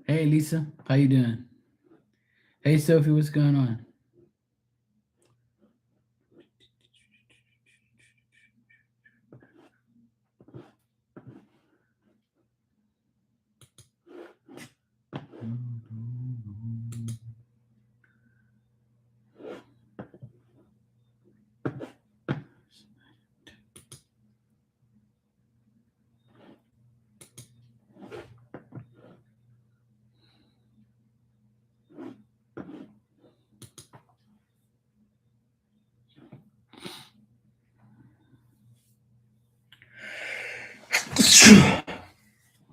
Hey, Lisa. How you doing? Hey, Sophie. What's going on?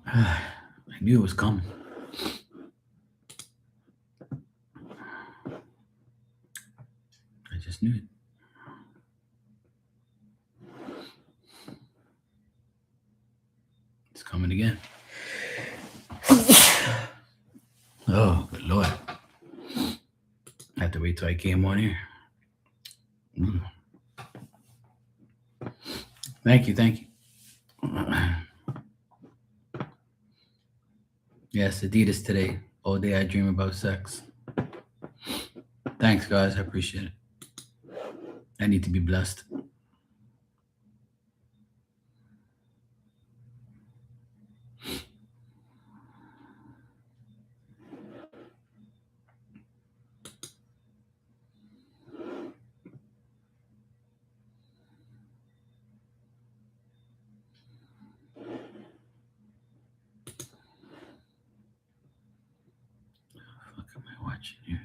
I knew it was coming. I just knew it. It's coming again. Oh, good Lord. I have to wait till I came on here. Mm. Thank you. Thank you. Yes, Adidas today. All day I dream about sex. Thanks, guys. I appreciate it. I need to be blessed. What am I watching you?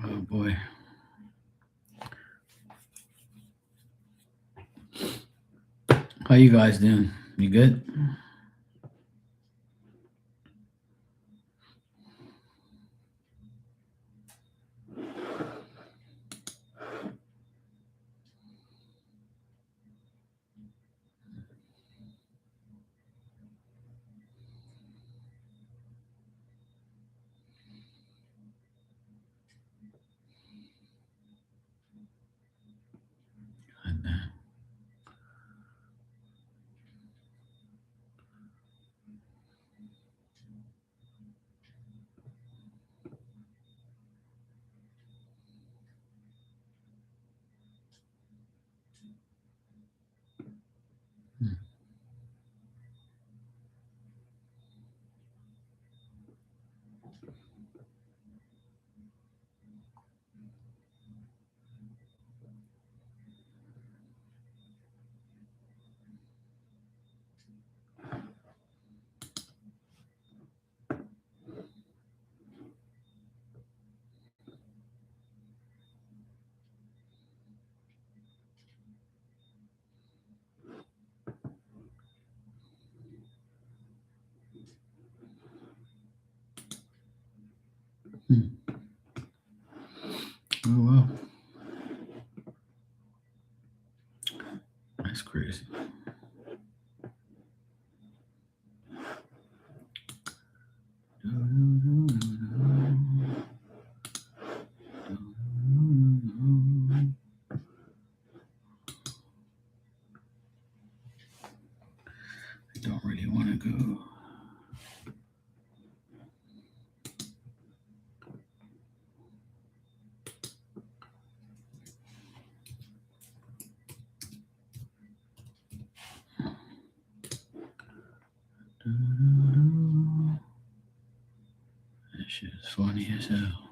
Oh boy. How you guys doing? You good? God damn. Hmm. Hmm. Oh well. That's crazy. I don't really want to go. That shit is funny as hell.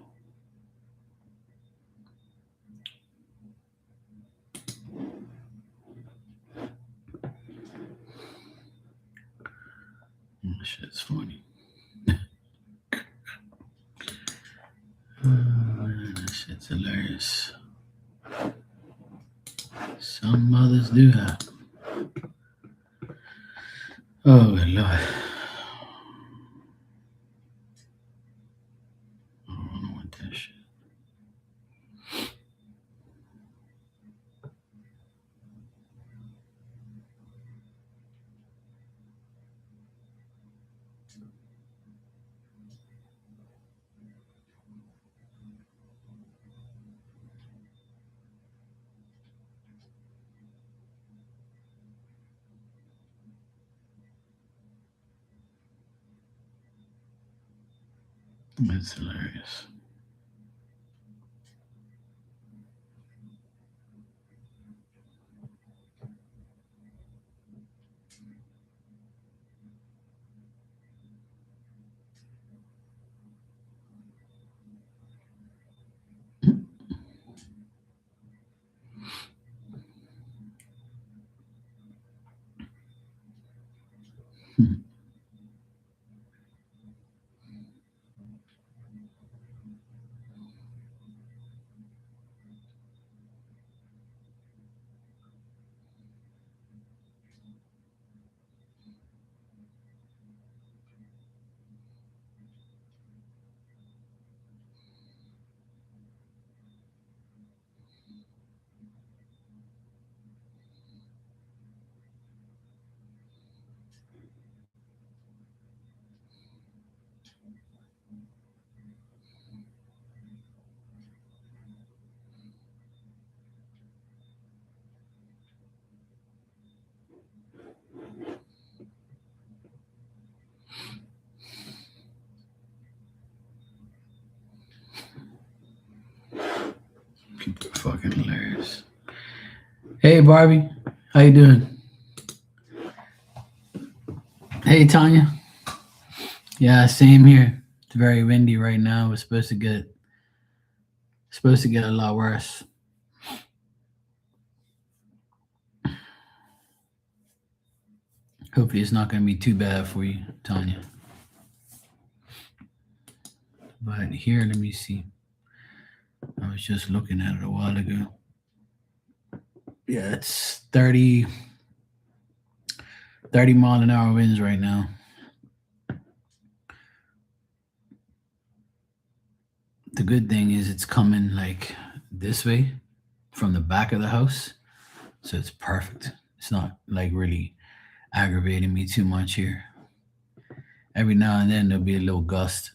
That shit's funny. That shit's hilarious. Some mothers do that. Oh, good Lord. that shit. That's hilarious. People are fucking hilarious. Hey Barbie, how you doing? Hey Tanya. Yeah, same here. It's very windy right now. It's supposed to get a lot worse. Hopefully it's not going to be too bad for you, Tanya. But here, let me see. I was just looking at it a while ago. Yeah, it's 30 mile an hour winds right now. The good thing is it's coming like this way from the back of the house. So it's perfect. It's not like really aggravating me too much here. Every now and then there'll be a little gust,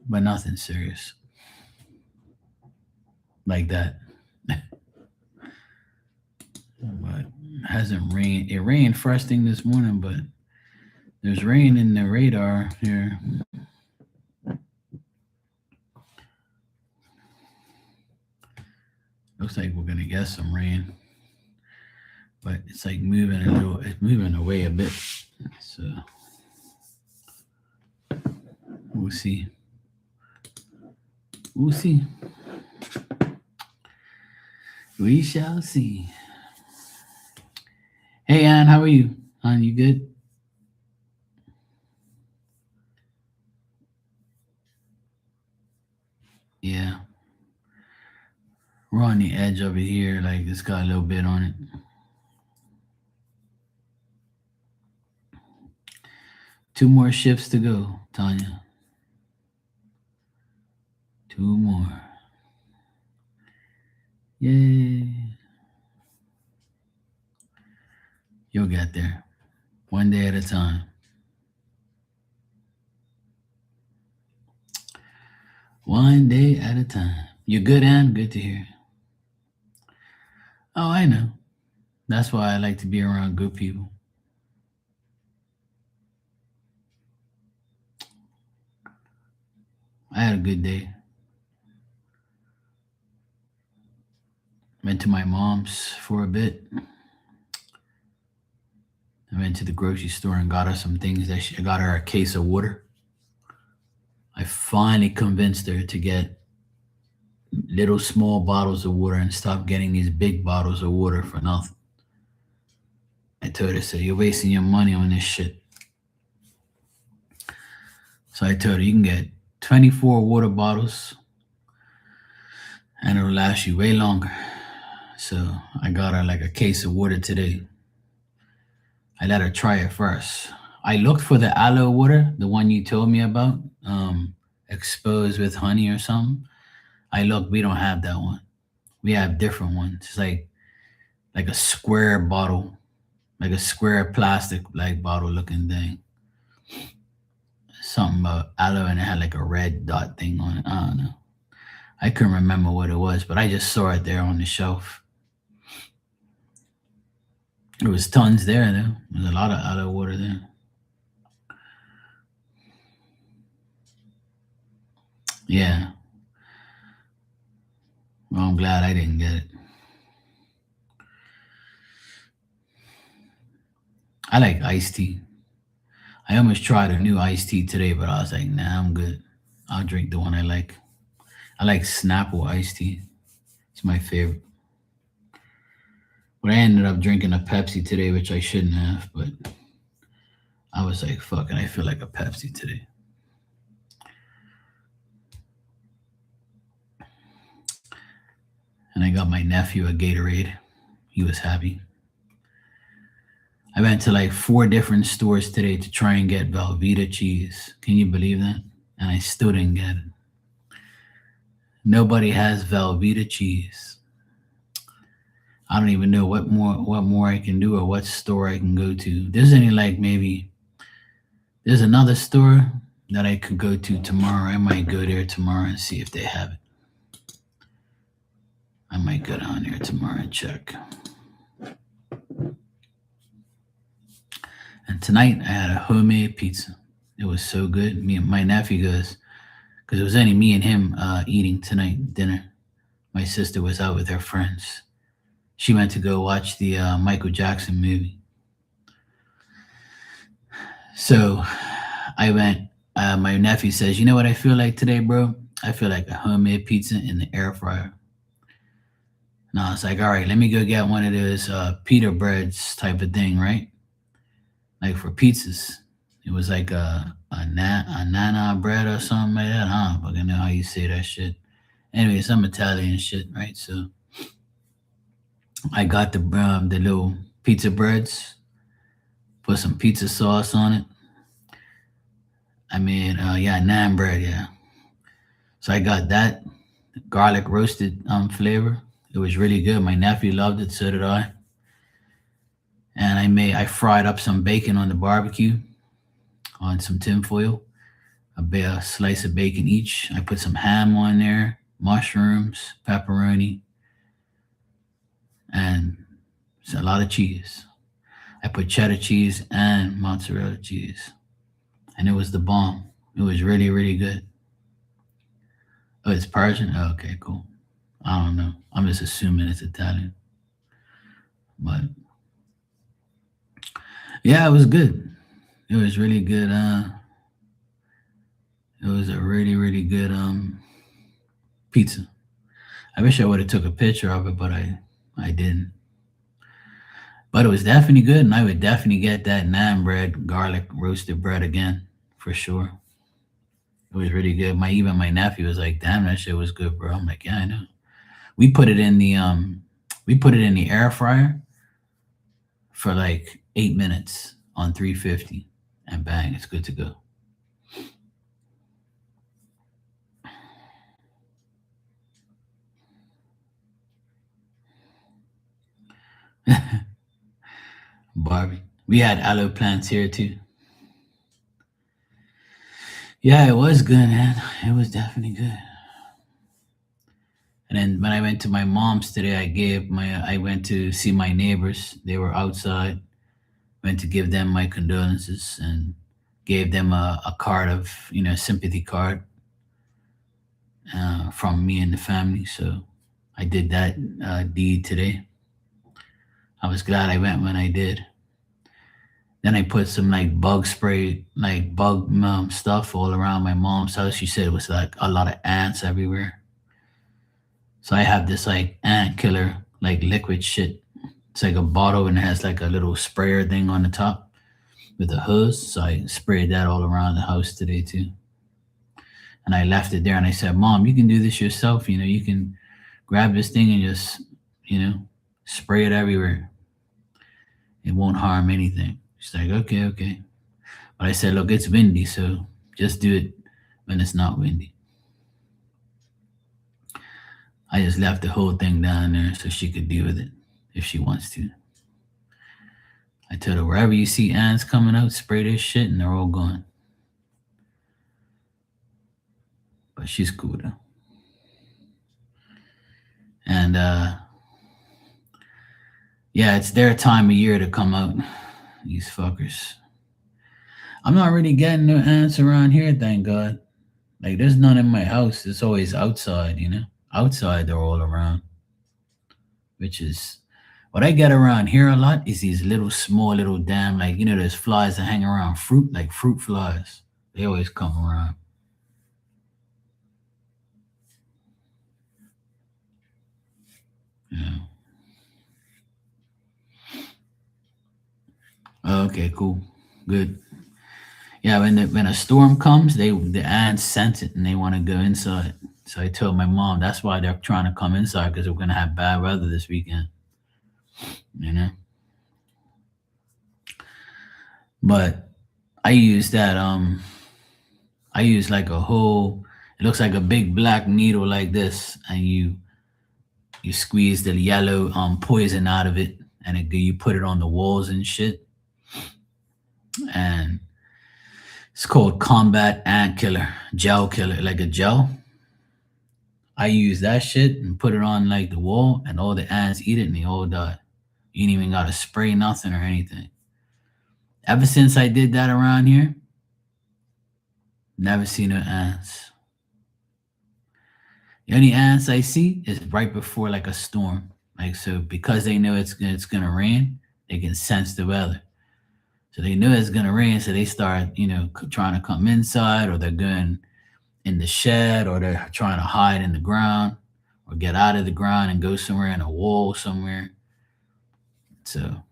but nothing serious like that. But it hasn't rained. It rained first thing this morning, but there's rain in the radar here. Looks like we're gonna get some rain, but it's like moving a little. It's moving away a bit, so we'll see. We'll see. We shall see. Hey Ann, how are you? Ann, you good? Yeah. We're on the edge over here, like it's got a little bit on it. Two more shifts to go, Tanya. Two more. Yay. You'll get there. One day at a time. One day at a time. You're good, Ann? Good to hear. Oh, I know. That's why I like to be around good people. I had a good day. Went to my mom's for a bit. I went to the grocery store and got her some things I got her a case of water. I finally convinced her to get little small bottles of water and stop getting these big bottles of water for nothing. I told her, so you're wasting your money on this shit. So I told her, you can get 24 water bottles and it'll last you way longer. So I got her like a case of water today. I let her try it first. I looked for the aloe water, the one you told me about, exposed with honey or something. I look, we don't have that one. We have different ones. It's like a square bottle, like a square plastic like bottle looking thing. Something about aloe and it had like a red dot thing on it. I don't know. I couldn't remember what it was, but I just saw it there on the shelf. There was tons there though. There's a lot of aloe water there. Yeah. Well, I'm glad I didn't get it. I like iced tea. I almost tried a new iced tea today, but I was like, nah, I'm good. I'll drink the one I like. I like Snapple iced tea. It's my favorite. But I ended up drinking a Pepsi today, which I shouldn't have, but I was like, fuck it, I feel like a Pepsi today. And I got my nephew a Gatorade. He was happy. I went to like 4 different stores today to try and get Velveeta cheese. Can you believe that? And I still didn't get it. Nobody has Velveeta cheese. I don't even know what more I can do or what store I can go to. There's any like maybe there's another store that I could go to tomorrow. I might go there tomorrow and see if they have it. I might go down there tomorrow and check. And tonight I had a homemade pizza. It was so good. Me and my nephew goes, because it was only me and him eating tonight dinner. My sister was out with her friends. She went to go watch the Michael Jackson movie. So I went. My nephew says, "You know what I feel like today, bro? I feel like a homemade pizza in the air fryer." And I was like, "All right, let me go get one of those pita breads type of thing, right? Like for pizzas." It was like a nana bread or something like that. I don't fucking know how you say that shit. Anyway, some Italian shit, right? So I got the little pizza breads, put some pizza sauce on it. I mean, yeah, naan bread, yeah. So I got that garlic roasted flavor. It was really good. My nephew loved it, so did I. And I fried up some bacon on the barbecue on some tinfoil, a slice of bacon each. I put some ham on there, mushrooms, pepperoni, and a lot of cheese. I put cheddar cheese and mozzarella cheese, and it was the bomb. It was really, really good. Oh, it's Persian? Oh, okay, cool. I don't know. I'm just assuming it's Italian. But yeah, it was good. It was really good. It was a really, really good pizza. I wish I would have took a picture of it, but I didn't. But it was definitely good, and I would definitely get that naan bread, garlic roasted bread again for sure. It was really good. My nephew was like, "Damn, that shit was good, bro." I'm like, "Yeah, I know." We put it in the air fryer for like 8 minutes on 350, and bang, it's good to go. Barbie. We had aloe plants here too. Yeah, it was good, man. It was definitely good. And then when I went to my mom's today, I went to see my neighbors. They were outside. Went to give them my condolences and gave them a card of sympathy card from me and the family. So I did that deed today. I was glad I went when I did. Then I put some like bug spray, like bug stuff all around my mom's house. She said it was like a lot of ants everywhere. So I have this like ant killer, like liquid shit. It's like a bottle and it has like a little sprayer thing on the top with a hose. So I sprayed that all around the house today too. And I left it there and I said, "Mom, you can do this yourself. You can grab this thing and just, you know, spray it everywhere. It won't harm anything." She's like, "Okay, okay." But I said, "Look, it's windy, so just do it when it's not windy." I just left the whole thing down there so she could deal with it if she wants to. I told her wherever you see ants coming out, spray this shit and they're all gone. But she's cool though. And yeah, it's their time of year to come out. These fuckers. I'm not really getting no ants around here, thank God. Like there's none in my house. It's always outside, you know. Outside they're all around. Which is what I get around here a lot is these little small little damn like those flies that hang around fruit, like fruit flies. They always come around. Yeah. Oh, okay, cool. Good. Yeah, when a storm comes, the ants sense it and they want to go inside. So I told my mom that's why they're trying to come inside because we're gonna have bad weather this weekend. You know. But I use that I use like a whole it looks like a big black needle like this and you squeeze the yellow poison out of it and you put it on the walls and shit and it's called combat ant killer gel killer like a gel. I use that shit and put it on like the wall and all the ants eat it and they all die. You ain't even gotta spray nothing or anything. Ever since I did that around here, never seen no ants. The only ants I see is right before like a storm. Like so, because they know it's gonna rain, they can sense the weather. So they know it's gonna rain, so they start trying to come inside, or they're going in the shed, or they're trying to hide in the ground, or get out of the ground and go somewhere in a wall somewhere. So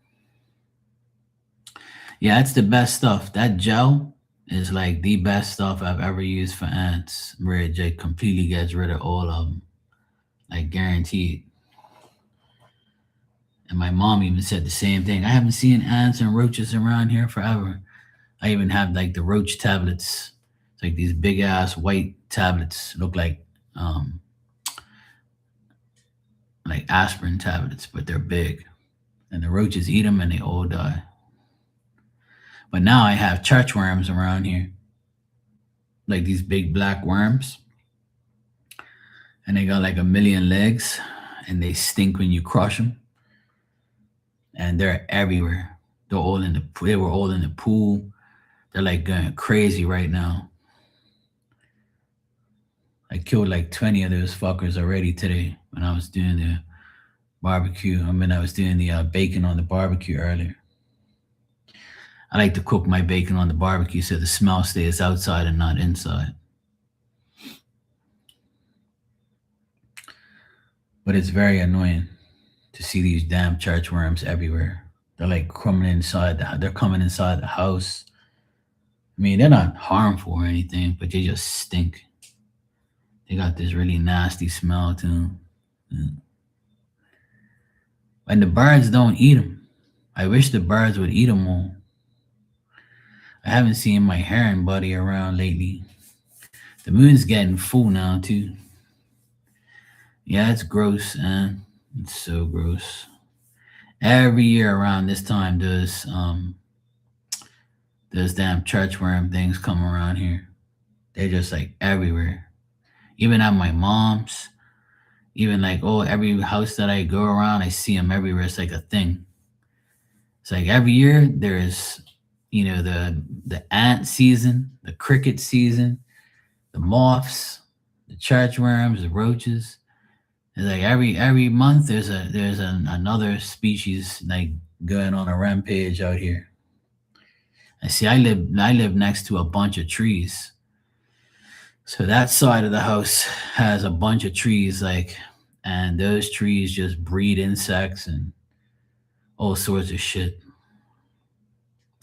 yeah, it's the best stuff. That gel is like the best stuff I've ever used for ants. Where it just completely gets rid of all of them, like guaranteed. And my mom even said the same thing. I haven't seen ants and roaches around here forever. I even have like the roach tablets. It's like these big ass white tablets. Look um like aspirin tablets, but they're big. And the roaches eat them and they all die. But now I have church worms around here. Like these big black worms. And they got like a million legs and they stink when you crush them. And they're everywhere. They were all in the pool. They're like going crazy right now. I killed like 20 of those fuckers already today when I was doing the barbecue. I mean, I was doing the bacon on the barbecue earlier. I like to cook my bacon on the barbecue so the smell stays outside and not inside. But it's very annoying to see these damn church worms everywhere. They're like they're coming inside the house. I mean, they're not harmful or anything, but they just stink. They got this really nasty smell to them. Yeah. And the birds don't eat them. I wish the birds would eat them all. I haven't seen my heron buddy around lately. The moon's getting full now too. Yeah, it's gross, man. It's so gross. Every year around this time, those damn churchworm things come around here. They're just like everywhere. Even at my mom's, even like every house that I go around, I see them everywhere. It's like a thing. It's like every year there's the ant season, the cricket season, the moths, the churchworms, the roaches. It's like every month another species like going on a rampage out here. I see. I live next to a bunch of trees, so that side of the house has a bunch of trees, like, and those trees just breed insects and all sorts of shit.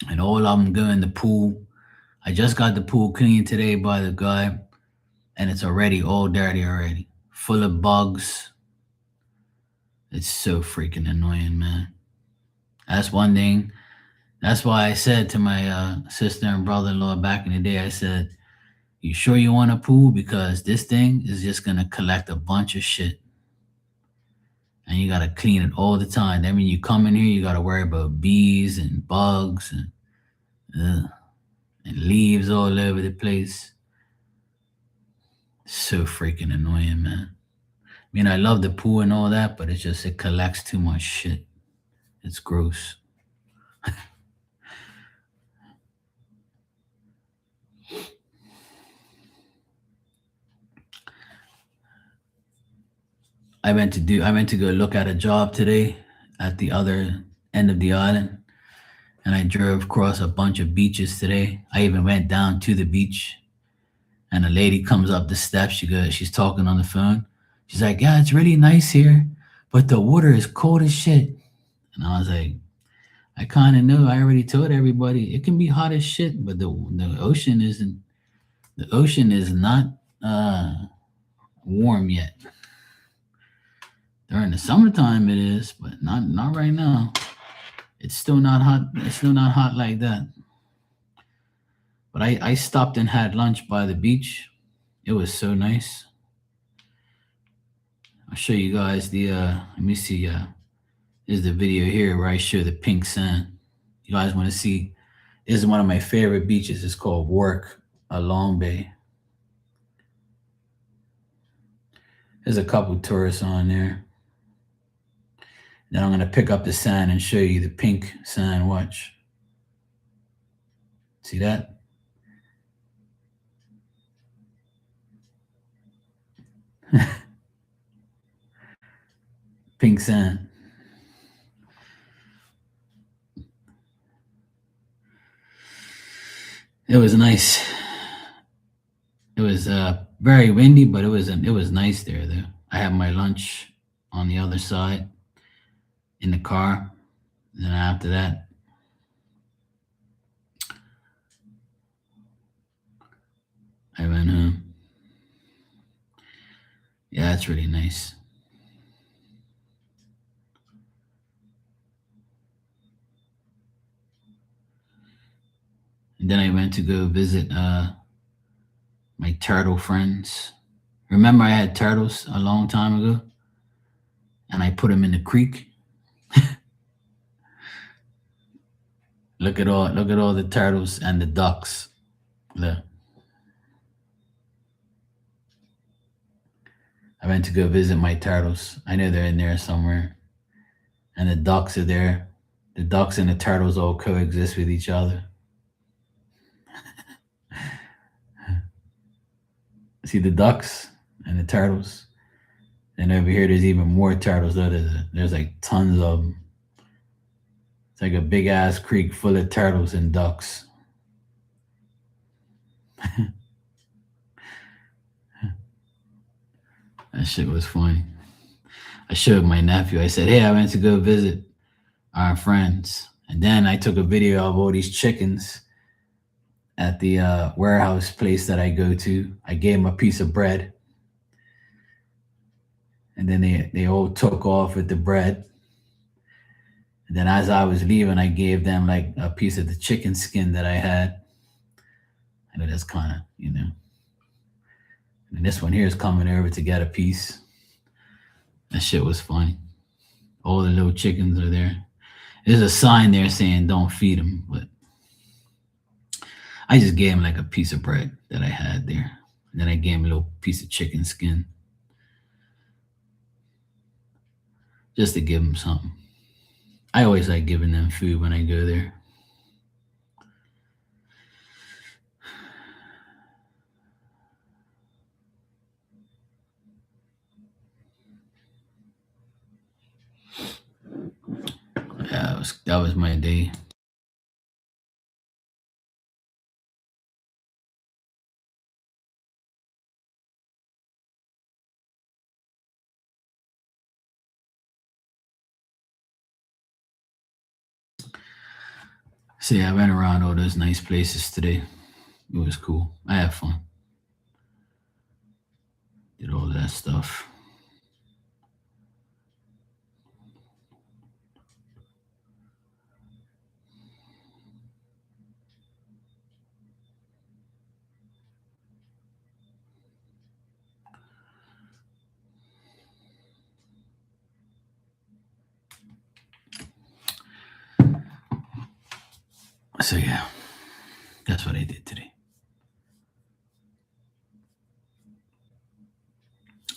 And all of them go in the pool. I just got the pool cleaned today by the guy, and it's already all dirty already, full of bugs. It's so freaking annoying, man. That's one thing. That's why I said to my sister and brother-in-law back in the day, I said, "You sure you want a pool? Because this thing is just gonna collect a bunch of shit." and you gotta clean it all the time. That means you come in here, you gotta worry about bees and bugs and leaves all over the place. So freaking annoying, man. I mean, I love the pool and all that, but it collects too much shit. It's gross. I went to go look at a job today at the other end of the island, and I drove across a bunch of beaches today. I even went down to the beach, and a lady comes up the steps. She's talking on the phone. She's like, "Yeah, it's really nice here, but the water is cold as shit." And I was like, "I kind of know. I already told everybody it can be hot as shit, but the ocean isn't. The ocean is not uh, warm yet. During the summertime, it is, but not right now. It's still not hot. It's still not hot like that." But I stopped and had lunch by the beach. It was so nice. I'll show you guys the. Let me see. Is the video here where I show the pink sand. You guys want to see? This is one of my favorite beaches. It's called Work Along Bay. There's a couple tourists on there. Then I'm gonna pick up the sand and show you the pink sand. Watch. See that? Pink sand. It was nice. It was very windy, but it was nice there though. I had my lunch on the other side in the car. Then after that, I went home. Yeah, it's really nice. And then I went to go visit my turtle friends. Remember, I had turtles a long time ago, and I put them in the creek. Look at all the turtles and the ducks. Look, I went to go visit my turtles. I know they're in there somewhere, and the ducks are there. The ducks and the turtles all coexist with each other. See the ducks and the turtles. And over here, there's even more turtles. There's like tons of them. It's like a big ass creek full of turtles and ducks. That shit was funny. I showed my nephew. I said, "Hey, I went to go visit our friends," and then I took a video of all these chickens at the warehouse place that I go to. I gave them a piece of bread, and then they all took off with the bread. And then as I was leaving, I gave them like a piece of the chicken skin that I had. And that's kind of, you know. And this one here is coming over to get a piece. That shit was funny. All the little chickens are there. There's a sign there saying don't feed them, but I just gave him like a piece of bread that I had there. And then I gave him a little piece of chicken skin just to give him something. I always like giving them food when I go there. Yeah, that was my day. See, I went around all those nice places today. It was cool. I had fun. Did all that stuff. So yeah, that's what I did today.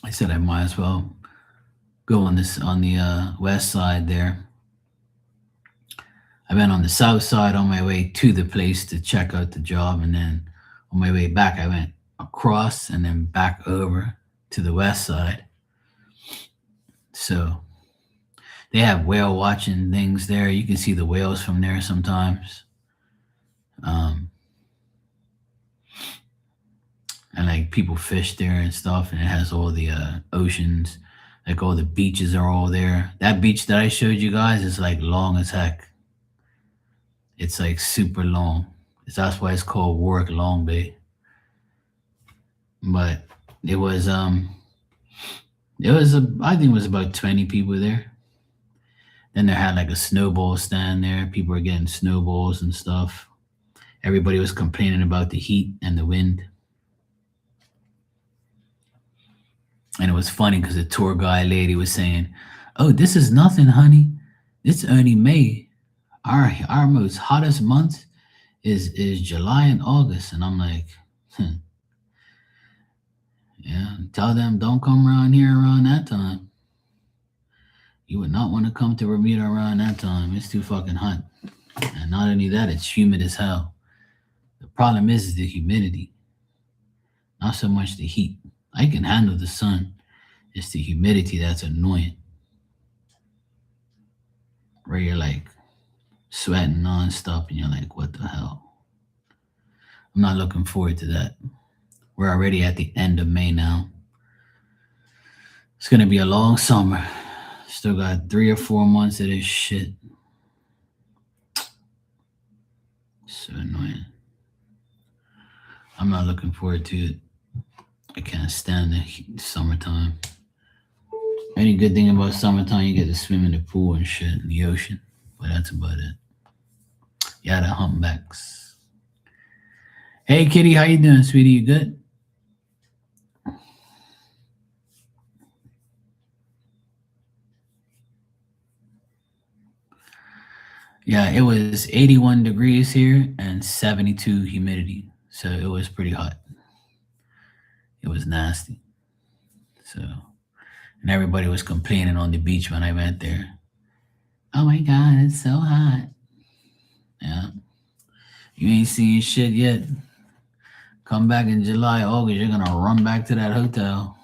I said I might as well go on the west side there. I went on the south side on my way to the place to check out the job, and then on my way back, I went across and then back over to the west side. So they have whale watching things there. You can see the whales from there sometimes. Um, and like people fish there and stuff, and it has all the oceans, like all the beaches are all there. That beach that I showed you guys is like long as heck. It's like super long. That's why it's called Warwick Long Bay. But it was I think it was about 20 people there. Then they had like a snowball stand there. People were getting snowballs and stuff. Everybody was complaining about the heat and the wind. And it was funny because the tour guide lady was saying, "Oh, this is nothing, honey. It's only May. Our most hottest month is July and August." And I'm like, yeah, tell them don't come around here around that time. You would not want to come to Bermuda around that time. It's too fucking hot. And not only that, it's humid as hell. The problem is the humidity, not so much the heat. I can handle the sun. It's the humidity that's annoying. Where you're like sweating nonstop and you're like, what the hell? I'm not looking forward to that. We're already at the end of May now. It's gonna be a long summer. Still got 3 or 4 months of this shit. So annoying. I'm not looking forward to it. I can't stand the summertime. Any good thing about summertime, you get to swim in the pool and shit in the ocean. But that's about it. Yeah, the humpbacks. Hey, Kitty, how you doing, sweetie? You good? Yeah, it was 81 degrees here and 72 humidity. So it was pretty hot. It was nasty. So, and everybody was complaining on the beach when I went there. Oh my God, it's so hot. Yeah. You ain't seen shit yet. Come back in July, August, you're going to run back to that hotel.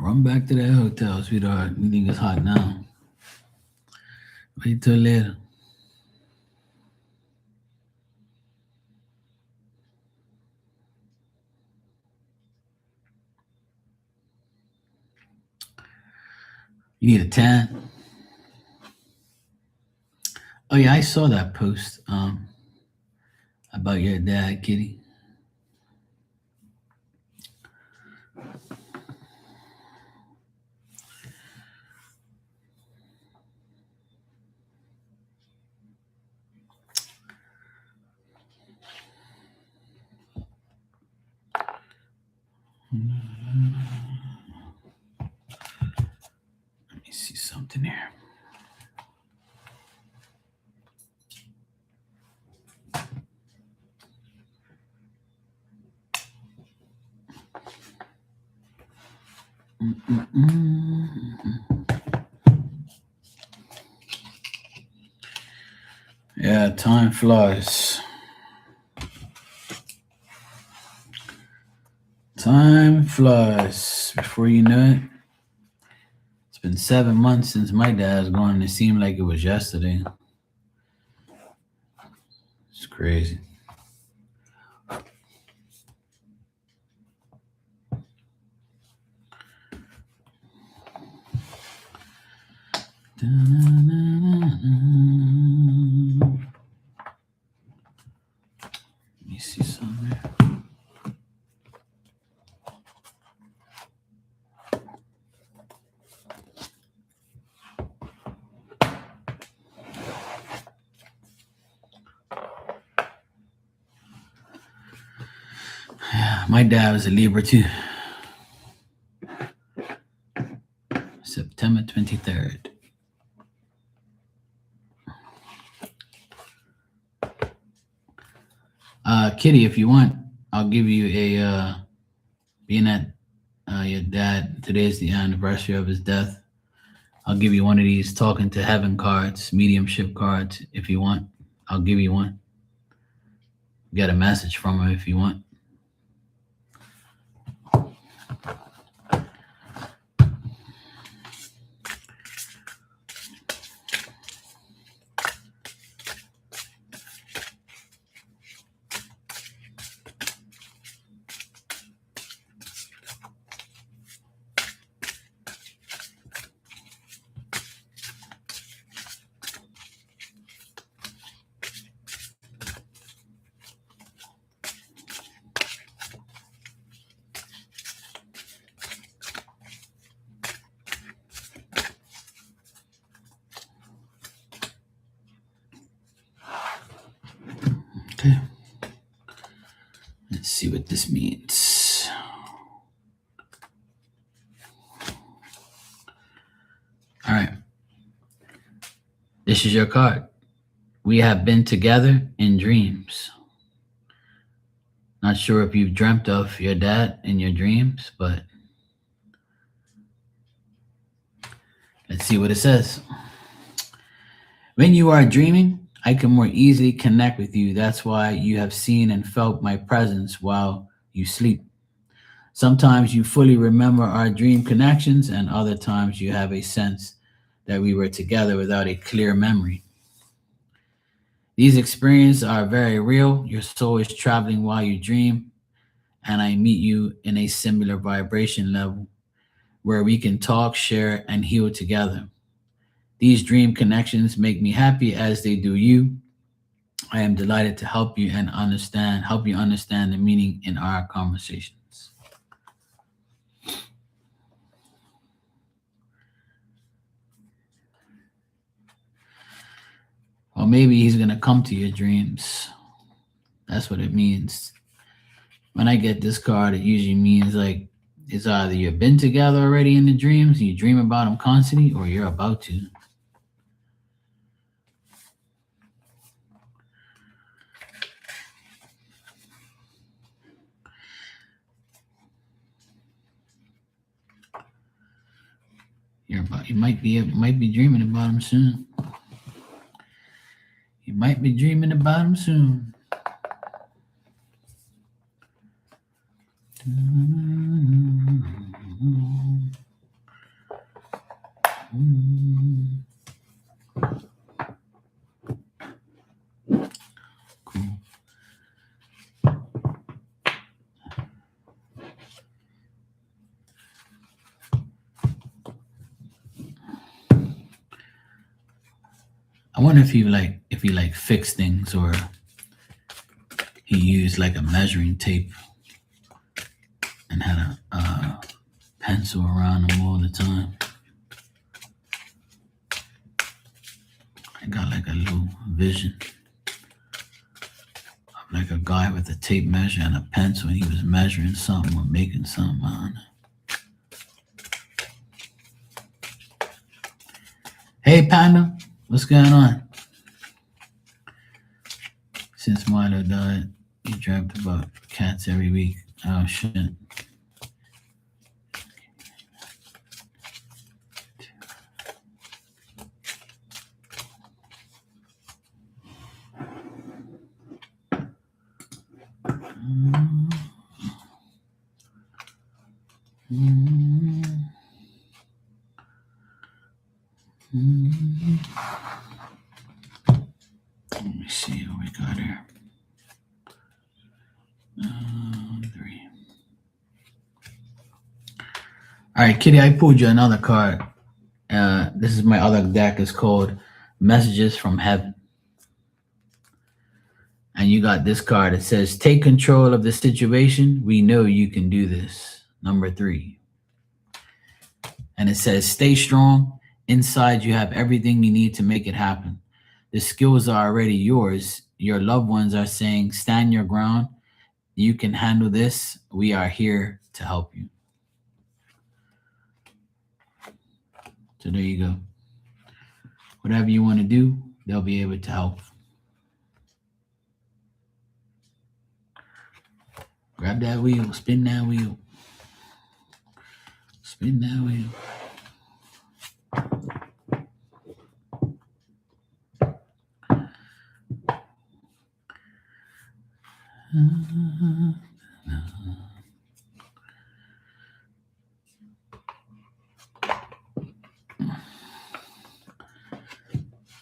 Run back to that hotel, sweetheart. You think it's hot now? Wait till later. You need a tan? Oh yeah, I saw that post about your dad, Kitty. Let me see something here. Yeah, time flies. Time flies. Before you know it, it's been 7 months since my dad's gone, and it seemed like it was yesterday. It's crazy. Let me see something there. Yeah, my dad was a Libra too. Kitty, if you want, I'll give you being that your dad, today is the anniversary of his death. I'll give you one of these talking to heaven cards, mediumship cards, if you want. I'll give you one. Get a message from him if you want. Okay. Let's see what this means. All right. This is your card. We have been together in dreams. Not sure if you've dreamt of your dad in your dreams, but let's see what it says. When you are dreaming, I can more easily connect with you. That's why you have seen and felt my presence while you sleep. Sometimes you fully remember our dream connections, and other times you have a sense that we were together without a clear memory. These experiences are very real. Your soul is traveling while you dream, and I meet you in a similar vibration level where we can talk, share, and heal together. These dream connections make me happy as they do you. I am delighted to help you understand the meaning in our conversations. Or maybe he's gonna come to your dreams. That's what it means. When I get this card, it usually means like it's either you've been together already in the dreams, you dream about him constantly, or you're about to. You might be dreaming about him soon. You might be dreaming about him soon. Cool. I wonder if he fixed things or he used like a measuring tape and had a pencil around him all the time. I got like a little vision of like a guy with a tape measure and a pencil, and he was measuring something or making something on it. Hey Panda, what's going on? Since Milo died, he dreamt about cats every week. Oh shit. Let me see what we got here. 3. All right, Kitty, I pulled you another card. This is my other deck. It's called Messages from Heaven. And you got this card. It says, take control of the situation. We know you can do this. Number 3. And it says, stay strong. Inside, you have everything you need to make it happen. The skills are already yours. Your loved ones are saying, stand your ground. You can handle this. We are here to help you. So there you go. Whatever you want to do, they'll be able to help. Grab that wheel, spin that wheel, spin that wheel.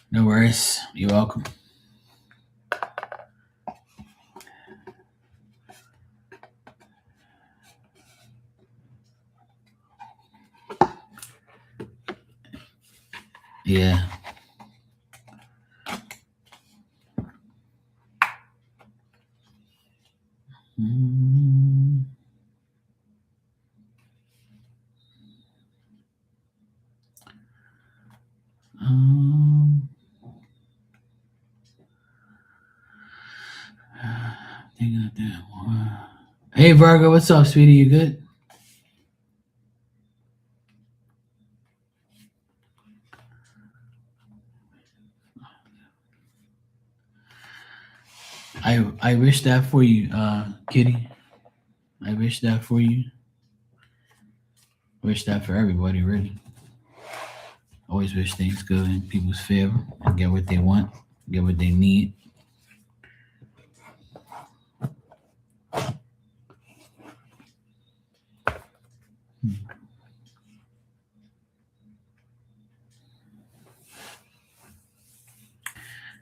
No worries. You're welcome. Yeah. Hey Virgo, what's up, sweetie? You good? I wish that for you, Kitty. I wish that for you. Wish that for everybody, really. Always wish things go in people's favor and get what they want, get what they need.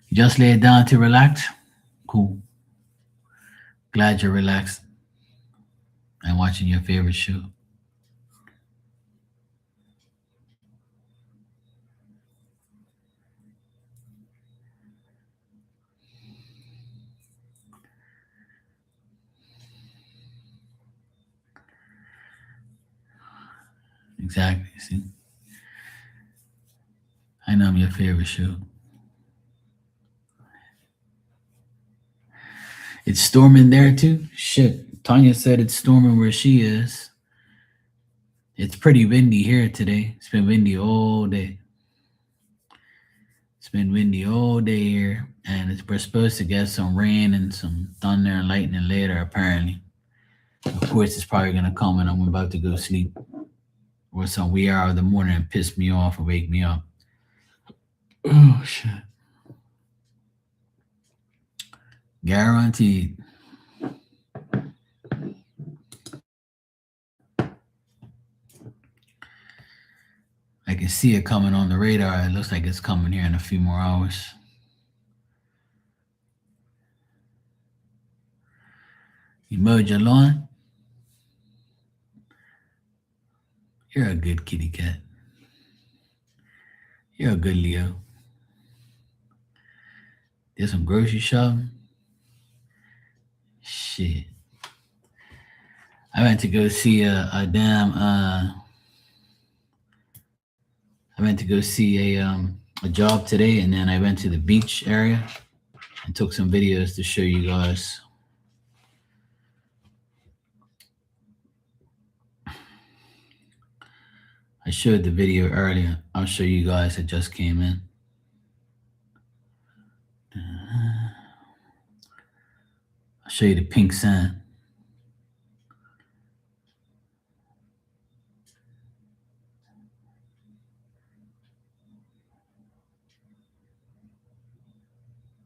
You just lay it down to relax. Cool. Glad you're relaxed and watching your favorite show. Exactly. See, I know I'm your favorite show. It's storming there too. Shit. Tanya said it's storming where she is. It's pretty windy here today. It's been windy all day. It's been windy all day here, and we're supposed to get some rain and some thunder and lightning later, apparently. Of course, it's probably gonna come when I'm about to go sleep, or some wee hour of the morning and piss me off and wake me up. Oh shit! Guaranteed. I can see it coming on the radar. It looks like it's coming here in a few more hours. You mowed your lawn? You're a good kitty cat. You're a good Leo. Did some grocery shopping? Shit. I went to go see a damn I went to go see a job today, and then I went to the beach area and took some videos to show you guys. I showed the video earlier. I'll show you guys that just came in. I'll show you the pink sand.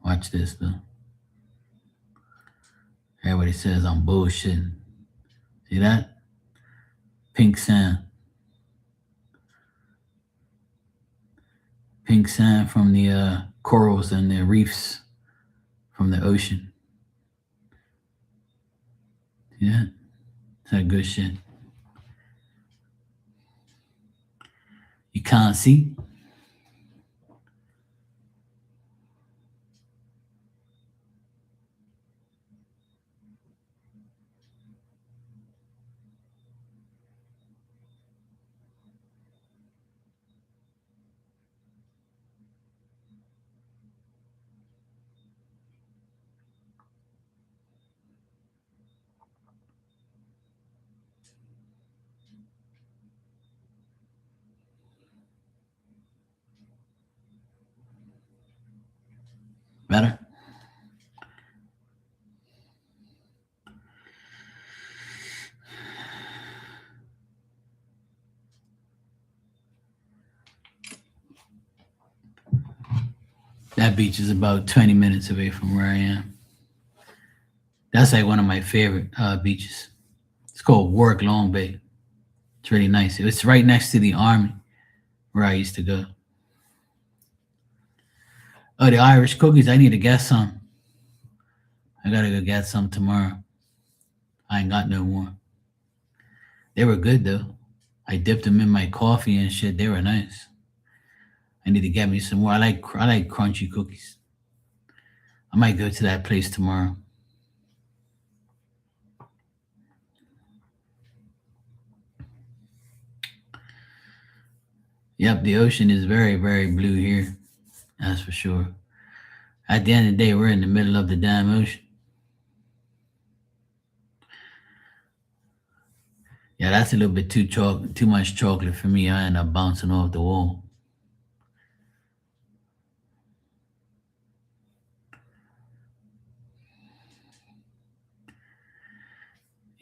Watch this though. Everybody says I'm bullshitting. See that? Pink sand. Pink sand from the corals and the reefs from the ocean. Yeah, it's that good shit. You can't see? That beach is about 20 minutes away from where I am. That's like one of my favorite beaches. It's called Warwick Long Bay. It's really nice. It's right next to the army where I used to go. Oh, the Irish cookies. I need to get some. I gotta go get some tomorrow. I ain't got no more. They were good though. I dipped them in my coffee and shit. They were nice. I need to get me some more. I like crunchy cookies. I might go to that place tomorrow. Yep, the ocean is very, very blue here. That's for sure. At the end of the day, we're in the middle of the damn ocean. Yeah, that's a little bit too much chocolate for me. I end up bouncing off the wall.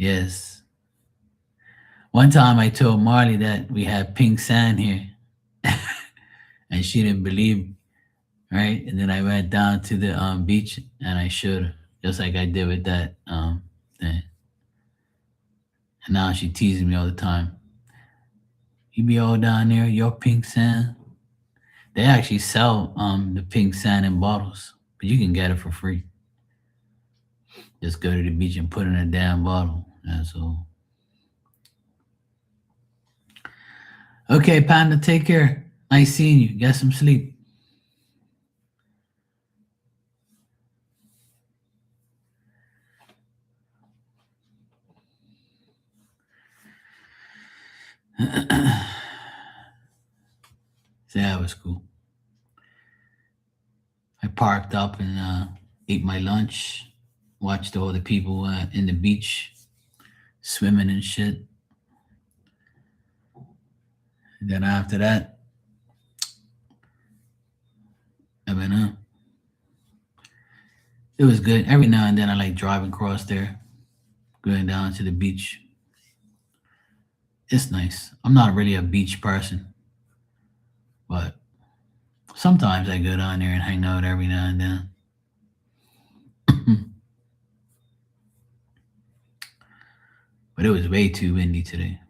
Yes. One time I told Marley that we had pink sand here, and she didn't believe me, right? And then I went down to the beach and I showed her, just like I did with that thing. And now she teases me all the time. You be all down there, your pink sand. They actually sell the pink sand in bottles, but you can get it for free. Just go to the beach and put it in a damn bottle. That's all. Okay, Panda, take care. Nice seeing you. Get some sleep. So that was cool. I parked up and ate my lunch, watched all the people in the beach swimming and shit. And then after that, I went up. It was good. Every now and then I like driving across there, going down to the beach. It's nice. I'm not really a beach person, but sometimes I go down there and hang out every now and then. But it was way too windy today.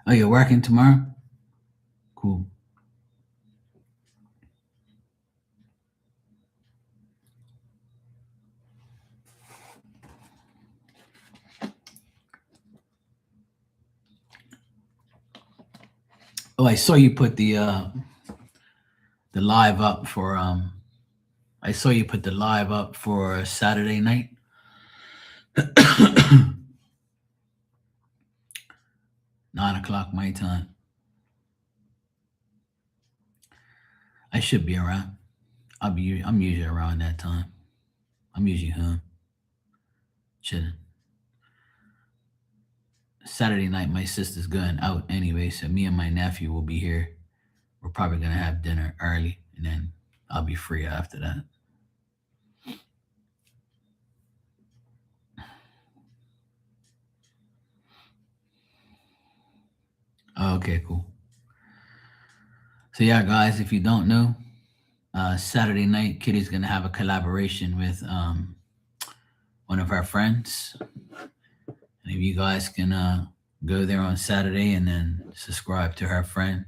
Oh, you're working tomorrow? Cool. Oh, I saw you put the live up for I saw you put the live up for Saturday night. 9 o'clock my time. I should be around. I'm usually around that time. I'm usually home. Chilling. Saturday night my sister's going out anyway, so me and my nephew will be here. We're probably gonna have dinner early and then I'll be free after that. Oh, okay, cool. So yeah, guys, if you don't know, Saturday night, Kitty's gonna have a collaboration with one of her friends, and if you guys can go there on Saturday and then subscribe to her friend,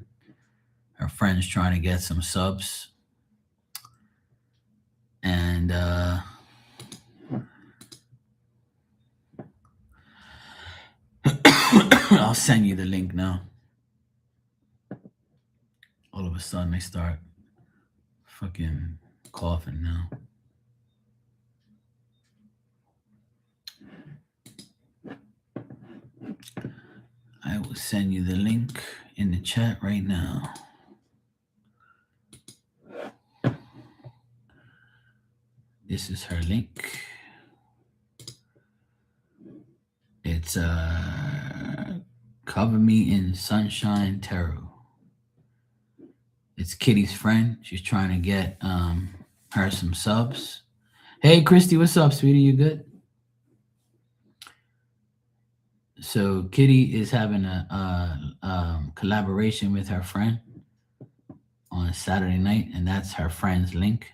her friend's trying to get some subs, and I'll send you the link now. All of a sudden, I start fucking coughing now. I will send you the link in the chat right now. This is her link. It's Cover Me in Sunshine Tarot. It's Kitty's friend. She's trying to get her some subs. Hey, Christy, what's up, sweetie? You good? So Kitty is having a collaboration with her friend on Saturday night, and that's her friend's link.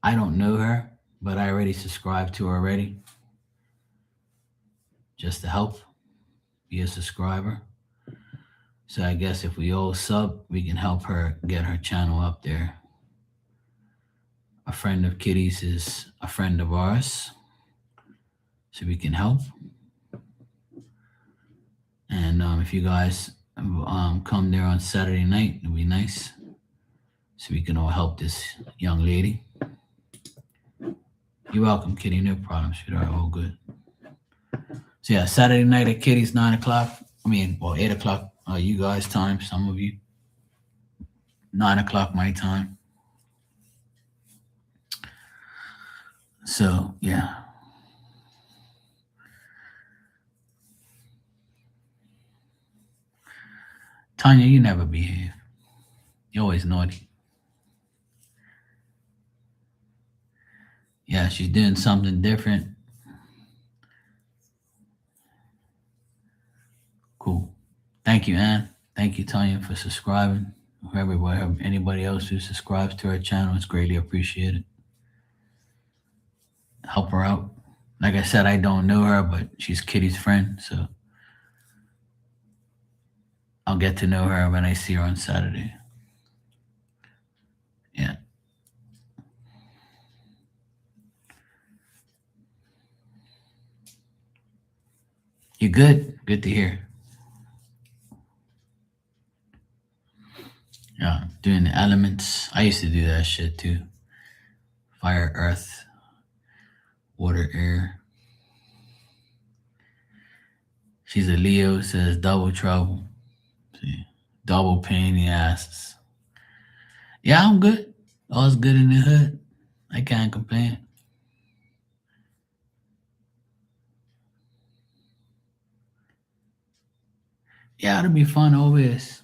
I don't know her, but I already subscribed to her already, just to help be a subscriber. So I guess if we all sub, we can help her get her channel up there. A friend of Kitty's is a friend of ours, so we can help. And if you guys come there on Saturday night, it'd be nice, so we can all help this young lady. You're welcome, Kitty. No problem, sweetheart. All good. So yeah, Saturday night at Kitty's 9 o'clock. 8 o'clock. You guys' time. Some of you. 9 o'clock my time. So yeah. Tanya, you never behave. You're always naughty. Yeah, she's doing something different. Cool. Thank you, Ann. Thank you, Tanya, for subscribing. Anybody else who subscribes to our channel is greatly appreciated. Help her out. Like I said, I don't know her, but she's Kitty's friend, so I'll get to know her when I see her on Saturday. Yeah. You're good? Good to hear. Yeah, doing the elements. I used to do that shit too. Fire, earth, water, air. She's a Leo, says double trouble. See, double pain in the asses. Yeah, I'm good. All's good in the hood. I can't complain. Yeah, it'll be fun always.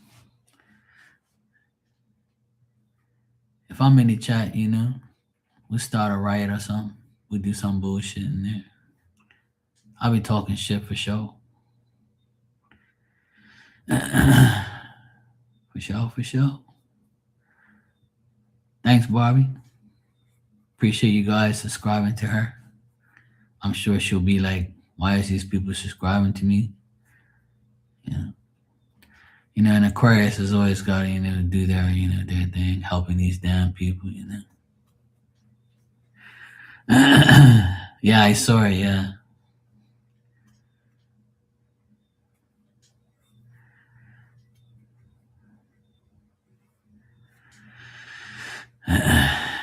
If I'm in the chat, we'll start a riot or something. We'll do some bullshit in there. I'll be talking shit for sure. For sure. Thanks, Barbie. Appreciate you guys subscribing to her. I'm sure she'll be like, why is these people subscribing to me? Yeah. And Aquarius has always got to, do their thing, helping these damn people, Yeah, I saw it, yeah.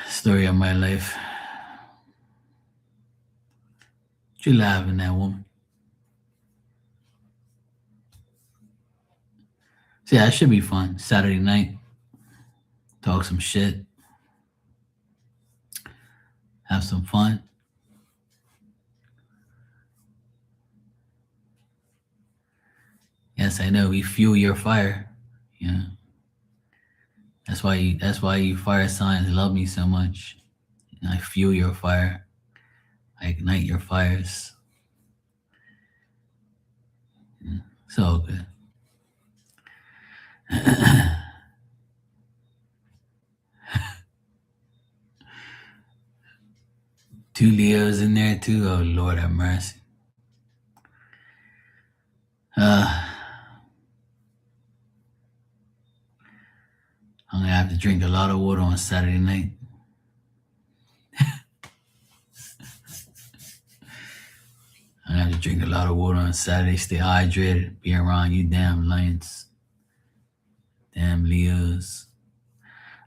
Story of my life. What you laughing at, woman? So yeah, it should be fun. Saturday night. Talk some shit. Have some fun. Yes, I know. We fuel your fire. Yeah. That's why you fire signs love me so much. I fuel your fire. I ignite your fires. Yeah, it's all good. 2 Leos in there too. Oh Lord have mercy. I'm gonna have to drink a lot of water on Saturday night. I'm gonna have to drink a lot of water on Saturday. Stay hydrated. Be around you damn lions. Damn Leos.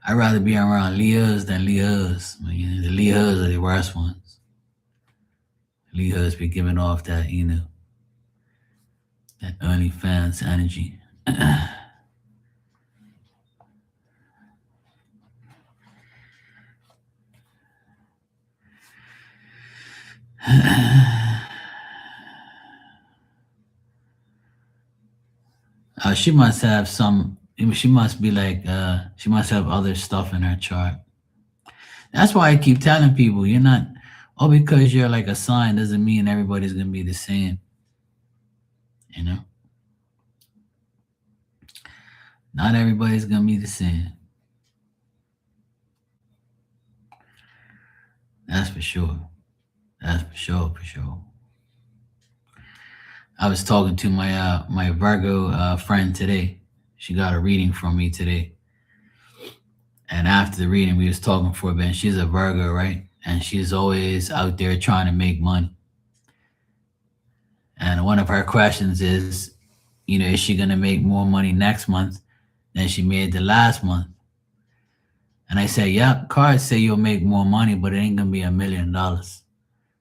I'd rather be around Leos than Leos. The Leos are the worst ones. Leos be giving off that, that OnlyFans energy. She must have she must be like, she must have other stuff in her chart. That's why I keep telling people, you're not, because you're like a sign doesn't mean everybody's going to be the same. You know, not everybody's gonna be the same. That's for sure. That's for sure. For sure. I was talking to my Virgo friend today. She got a reading from me today, and after the reading, we was talking for a bit. And she's a Virgo, right? And she's always out there trying to make money. And one of her questions is, is she gonna make more money next month than she made the last month? And I said, "Yep, cards say you'll make more money, but it ain't gonna be $1 million."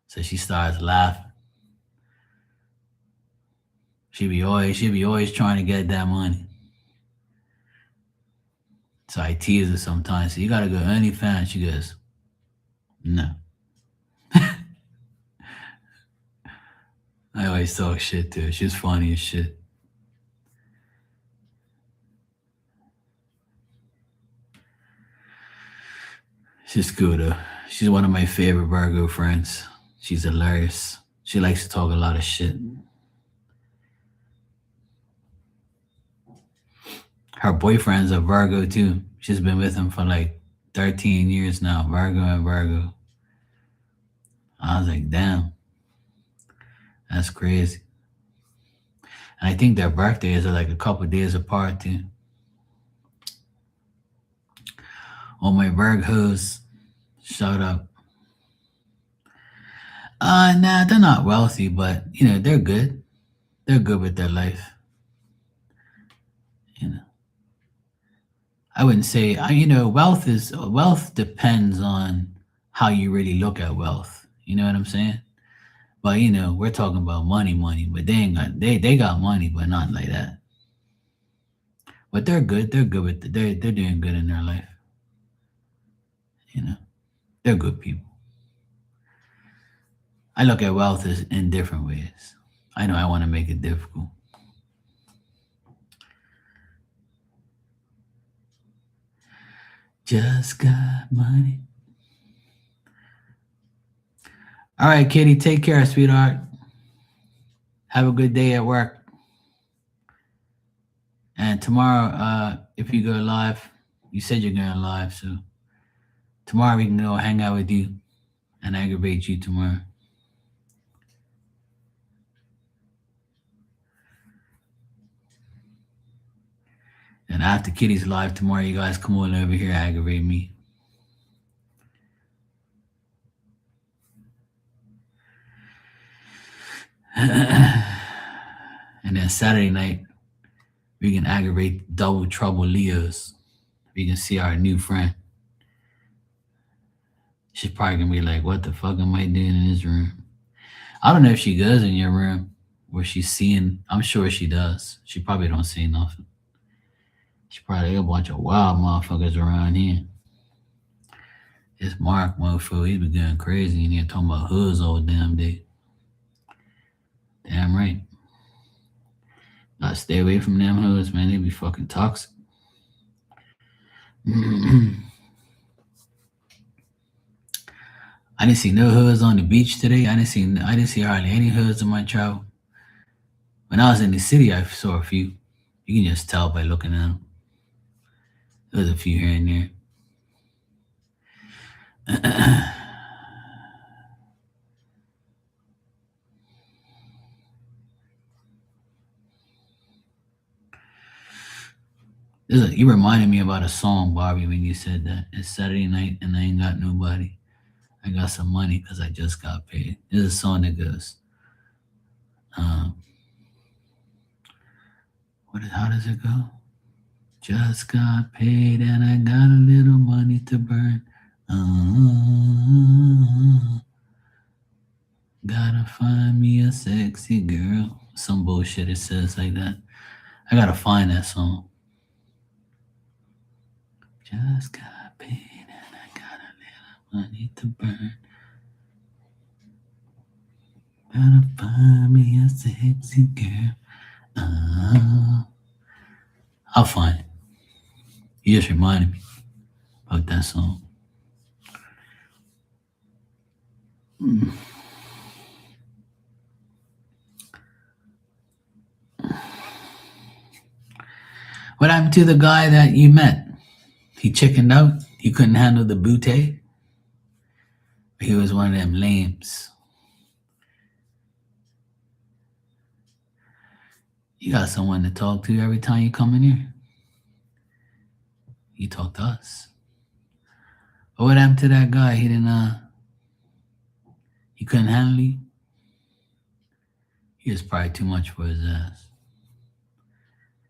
So she starts laughing. She be always trying to get that money. So I tease her sometimes. So you gotta go OnlyFans. She goes, "No." I always talk shit to her. She's funny as shit. She's cool though. She's one of my favorite Virgo friends. She's hilarious. She likes to talk a lot of shit. Her boyfriend's a Virgo too. She's been with him for like 13 years now. Virgo and Virgo. I was like, damn, that's crazy. And I think their birthdays are like a couple days apart too. All my Virgos, shout out. Nah, they're not wealthy, but they're good. They're good with their life. You know, I wouldn't say, wealth depends on how you really look at wealth. You know what I'm saying? But we're talking about money, but they got money, but not like that. But they're good. They're good with they're doing good in their life. You know, they're good people. I look at wealth as in different ways. I know I want to make it difficult. Just got money. All right, Kitty, take care, sweetheart. Have a good day at work. And tomorrow, if you go live, you said you're going live, so tomorrow we can go hang out with you and aggravate you tomorrow. And after Kitty's live tomorrow, you guys come on over here, aggravate me. And then Saturday night, we can aggravate Double Trouble Leos. We can see our new friend. She's probably gonna be like, "What the fuck am I doing in this room?" I don't know if she goes in your room where she's seeing. I'm sure she does. She probably don't see nothing. She probably a bunch of wild motherfuckers around here. This Mark motherfucker, he been going crazy in here talking about hoods all damn day. Damn right. Gotta stay away from them hoods, man. They be fucking toxic. I didn't see no hoods on the beach today. I didn't see hardly any hoods in my travel. When I was in the city, I saw a few. You can just tell by looking at them. There's a few here and there. You reminded me about a song, Bobby, when you said that. It's Saturday night and I ain't got nobody. I got some money because I just got paid. There's a song that goes, um, how does it go? Just got paid and I got a little money to burn. Gotta find me a sexy girl. Some bullshit it says like that. I gotta find that song. Just got paid and I got a little money to burn. Gotta find me a sexy girl. I'll find it. You just reminded me about that song. What happened to the guy that you met? He chickened out. He couldn't handle the bootay. He was one of them lames. You got someone to talk to every time you come in here. You talk to us. But what happened to that guy? He didn't. He couldn't handle you. He was probably too much for his ass.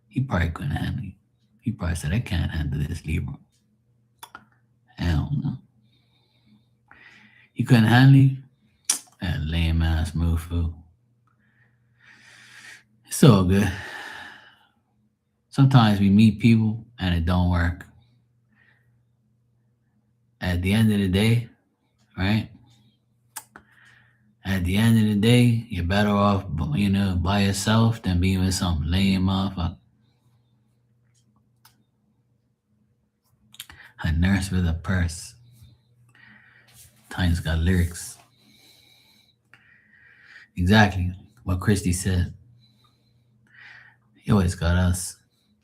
He probably couldn't handle you. He probably said, "I can't handle this, Libra." Hell no. He couldn't handle you. That lame ass mofo. It's all good. Sometimes we meet people and it don't work. At the end of the day, right? At the end of the day, you're better off, by yourself than being with some lame motherfucker. A nurse with a purse. Times got lyrics. Exactly what Christy said. He always got us.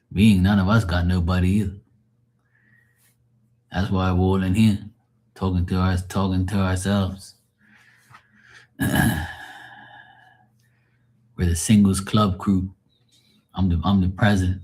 None of us got nobody either. That's why we're all in here, talking to ourselves. We're the singles club crew. I'm the president.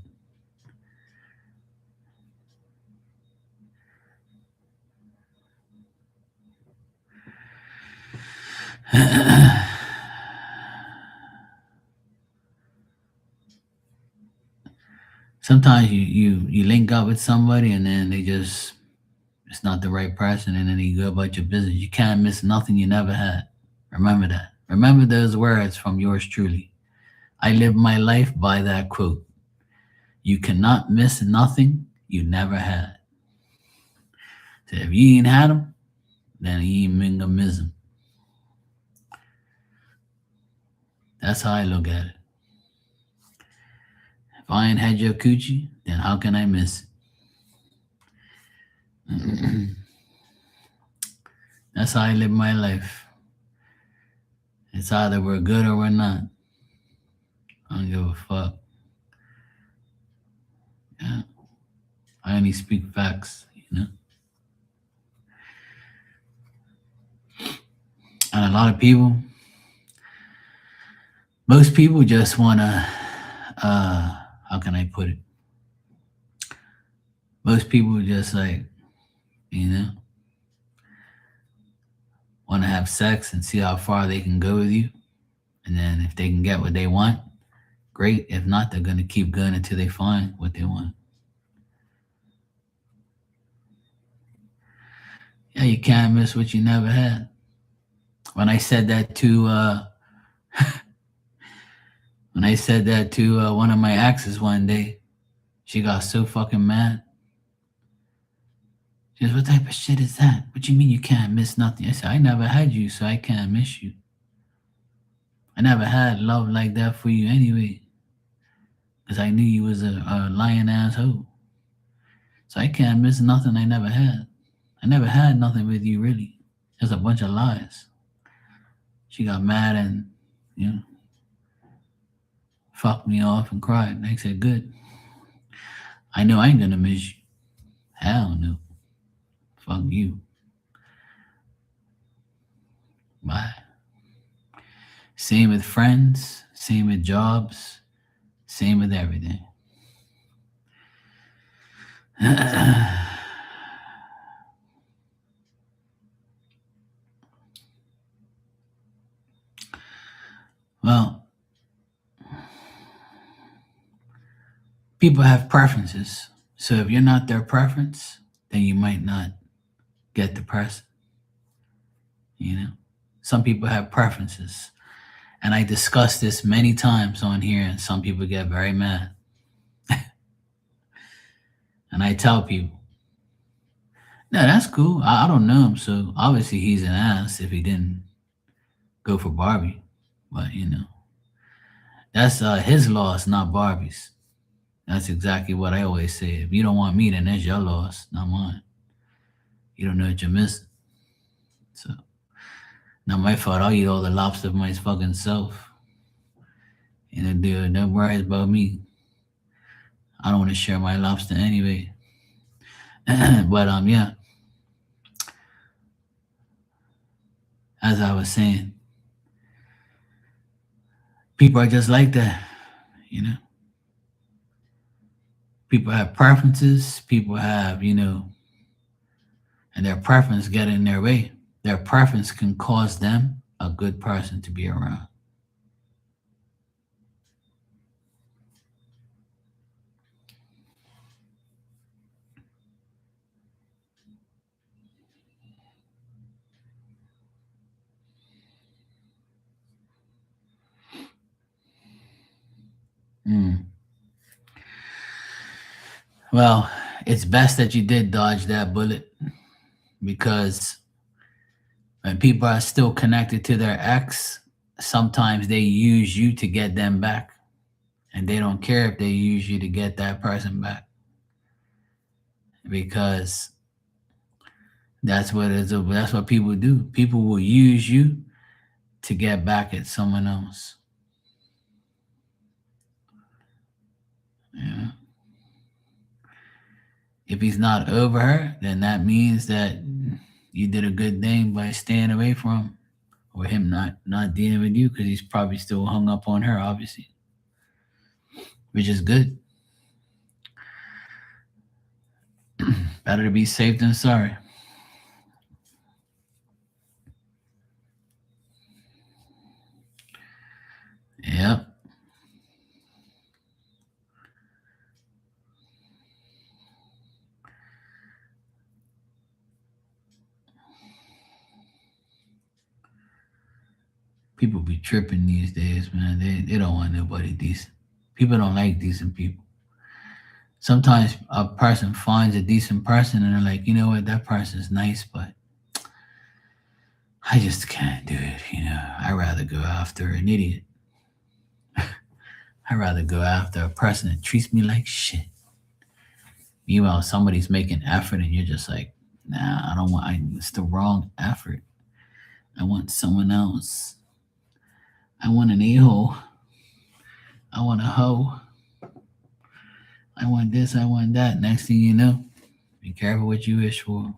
Sometimes you link up with somebody and then it's not the right person, and then you go about your business. You can't miss nothing you never had. Remember that. Remember those words from yours truly. I live my life by that quote. You cannot miss nothing you never had. So if you ain't had them, then you ain't gonna miss them. That's how I look at it. If I ain't had your coochie, then how can I miss it? That's how I live my life. It's either we're good or we're not. I don't give a fuck. Yeah. I only speak facts, And a lot of people, most people just wanna, how can I put it? Most people just want to have sex and see how far they can go with you. And then if they can get what they want, great. If not, they're going to keep going until they find what they want. Yeah, you can't miss what you never had. When I said that to one of my exes one day, she got so fucking mad. She goes, "What type of shit is that? What you mean you can't miss nothing?" I said, "I never had you, so I can't miss you. I never had love like that for you anyway, because I knew you was a lying asshole. So I can't miss nothing I never had. I never had nothing with you, really. Just a bunch of lies." She got mad and, fucked me off and cried. And I said, "Good. I know I ain't gonna miss you. Hell no. Fuck you. Bye." Same with friends, same with jobs, same with everything. Well, people have preferences. So if you're not their preference, then you might not get the person. Some people have preferences. And I discussed this many times on here, and some people get very mad. And I tell people, no, that's cool. I don't know him, so obviously he's an ass if he didn't go for Barbie. But that's his loss, not Barbie's. That's exactly what I always say. If you don't want me, then that's your loss, not mine. You don't know what you're missing. So, not my fault. I'll eat all the lobster my fucking self. Dude, don't worry about me. I don't want to share my lobster anyway. But yeah, as I was saying, people are just like that. You know, people have preferences. People have, and their preference get in their way. Their preference can cause them a good person to be around. Mm. Well, it's best that you did dodge that bullet because when people are still connected to their ex, sometimes they use you to get them back. And they don't care if they use you to get that person back because that's what people do. People will use you to get back at someone else. Yeah. If he's not over her, then that means that you did a good thing by staying away from him, or him not dealing with you because he's probably still hung up on her, obviously, which is good. Better to be safe than sorry. Yep. People be tripping these days, man. They don't want nobody decent. People don't like decent people. Sometimes a person finds a decent person and they're like, you know what, that person's nice, but I just can't do it. I'd rather go after an idiot. I'd rather go after a person that treats me like shit. Meanwhile, somebody's making effort and you're just like, nah, I don't want, it's the wrong effort. I want someone else. I want an a-hole. I want a hoe. I want this, I want that. Next thing you know, be careful what you wish for.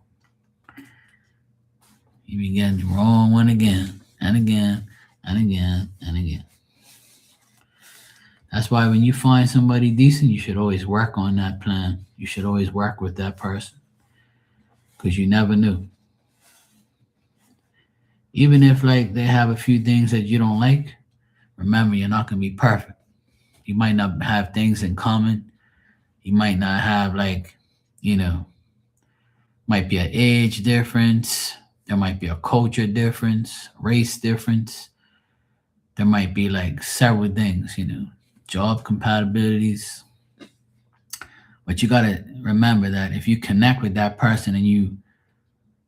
You begin the wrong one again and again and again and again. That's why when you find somebody decent, you should always work on that plan. You should always work with that person because you never know. Even if like they have a few things that you don't like, remember you're not gonna be perfect. You might not have things in common. You might not have like, you know, might be an age difference. There might be a culture difference, race difference. There might be like several things, job compatibilities. But you gotta remember that if you connect with that person and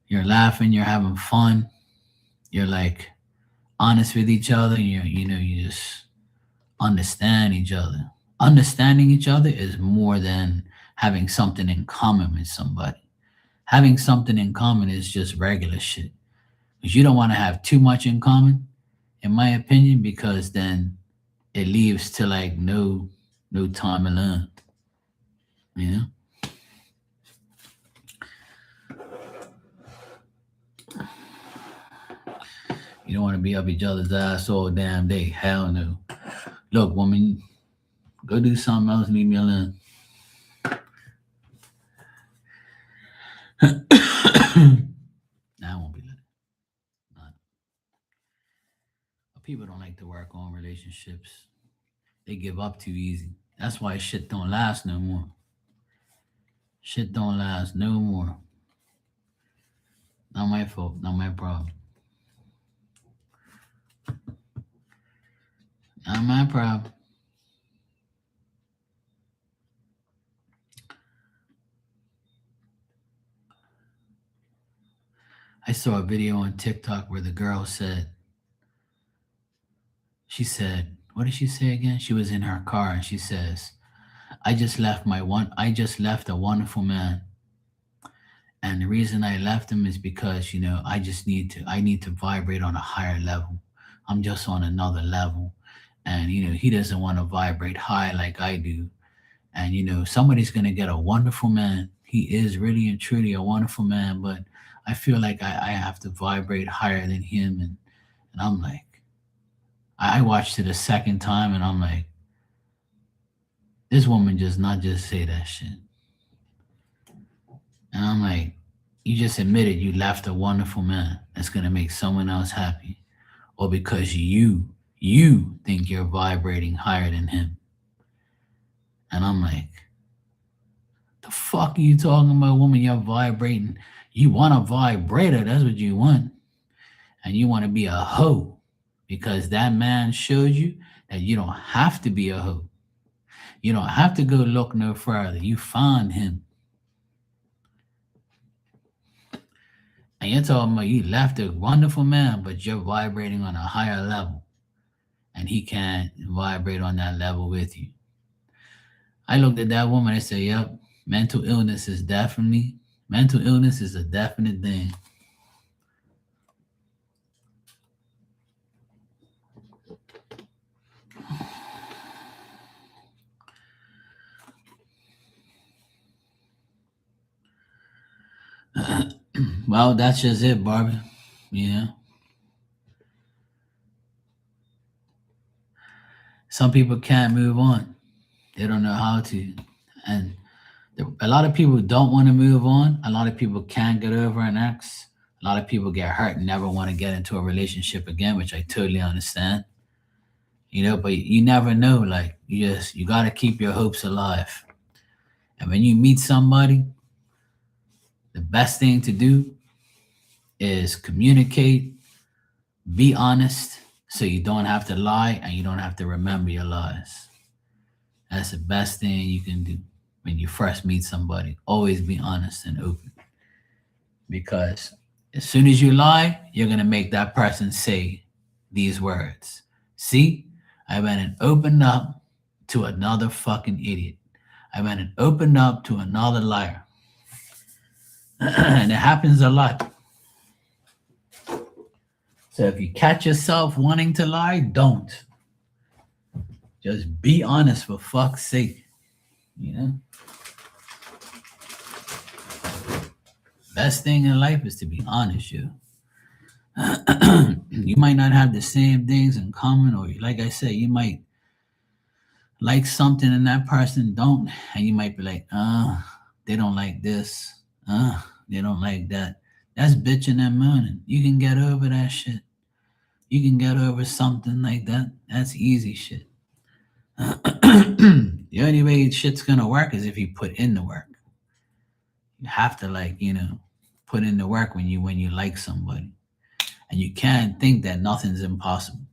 you're laughing, you're having fun, you're like honest with each other, and you just understand each other. Understanding each other is more than having something in common with somebody. Having something in common is just regular shit. Because you don't want to have too much in common, in my opinion, because then it leaves to like no time alone. You know? You don't want to be up each other's ass all damn day. Hell no. Look, woman, go do something else, leave me alone. Nah, I won't be like that. People don't like to work on relationships. They give up too easy. That's why shit don't last no more. Shit don't last no more. Not my fault, not my problem. Not my problem. I saw a video on TikTok where the girl said, what did she say again? She was in her car and she says, I just left a wonderful man. And the reason I left him is because, I need to vibrate on a higher level. I'm just on another level. And, he doesn't want to vibrate high like I do. And somebody's gonna get a wonderful man. He is really and truly a wonderful man, but I feel like I have to vibrate higher than him. And I'm like, I watched it a second time, and I'm like, this woman just not just say that shit. And I'm like, you just admitted you left a wonderful man that's gonna make someone else happy, or because you think you're vibrating higher than him. And I'm like, the fuck are you talking about, woman? You're vibrating. You want a vibrator. That's what you want. And you want to be a hoe because that man showed you that you don't have to be a hoe. You don't have to go look no further. You found him. And you're talking about you left a wonderful man, but you're vibrating on a higher level. And he can't vibrate on that level with you. I looked at that woman. I said, yep, mental illness is a definite thing. Well, that's just it, Barbie. Yeah. Some people can't move on. They don't know how to. And a lot of people don't want to move on. A lot of people can't get over an ex. A lot of people get hurt and never want to get into a relationship again, which I totally understand. But you never know. Like, you got to keep your hopes alive. And when you meet somebody, the best thing to do is communicate, be honest, so you don't have to lie and you don't have to remember your lies. That's the best thing you can do when you first meet somebody. Always be honest and open. Because as soon as you lie, you're going to make that person say these words. See, I went and opened up to another fucking idiot. I went and opened up to another liar. And it happens a lot. So if you catch yourself wanting to lie, don't. Just be honest for fuck's sake. Best thing in life is to be honest, you. You might not have the same things in common, or like I said, you might like something and that person don't, and you might be like, they don't like this, they don't like that. That's bitching and moaning. You can get over that shit. You can get over something like that. That's easy shit. The only way shit's gonna work is if you put in the work. You have to put in the work when you like somebody. And you can't think that nothing's impossible.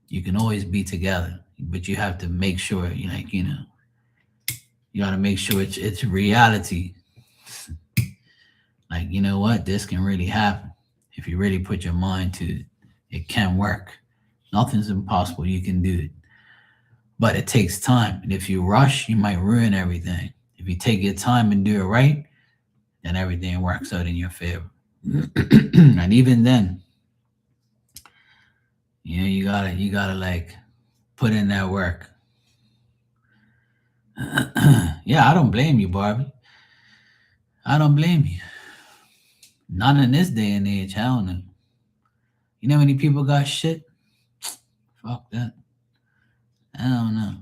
You can always be together, but you have to make sure you got to make sure it's reality. Like, you know what, this can really happen if you really put your mind to it. It can work. Nothing's impossible. You can do it, but it takes time. And if you rush, you might ruin everything. If you take your time and do it right, then everything works out in your favor. And even then, you gotta like put in that work. Yeah, I don't blame you, Barbie. I don't blame you. Not in this day and age. Hell no. You know how many people got shit? Fuck that. I don't know.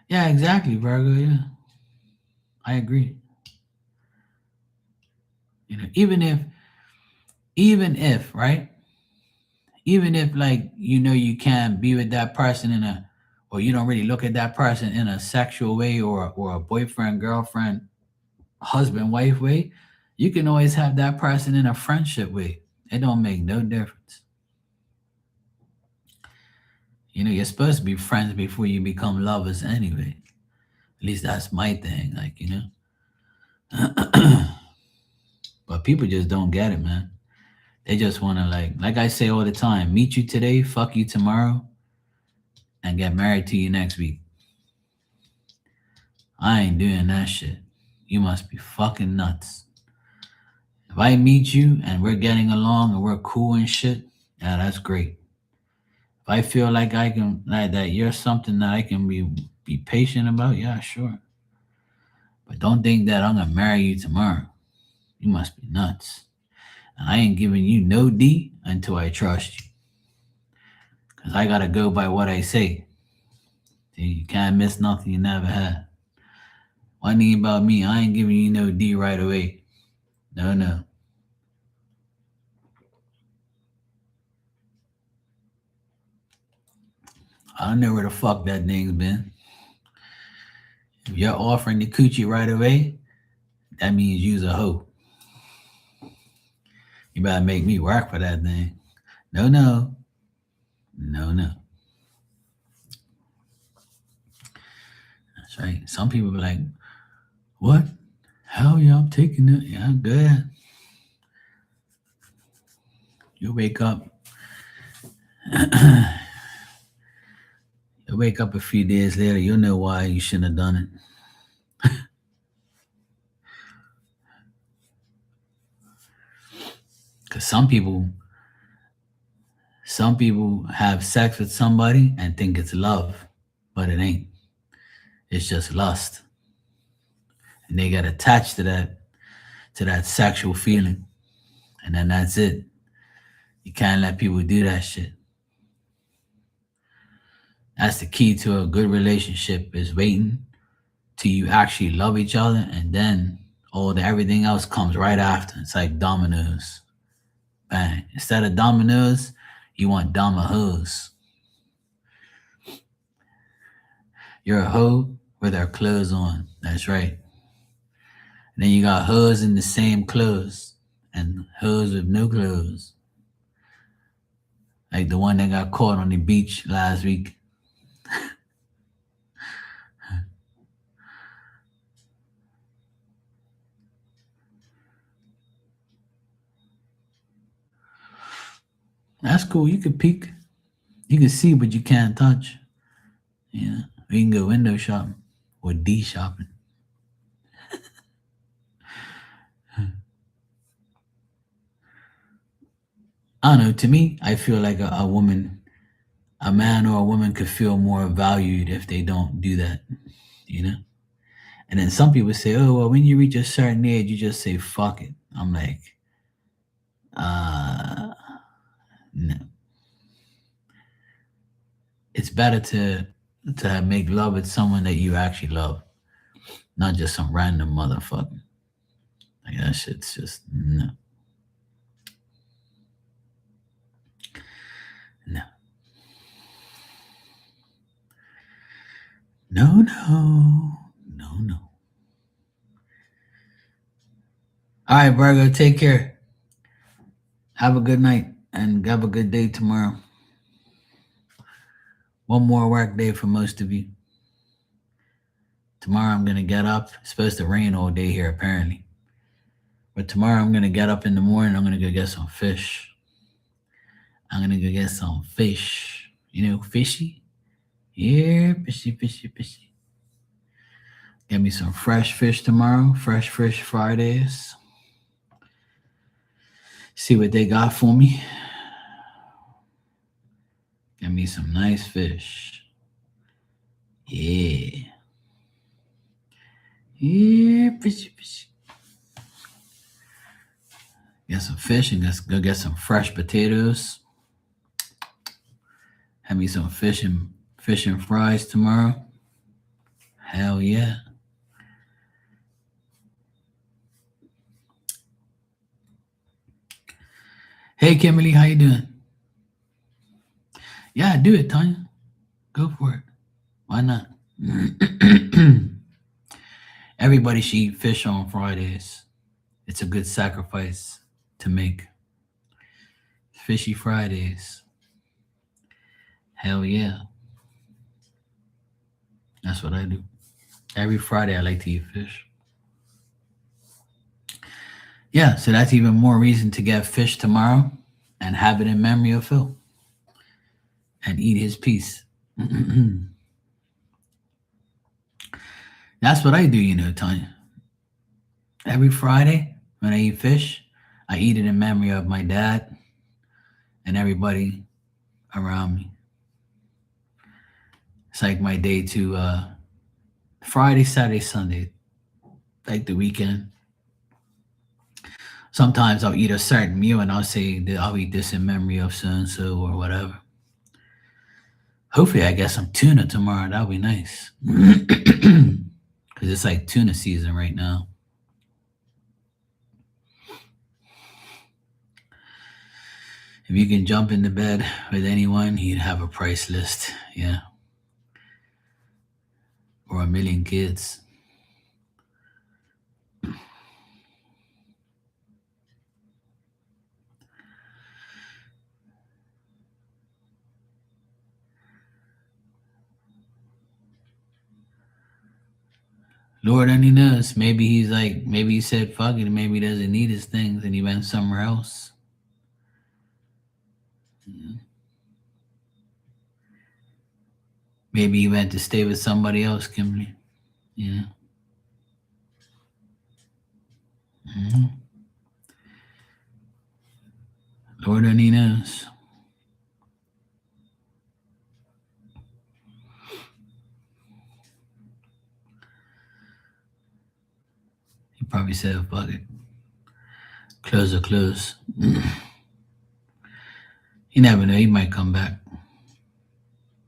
Yeah, exactly, Virgo. Yeah, I agree. Even if, right? Even if, like, you can't be with that person or you don't really look at that person in a sexual way, or a boyfriend, girlfriend, husband, wife way, you can always have that person in a friendship way. It don't make no difference. You're supposed to be friends before you become lovers anyway. At least that's my thing, But people just don't get it, man. They just want to, like I say all the time, meet you today, fuck you tomorrow, and get married to you next week. I ain't doing that shit. You must be fucking nuts. If I meet you and we're getting along and we're cool and shit, yeah, that's great. If I feel like I can, like that you're something that I can be patient about, yeah, sure. But don't think that I'm gonna marry you tomorrow. You must be nuts. And I ain't giving you no D until I trust you. Cause I gotta go by what I say. See, you can't miss nothing you never had. One thing about me, I ain't giving you no D right away. No, no. I don't know where the fuck that thing's been. If you're offering the coochie right away, that means you's a hoe. You better make me work for that thing. No, no. No, no. That's right. Some people be like, what? Hell yeah, I'm taking it. Yeah, good. You wake up. You wake up a few days later, you'll know why you shouldn't have done it. Because some people have sex with somebody and think it's love, but it ain't. It's just lust. And they get attached to that sexual feeling. And then that's it. You can't let people do that shit. That's the key to a good relationship is waiting till you actually love each other and then everything else comes right after. It's like dominoes. Bang. Instead of dominoes, you want dominoes. You're a hoe with her clothes on. That's right. And then you got hoes in the same clothes and hoes with no clothes. Like the one that got caught on the beach last week. That's cool. You can peek. You can see, but you can't touch. Yeah. We can go window shopping or D shopping. I don't know. To me, I feel like a man or a woman could feel more valued if they don't do that, you know? And then some people say, oh, well, when you reach a certain age, you just say, fuck it. I'm like, uh, no. It's better to make love with someone that you actually love, not just some random motherfucker. Like that shit's just no, no, no, no, no, no. All right, Virgo, take care. Have a good night and have a good day tomorrow. One more work day for most of you. Tomorrow I'm gonna get up. It's supposed to rain all day here apparently. But tomorrow I'm gonna get up in the morning. I'm gonna go get some fish. I'm gonna go get some fish. You know, fishy? Yeah, fishy, fishy, fishy. Get me some fresh fish tomorrow. Fresh fish Fridays. See what they got for me. Get me some nice fish. Yeah. Yeah, fishy, fishy. Get some fish and let's go get some fresh potatoes. Have me some fish and fries tomorrow. Hell yeah. Hey Kimberly, how you doing? Yeah, do it, Tanya. Go for it. Why not? Everybody should eat fish on Fridays. It's a good sacrifice to make. Fishy Fridays. Hell yeah. That's what I do. Every Friday I like to eat fish. Yeah, so that's even more reason to get fish tomorrow and have it in memory of Phil and eat his piece. That's what I do, Tanya. Every Friday when I eat fish, I eat it in memory of my dad and everybody around me. It's like my day to Friday, Saturday, Sunday, like the weekend. Sometimes I'll eat a certain meal and I'll say that I'll eat this in memory of so and so or whatever. Hopefully, I get some tuna tomorrow. That'll be nice. Because it's like tuna season right now. If you can jump into bed with anyone, he'd have a price list. Yeah. Or a million kids. Lord only knows. Maybe he's like, maybe he said fuck it, and maybe he doesn't need his things and he went somewhere else. Maybe he went to stay with somebody else, Kimberly. Yeah. hmm Lord only knows. He probably said fuck it. Close or close. You never know. He might come back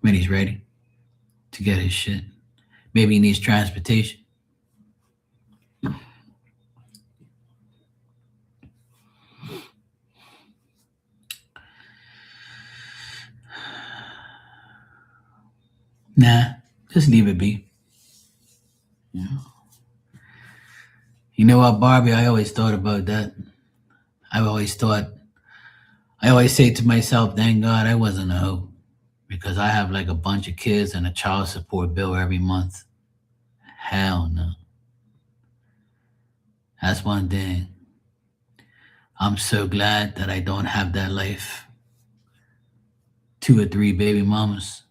when he's ready to get his shit. Maybe he needs transportation. Nah, just leave it be. You know what, Barbie? I always thought about that. I always say to myself, thank God I wasn't a hoe. Because I have like a bunch of kids and a child support bill every month. Hell no. That's one thing. I'm so glad that I don't have that life. 2 or 3 baby mamas,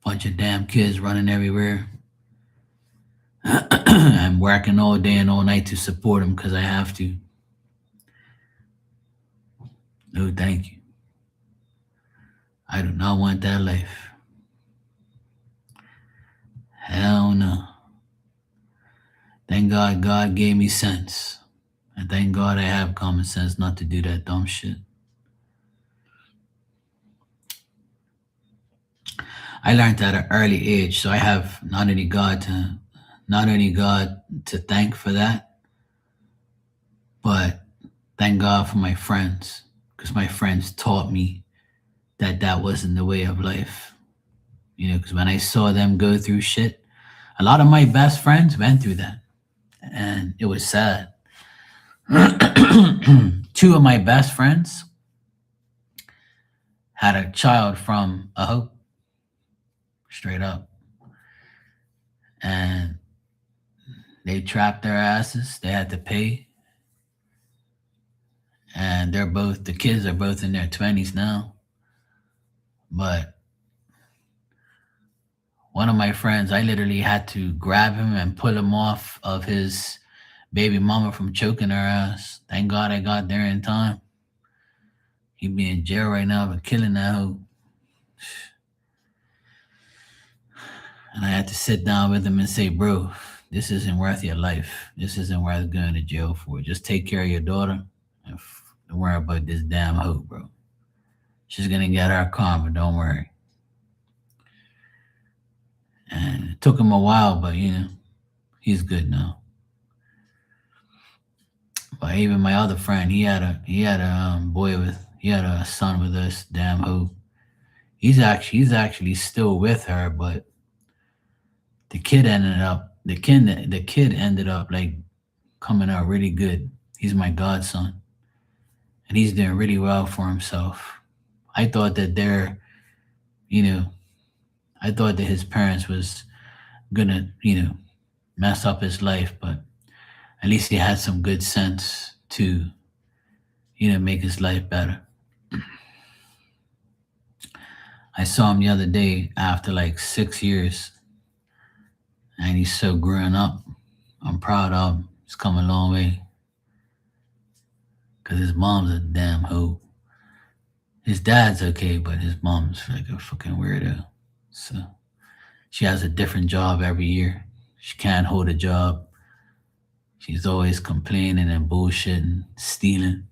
bunch of damn kids running everywhere. I'm working all day and all night to support them because I have to. No, thank you. I do not want that life. Hell no. Thank God God gave me sense. And thank God I have common sense not to do that dumb shit. I learned at an early age, so I have not only God to thank for that, but thank God for my friends, because my friends taught me that that wasn't the way of life. Because when I saw them go through shit, a lot of my best friends went through that, and it was sad. 2 of my best friends had a child from a hoe, straight up, and they trapped their asses. They had to pay, and the kids are both in their 20s now. But one of my friends, I literally had to grab him and pull him off of his baby mama from choking her ass. Thank God I got there in time. He'd be in jail right now for killing that hoe. And I had to sit down with him and say, bro, this isn't worth your life. This isn't worth going to jail for. Just take care of your daughter and don't worry about this damn hoe, bro. She's going to get her karma, don't worry. And it took him a while, but he's good now. But even my other friend, he had a son with us, damn hoe. He's actually still with her, but the kid ended up like coming out really good. He's my godson, and he's doing really well for himself. I thought that I thought that his parents was gonna, mess up his life, but at least he had some good sense to, make his life better. I saw him the other day after like 6 years, and he's so grown up. I'm proud of him. He's come a long way. Because his mom's a damn hoe. His dad's okay, but his mom's like a fucking weirdo. So She has a different job every year. She can't hold a job. She's always complaining and bullshitting, stealing,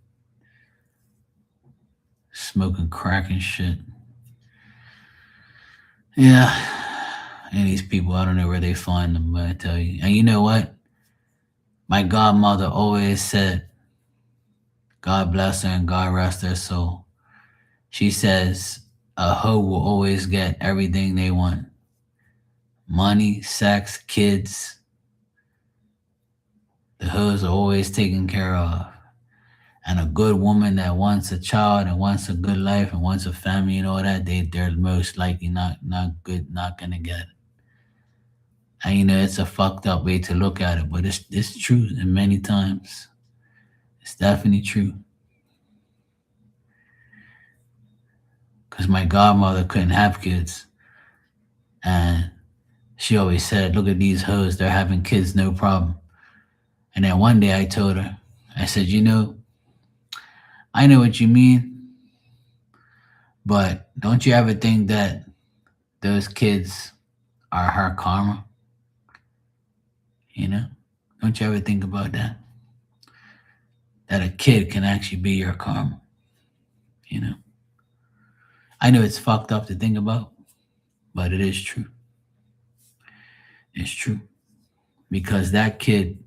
smoking crack and shit. Yeah. And these people, I don't know where they find them, but I tell you. And you know what? My godmother always said, God bless her and God rest her soul. She says, a hoe will always get everything they want: money, sex, kids. The hoes are always taken care of. And a good woman that wants a child and wants a good life and wants a family and all that, they're most likely not gonna get it. And you know, it's a fucked up way to look at it, but it's true. And many times it's definitely true. Because my godmother couldn't have kids, and she always said, look at these hoes, they're having kids, no problem. And then one day I told her, I said, you know, I know what you mean, but don't you ever think that those kids are her karma? You know? Don't you ever think about that? That a kid can actually be your karma. You know? I know it's fucked up to think about, but it is true. It's true. Because that kid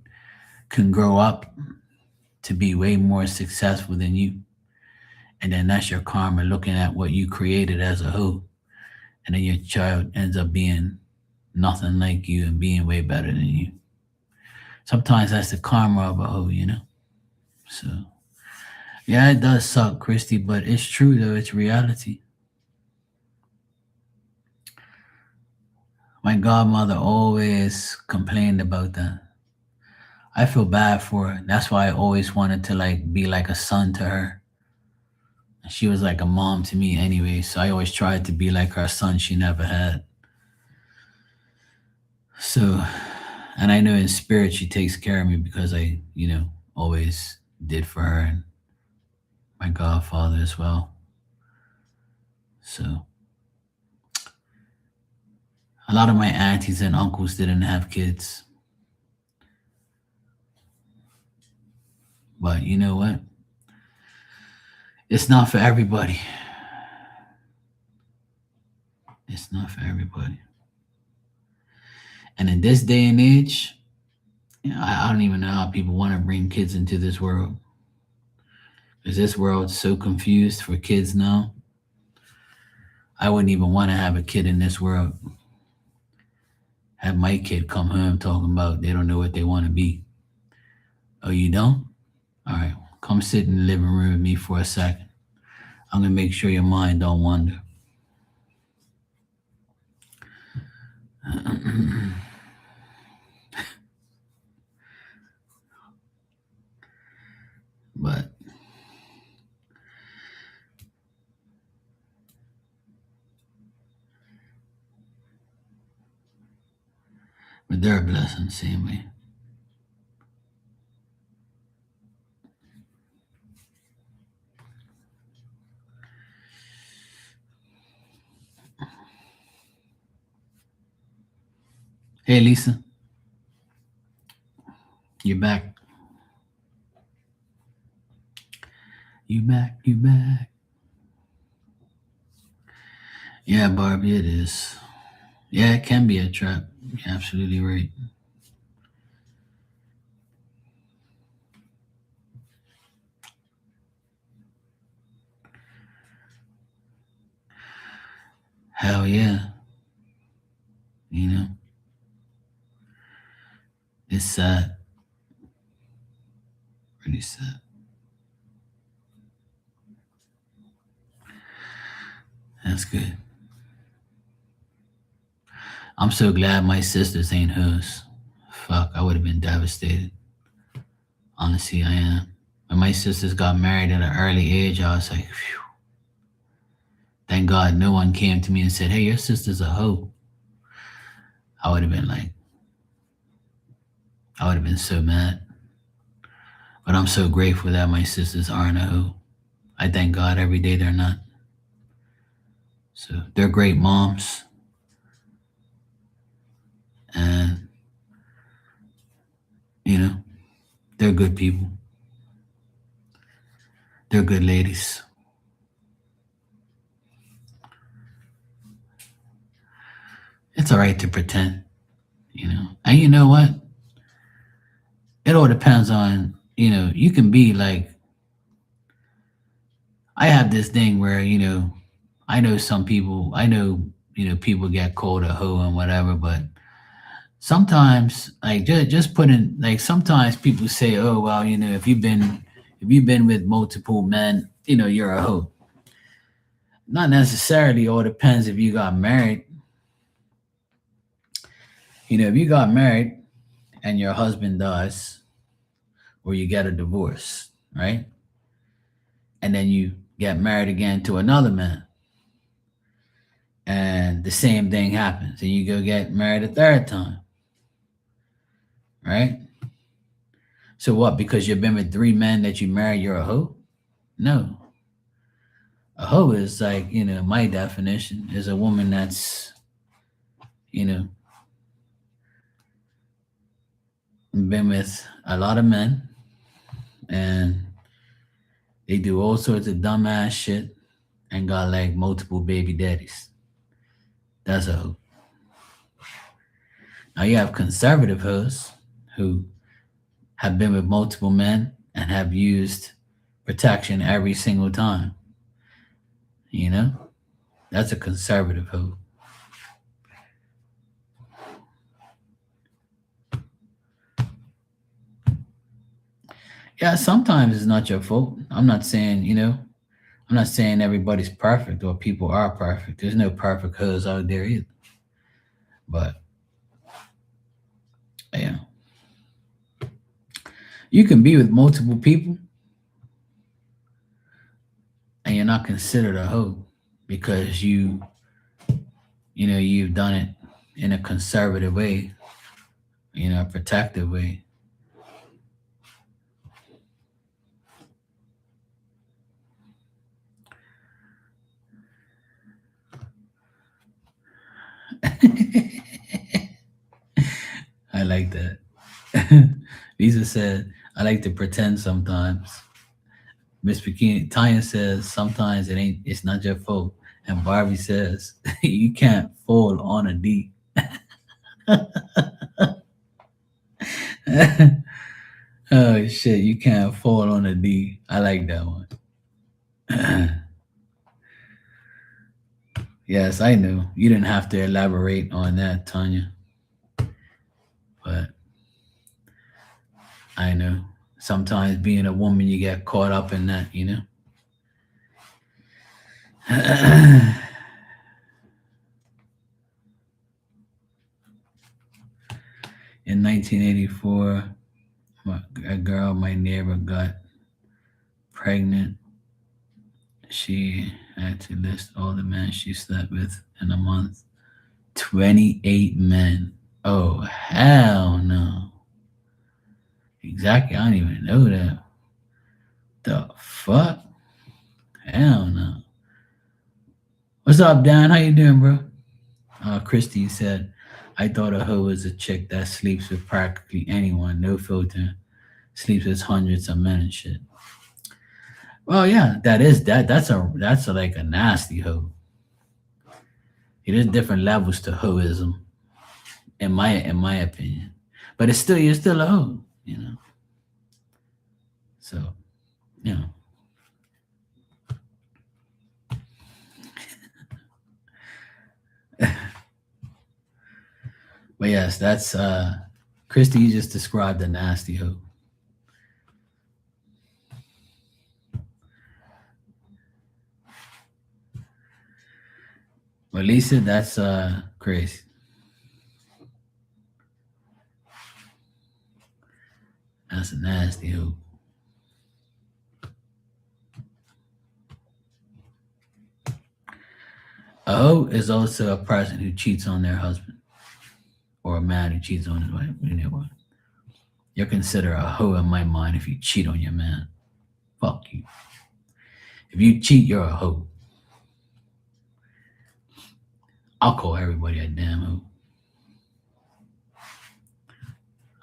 can grow up to be way more successful than you. And then that's your karma, looking at what you created as a hoe. And then your child ends up being nothing like you and being way better than you. Sometimes that's the karma of a hoe, you know? So, yeah, it does suck, Christy, but it's true, though. It's reality. My godmother always complained about that. I feel bad for her. That's why I always wanted to like be like a son to her. She was like a mom to me anyway, so I always tried to be like her son she never had. So, and I know in spirit she takes care of me because I, you know, always did for her and my godfather as well. So, a lot of my aunties and uncles didn't have kids. But you know what? It's not for everybody. It's not for everybody. And in this day and age, you know, I don't even know how people want to bring kids into this world. Because this world's so confused for kids now. I wouldn't even want to have a kid in this world. Have my kid come home talking about they don't know what they want to be. Oh, you don't? All right, come sit in the living room with me for a second. I'm gonna make sure your mind don't wander. but but they're a blessing, same way. Hey, Lisa, you're back. You back? You back? Yeah, Barbie, it is. Yeah, it can be a trap. You're absolutely right. Hell yeah. You know, it's sad. Really sad. That's good. I'm so glad my sisters ain't hers. Fuck, I would have been devastated. Honestly, I am. When my sisters got married at an early age, I was like, phew. Thank God no one came to me and said, hey, your sister's a hoe. I would have been like, I would have been so mad. But I'm so grateful that my sisters aren't a hoe. I thank God every day they're not. So they're great moms. And, you know, they're good people. They're good ladies. It's all right to pretend, you know. And you know what? It all depends on, you can be like, I have this thing where, I know some people, people get called a hoe and whatever, but sometimes, like, just put in, like, sometimes people say, oh, well, if you've been with multiple men, you're a hoe. Not necessarily. All depends if you got married. If you got married and your husband dies, or you get a divorce, right? And then you get married again to another man, and the same thing happens, and you go get married a third time, right? So what? Because you've been with three men that you married, you're a hoe? No. A hoe is like, my definition is a woman that's, you know, been with a lot of men, and they do all sorts of dumbass shit and got like multiple baby daddies. That's a hoe. Now you have conservative hoes who have been with multiple men and have used protection every single time. You know, that's a conservative hoe. Yeah, sometimes it's not your fault. I'm not saying everybody's perfect or people are perfect. There's no perfect hoes out there either. But yeah, you can be with multiple people and you're not considered a hoe because you've done it in a conservative way, a protective way. I like that. Lisa said, I like to pretend sometimes. Miss Bikini Tanya says sometimes it's not your fault. And Barbie says, you can't fall on a D. Oh shit, you can't fall on a D. I like that one. Yes, I know. You didn't have to elaborate on that, Tanya. But I know. Sometimes being a woman you get caught up in that. In 1984, a girl, my neighbor, got pregnant. She had to list all the men she slept with in a month. 28 men. Oh, hell no. Exactly. I don't even know that. The fuck? Hell no. What's up, Dan? How you doing, bro? Christy said, I thought a hoe was a chick that sleeps with practically anyone, no filter, sleeps with hundreds of men and shit. Well, yeah, that's a like a nasty hoe. There's different levels to hoism, in my opinion. But you're still a hoe. So, you know. But yes, that's Christy, you just described a nasty hoe. But Lisa, that's crazy. That's a nasty hoe. A hoe is also a person who cheats on their husband or a man who cheats on his wife. You're considered a hoe in my mind if you cheat on your man. Fuck you. If you cheat, you're a hoe. I'll call everybody a damn hoe.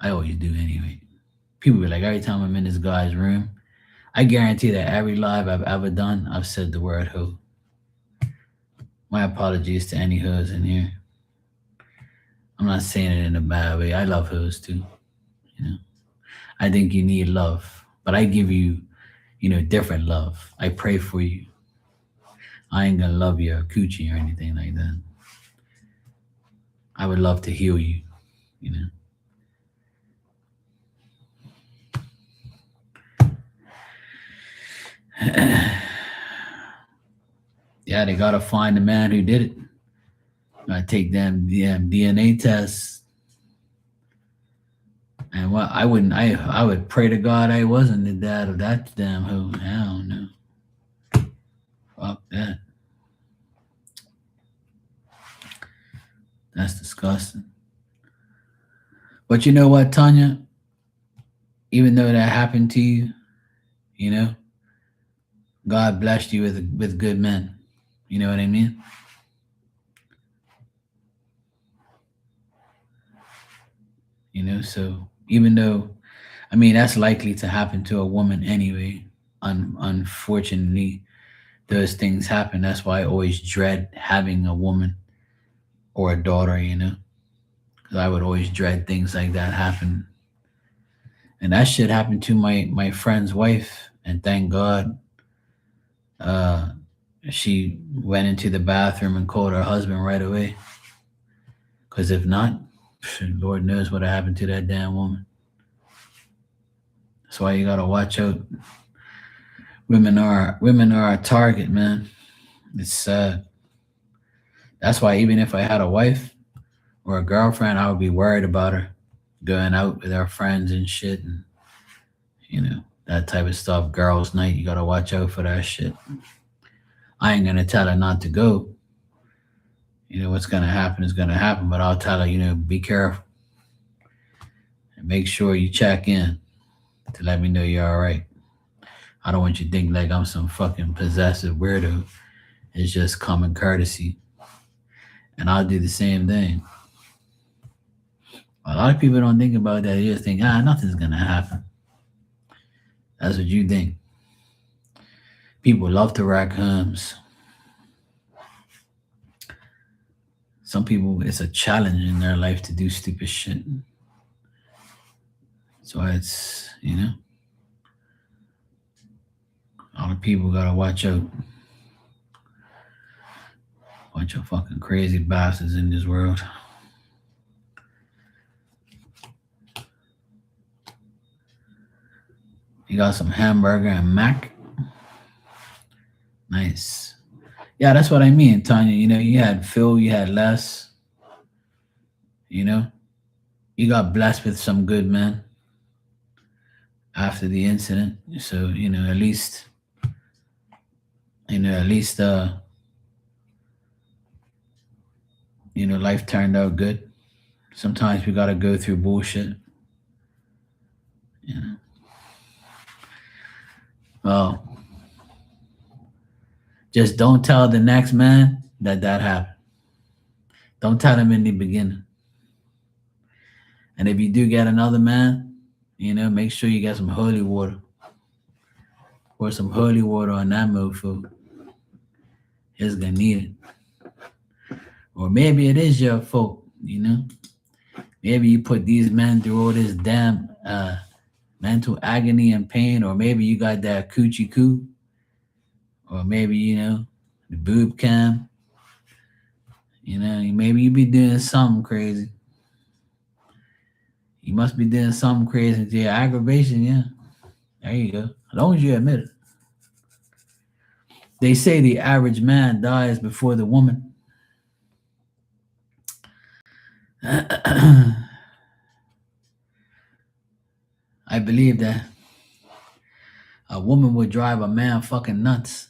I always do anyway. People be like, every time I'm in this guy's room, I guarantee that every live I've ever done, I've said the word hoe. My apologies to any hoes in here. I'm not saying it in a bad way. I love hoes too. You know, I think you need love, but I give you, different love. I pray for you. I ain't gonna love your coochie or anything like that. I would love to heal you. You know. Yeah, they gotta find the man who did it. Gotta take them DNA tests. And what I would pray to God I wasn't the dad of that damn hoe. I don't know. Fuck that. That's disgusting. But you know what, Tanya? Even though that happened to you, you know, God blessed you with good men. You know what I mean? So even though, I mean, that's likely to happen to a woman anyway. Unfortunately, those things happen. That's why I always dread having a woman or a daughter. Because I would always dread things like that happen. And that shit happened to my friend's wife, and thank God, uh, she went into the bathroom and called her husband right away. Because if not, Lord knows what happened to that damn woman. That's why you gotta watch out. Women are a target, man. It's sad. That's why even if I had a wife or a girlfriend, I would be worried about her going out with her friends and shit, and that type of stuff. Girls' night, you gotta watch out for that shit. I ain't gonna tell her not to go. What's gonna happen is gonna happen, but I'll tell her, be careful and make sure you check in to let me know you're all right. I don't want you to think like I'm some fucking possessive weirdo. It's just common courtesy. And I'll do the same thing. A lot of people don't think about that. They just think, nothing's gonna happen. That's what you think. People love to rack homes. Some people, it's a challenge in their life to do stupid shit. So it's, all the people gotta watch out. Bunch of fucking crazy bastards in this world. You got some hamburger and mac. Nice. Yeah, that's what I mean, Tanya. You had Phil, you had Les. You got blessed with some good men after the incident. So, at least, life turned out good. Sometimes we got to go through bullshit. Well, just don't tell the next man that happened. Don't tell him in the beginning. And if you do get another man, make sure you get some holy water. Pour some holy water on that mofo. He's gonna need it. Or maybe it is your fault, Maybe you put these men through all this damn mental agony and pain, or maybe you got that coochie coo, or maybe, the boob cam. Maybe you be doing something crazy. You must be doing something crazy to your aggravation, yeah. There you go. As long as you admit it. They say the average man dies before the woman. I believe that a woman would drive a man fucking nuts.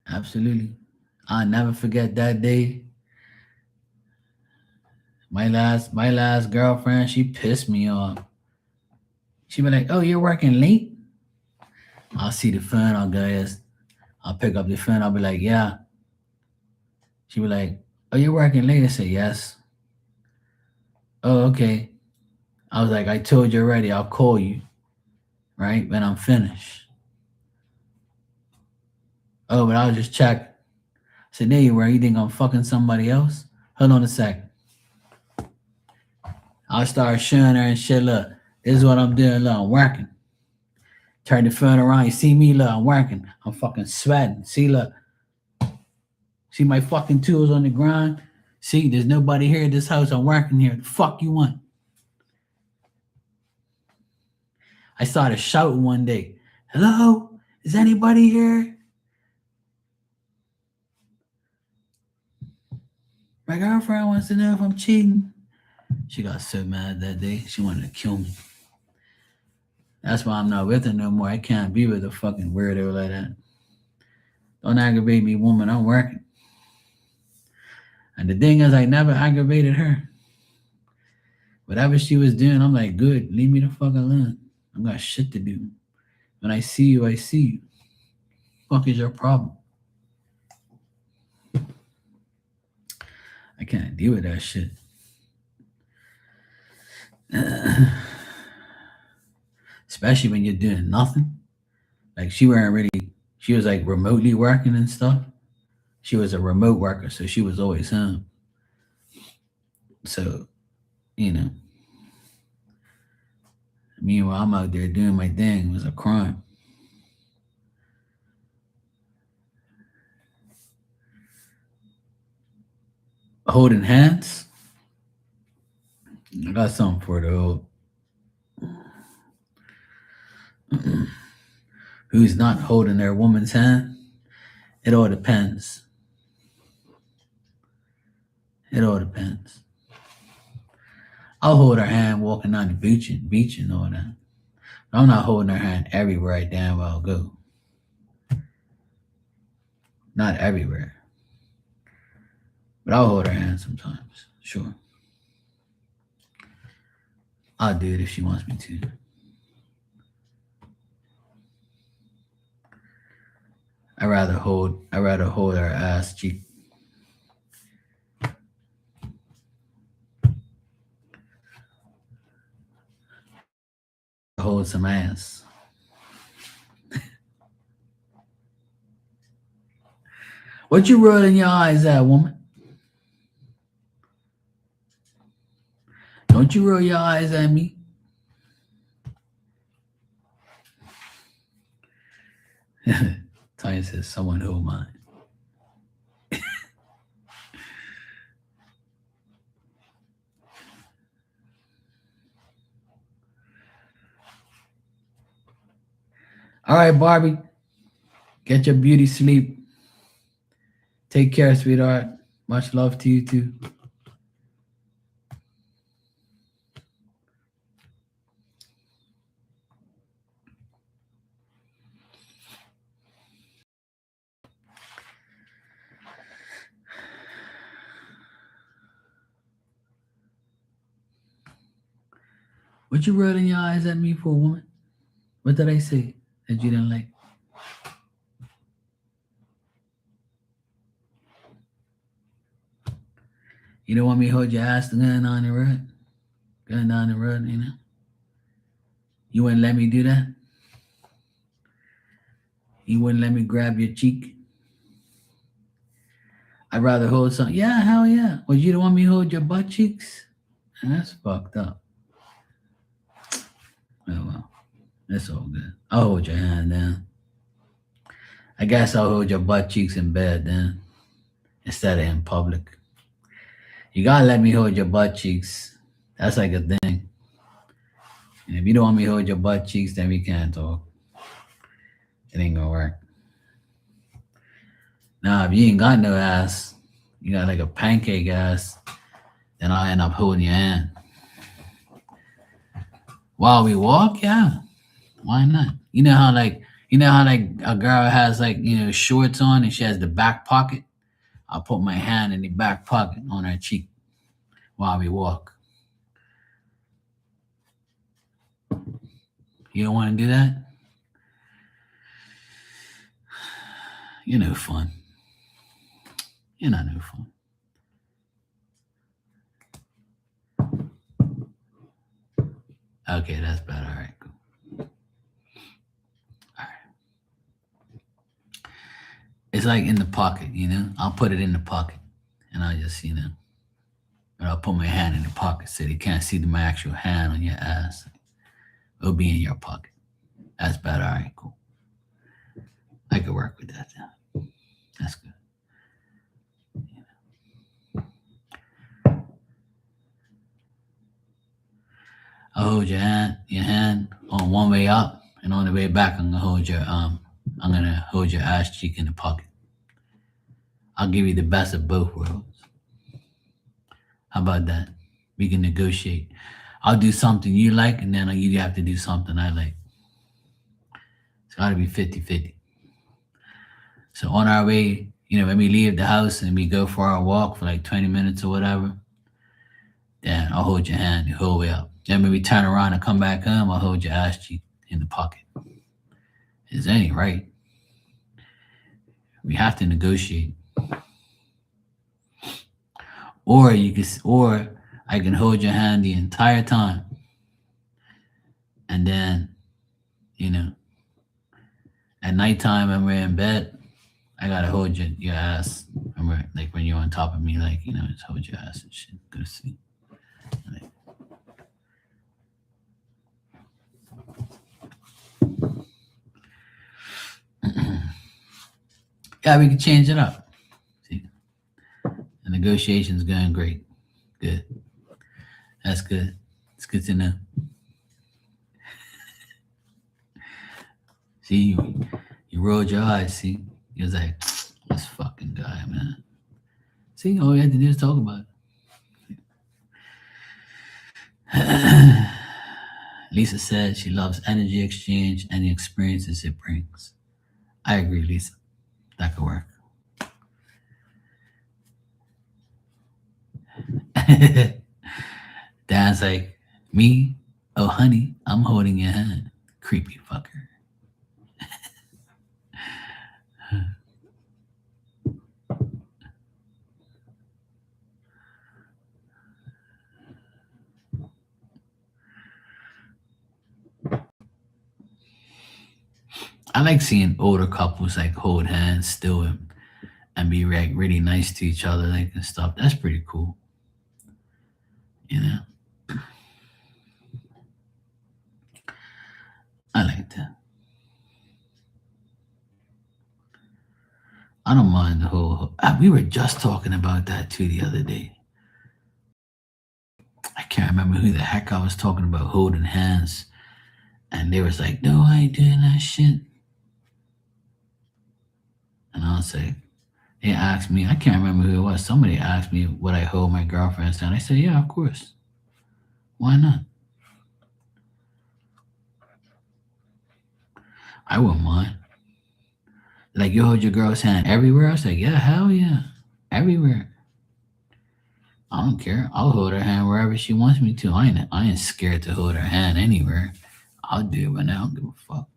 Absolutely. I'll never forget that day. My last girlfriend, she pissed me off. She be like, "Oh, you're working late?" I'll see the phone, I'll pick up the phone, I'll be like, "Yeah." She be like, "Oh, you're working late?" I say, "Yes." Oh, okay. I was like, I told you already, I'll call you, right? When I'm finished. Oh, but I'll just check. I said, there you were. You think I'm fucking somebody else? Hold on a sec. I'll start showing her and shit. Look, this is what I'm doing. Look, I'm working. Turn the phone around. You see me? Look, I'm working. I'm fucking sweating. See, look. See my fucking tools on the ground? See, there's nobody here at this house. I'm working here. The fuck you want? I started shouting one day. Hello? Is anybody here? My girlfriend wants to know if I'm cheating. She got so mad that day. She wanted to kill me. That's why I'm not with her no more. I can't be with a fucking weirdo like that. Don't aggravate me, woman. I'm working. And the thing is, I never aggravated her. Whatever she was doing, I'm like, good. Leave me the fuck alone. I got shit to do. When I see you, I see you. Fuck is your problem? I can't deal with that shit. Especially when you're doing nothing. Like she weren't really. She was like remotely working and stuff. She was a remote worker, so she was always home. So, you know, meanwhile, I'm out there doing my thing. It was a crime. Holding hands. I got something for the hold. Who's not holding their woman's hand? It all depends. It all depends. I'll hold her hand walking down the beach and all that. I'm not holding her hand everywhere I damn well go. Not everywhere. But I'll hold her hand sometimes. Sure. I'll do it if she wants me to. I'd rather hold her ass cheek. Hold some ass. What you rolling your eyes at, woman? Don't you roll your eyes at me? Tanya says, someone hold mine. All right, Barbie. Get your beauty sleep. Take care, sweetheart. Much love to you too. What you rolling your eyes at me for, woman? What did I say that you didn't like? You don't want me to hold your ass going down the road? Going down the road, you know? You wouldn't let me do that? You wouldn't let me grab your cheek? I'd rather hold something. Yeah, hell yeah. Well, you don't want me to hold your butt cheeks? That's fucked up. Oh, well. That's all good. I'll hold your hand then. I guess I'll hold your butt cheeks in bed then, instead of in public. You gotta let me hold your butt cheeks. That's like a thing. And if you don't want me to hold your butt cheeks, then we can't talk. It ain't gonna work. Now, if you ain't got no ass, you got like a pancake ass, then I'll end up holding your hand. While we walk, yeah. Why not? You know how a girl has like, shorts on and she has the back pocket? I'll put my hand in the back pocket on her cheek while we walk. You don't want to do that? You're no fun. You're not no fun. Okay, that's better. All right, cool. All right. It's like in the pocket, I'll put it in the pocket, and I'll just, or I'll put my hand in the pocket so they can't see my actual hand on your ass. It'll be in your pocket. That's better. All right, cool. I could work with that. Yeah. That's good. I'll hold your hand on one way up, and on the way back, I'm gonna hold your ass cheek in the pocket. I'll give you the best of both worlds. How about that? We can negotiate. I'll do something you like, and then you have to do something I like. It's got to be 50-50. So on our way, when we leave the house and we go for our walk for like 20 minutes or whatever, then I'll hold your hand the whole way up. Then when we turn around and come back home, I'll hold your ass cheek in the pocket. It ain't right. We have to negotiate. Or I can hold your hand the entire time, and then, at nighttime when we're in bed, I gotta hold your ass. Like when you're on top of me, like just hold your ass and shit. Go to sleep. Like, yeah, we can change it up. See, the negotiation's going great. Good. That's good. It's good to know. See, you rolled your eyes. See, you was like, this fucking guy, man. See, all we had to do is talk about it. Lisa said she loves energy exchange and the experiences it brings. I agree, Lisa. That could work. Dan's like, me? Oh, honey, I'm holding your hand. Creepy fucker. I like seeing older couples like hold hands still and be like really nice to each other, like and stuff. That's pretty cool. I like that. I don't mind the whole. We were just talking about that too the other day. I can't remember who the heck I was talking about holding hands, and they was like, "No, I ain't doing that shit." And I was like, they asked me, I can't remember who it was. Somebody asked me would I hold my girlfriend's hand. I said, yeah, of course. Why not? I wouldn't mind. Like, you hold your girl's hand everywhere? I was like, yeah, hell yeah. Everywhere. I don't care. I'll hold her hand wherever she wants me to. I ain't scared to hold her hand anywhere. I'll do it when I don't give a fuck.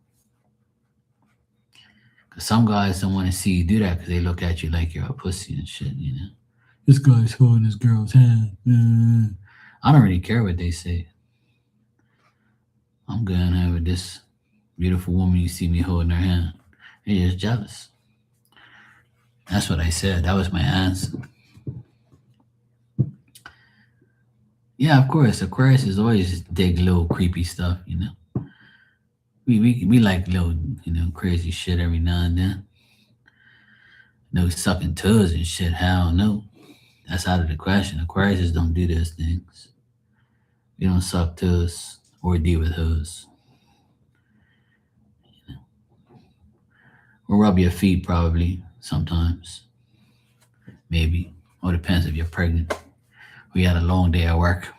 Because some guys don't want to see you do that because they look at you like you're a pussy and shit, This guy's holding his girl's hand. I don't really care what they say. I'm going out with this beautiful woman you see me holding her hand. You're just jealous. That's what I said. That was my answer. Yeah, of course. Aquarius is always just dig little creepy stuff, We like little, crazy shit every now and then. No sucking toes and shit. Hell no. That's out of the question. Aquariuses don't do those things. We don't suck toes or deal with hoes. We'll rub your feet probably sometimes. Maybe. Or depends if you're pregnant. We had a long day at work.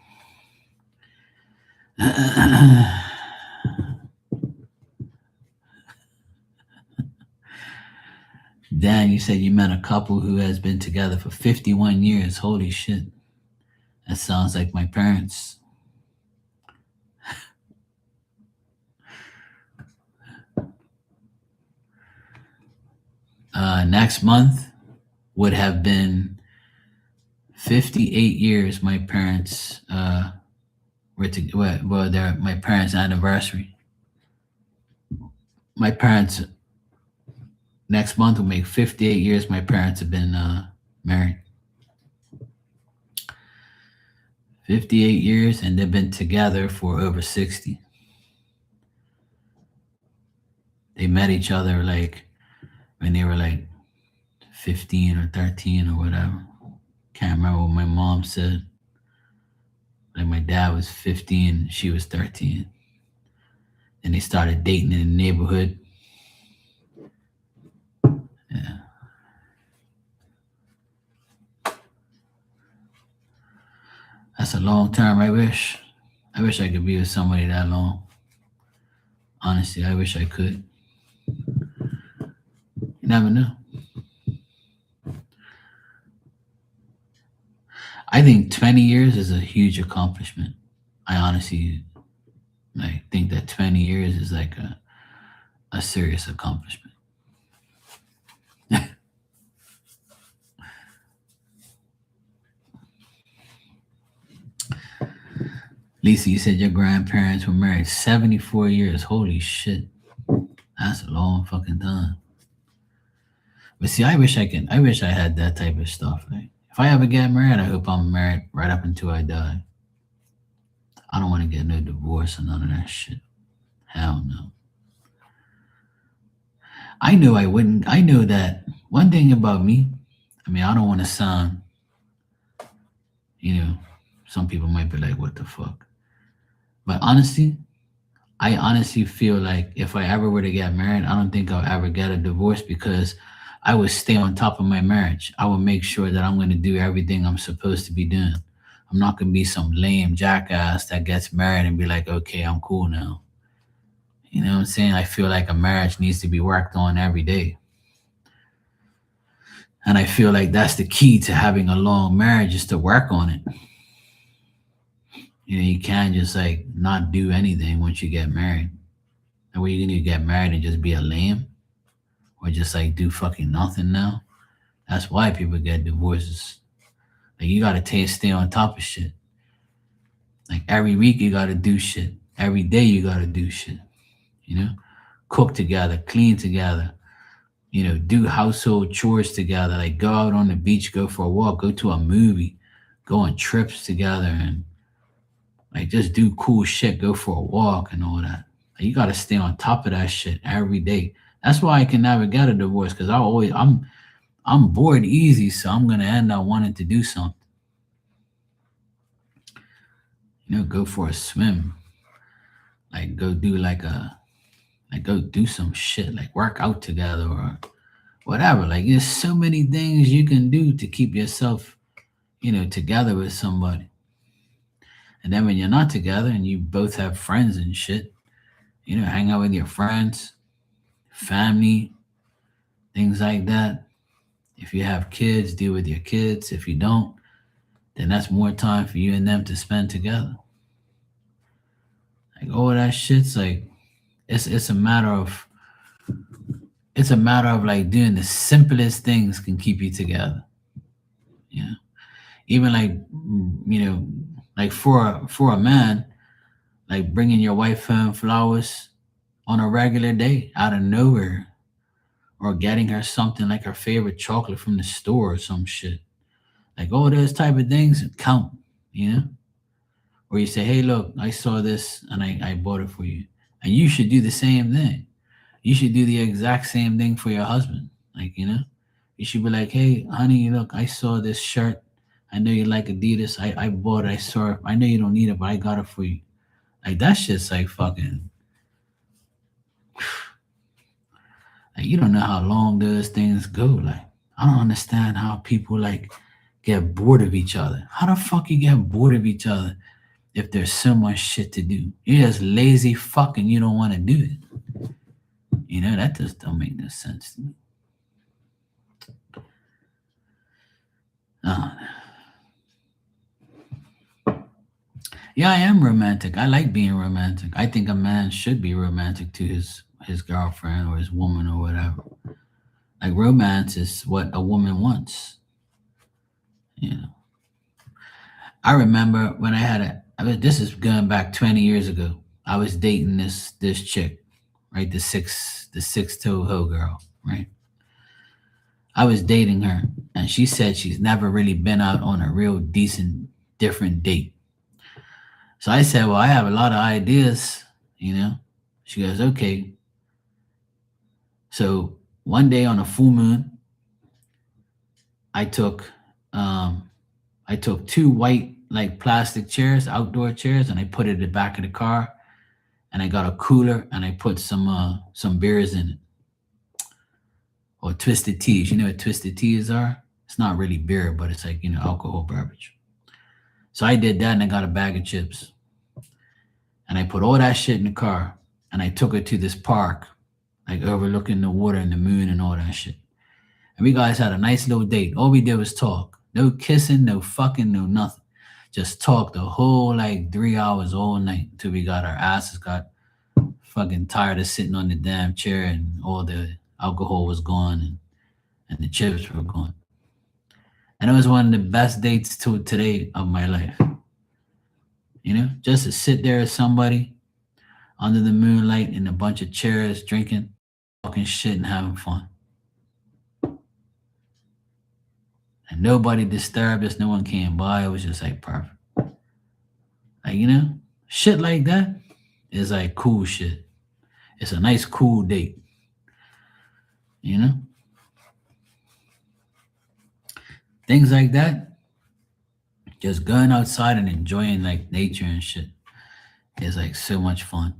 Dan, you said you met a couple who has been together for 51 years. Holy shit. That sounds like my parents. Next month would have been 58 years my parents they're my parents' anniversary. My parents next month will make 58 years. My parents have been married 58 years, and they've been together for over 60. They met each other like when they were like 15 or 13 or whatever. Can't remember what my mom said. Like my dad was 15, she was 13. And they started dating in the neighborhood. Yeah. That's a long term. I wish I could be with somebody that long. Honestly, I wish I could. You never know. I think 20 years is a huge accomplishment. I honestly think that 20 years is like a serious accomplishment. Lisa, you said your grandparents were married 74 years. Holy shit. That's a long fucking time. But see, I wish I had that type of stuff. Like, if I ever get married, I hope I'm married right up until I die. I don't want to get no divorce or none of that shit. Hell no. I knew I wouldn't. I know that one thing about me. I mean, I don't want to sound, you know, some people might be like, what the fuck? But honestly, I honestly feel like if I ever were to get married, I don't think I'll ever get a divorce because I would stay on top of my marriage. I would make sure that I'm going to do everything I'm supposed to be doing. I'm not going to be some lame jackass that gets married and be like, okay, I'm cool now. You know what I'm saying? I feel like a marriage needs to be worked on every day. And I feel like that's the key to having a long marriage is to work on it. You can't just like not do anything once you get married. And what you gonna do, get married and just be a lame? Or just like do fucking nothing now? That's why people get divorces. Like you gotta stay on top of shit. Like every week you gotta do shit. Every day you gotta do shit. You know? Cook together, clean together, do household chores together, like go out on the beach, go for a walk, go to a movie, go on trips together, and like just do cool shit, go for a walk and all that. Like, you gotta stay on top of that shit every day. That's why I can never get a divorce because I'm bored easy, so I'm gonna end up wanting to do something. Go for a swim, like go do like go do some shit, like work out together or whatever. Like there's so many things you can do to keep yourself, together with somebody. And then when you're not together and you both have friends and shit, hang out with your friends, family, things like that. If you have kids, deal with your kids. If you don't, then that's more time for you and them to spend together. Like all that shit's like it's a matter of like doing the simplest things can keep you together. Yeah. Even like like for a man, like bringing your wife home flowers on a regular day out of nowhere, or getting her something like her favorite chocolate from the store or some shit. Like all those type of things count, you know? Or you say, hey, look, I saw this and I bought it for you. And you should do the same thing. You should do the exact same thing for your husband. Like, you should be like, hey, honey, look, I saw this shirt. I know you like Adidas. I bought it. I saw it. I know you don't need it, but I got it for you. Like that shit's like fucking. Like you don't know how long those things go. Like I don't understand how people like get bored of each other. How the fuck you get bored of each other if there's so much shit to do? You're just lazy fucking. You don't want to do it. That just don't make no sense to me. Uh, yeah, I am romantic. I like being romantic. I think a man should be romantic to his girlfriend or his woman or whatever. Like romance is what a woman wants. I remember when I had This is going back 20 years ago. I was dating this chick, right? The six toe hoe girl, right? I was dating her, and she said she's never really been out on a real decent different date. So I said, well, I have a lot of ideas, you know. She goes, okay. So one day on a full moon, I took um I took two white like plastic chairs, outdoor chairs, and I put it in the back of the car, and I got a cooler and I put some beers in it, or twisted teas. You know what twisted teas are? It's not really beer, but it's like, alcohol beverage. So I did that, and I got a bag of chips, and I put all that shit in the car, and I took it to this park, like overlooking the water and the moon and all that shit. And we guys had a nice little date. All we did was talk. No kissing, no fucking, no nothing. Just talk the whole like 3 hours all night until we got our asses got fucking tired of sitting on the damn chair, and all the alcohol was gone, and the chips were gone. And it was one of the best dates to today of my life. Just to sit there with somebody under the moonlight in a bunch of chairs, drinking, talking shit, and having fun. And nobody disturbed us. No one came by. It was just like perfect. Like, shit like that is like cool shit. It's a nice, cool date. You know? Things like that. Just going outside and enjoying like nature and shit is like so much fun.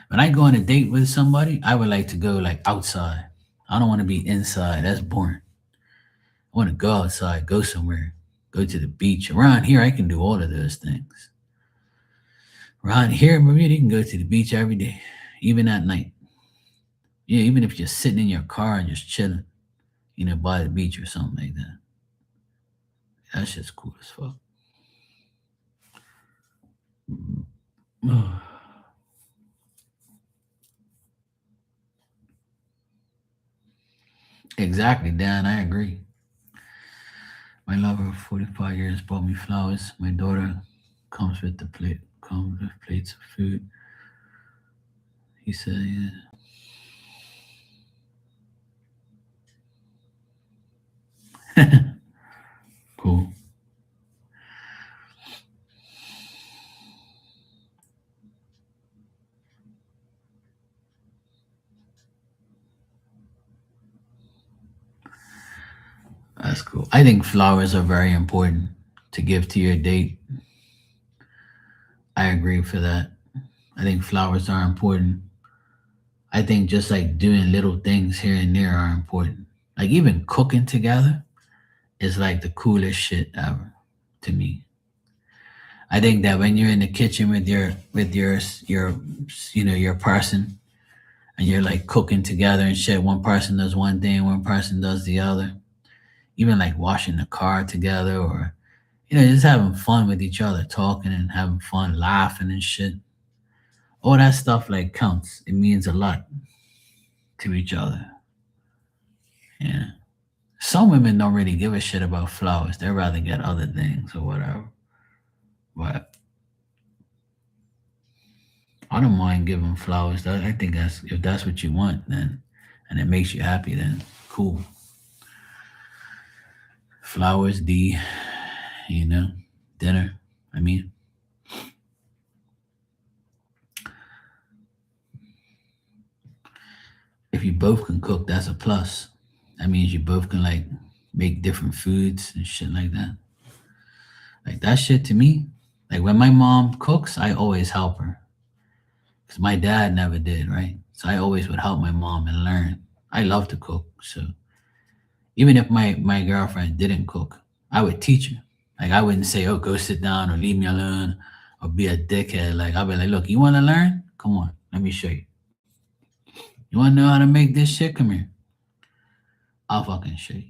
When I go on a date with somebody, I would like to go like outside. I don't want to be inside. That's boring. I want to go outside, go somewhere, go to the beach. Around here, I can do all of those things. Around here, Maria, you can go to the beach every day, even at night. Yeah, even if you're sitting in your car and just chilling, by the beach or something like that. That's just cool as fuck. Exactly, Dan. I agree. My lover of 45 years bought me flowers. My daughter comes with plates of food. He said, yeah. Cool. That's cool. I think flowers are very important to give to your date. I agree for that. I think flowers are important. I think just like doing little things here and there are important. Like even cooking together is like the coolest shit ever to me. I think that when you're in the kitchen with your person, and you're like cooking together and shit, one person does one thing, one person does the other. Even like washing the car together, or just having fun with each other, talking and having fun, laughing and shit. All that stuff like counts. It means a lot to each other. Yeah. Some women don't really give a shit about flowers. They'd rather get other things or whatever. But I don't mind giving flowers. I think that's if that's what you want, then and it makes you happy, then cool. Flowers, you know, dinner. I mean, if you both can cook, that's a plus. That means you both can like make different foods and shit like that. Like that shit to me. Like when my mom cooks, I always help her because my dad never did, right? So I always would help my mom and learn. I love to cook, so even if my girlfriend didn't cook, I would teach her. Like I wouldn't say, "Oh, go sit down" or "Leave me alone" or be a dickhead. Like I'll be like, "Look, you want to learn? Come on, let me show you. You want to know how to make this shit? Come here. I'll fucking show you."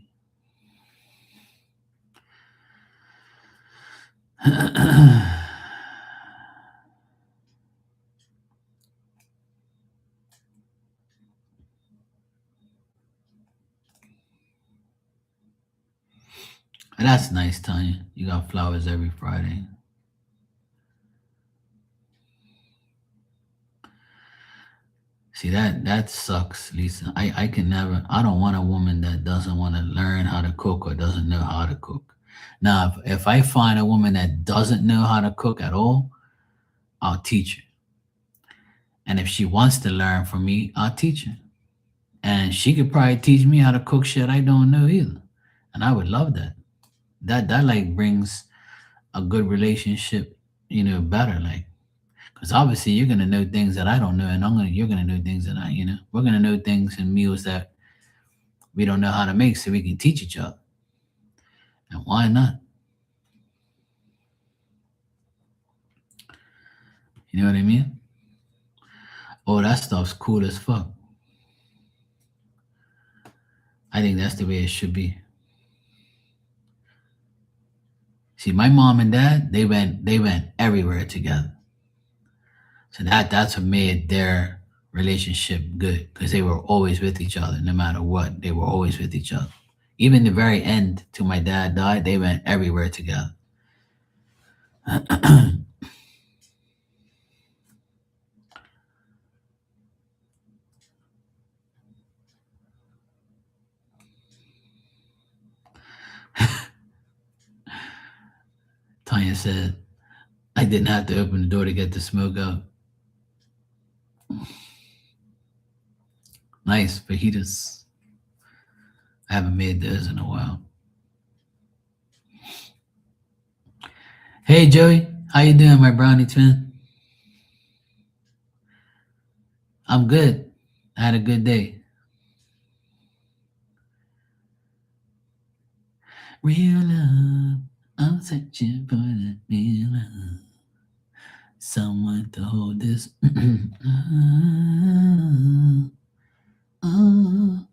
That's nice, Tanya. You got flowers every Friday. See that sucks, Lisa. I can never. I don't want a woman that doesn't want to learn how to cook or doesn't know how to cook. Now, if I find a woman that doesn't know how to cook at all, I'll teach her. And if she wants to learn from me, I'll teach her. And she could probably teach me how to cook shit I don't know either. And I would love that. That like brings a good relationship, better. Like, because obviously you're gonna know things that I don't know, and you're gonna know things that we're gonna know things and meals that we don't know how to make, so we can teach each other. And why not? You know what I mean? Oh, that stuff's cool as fuck. I think that's the way it should be. See, my mom and dad, they went everywhere together. So that's what made their relationship good because they were always with each other, no matter what. They were always with each other. Even the very end, till my dad died, they went everywhere together. Tanya said, "I didn't have to open the door to get the smoke out." Nice fajitas. I haven't made those in a while. Hey Joey, how you doing, my brownie twin? I'm good. I had a good day. Real love, I'm searching for that real love. Someone to hold this. Oh,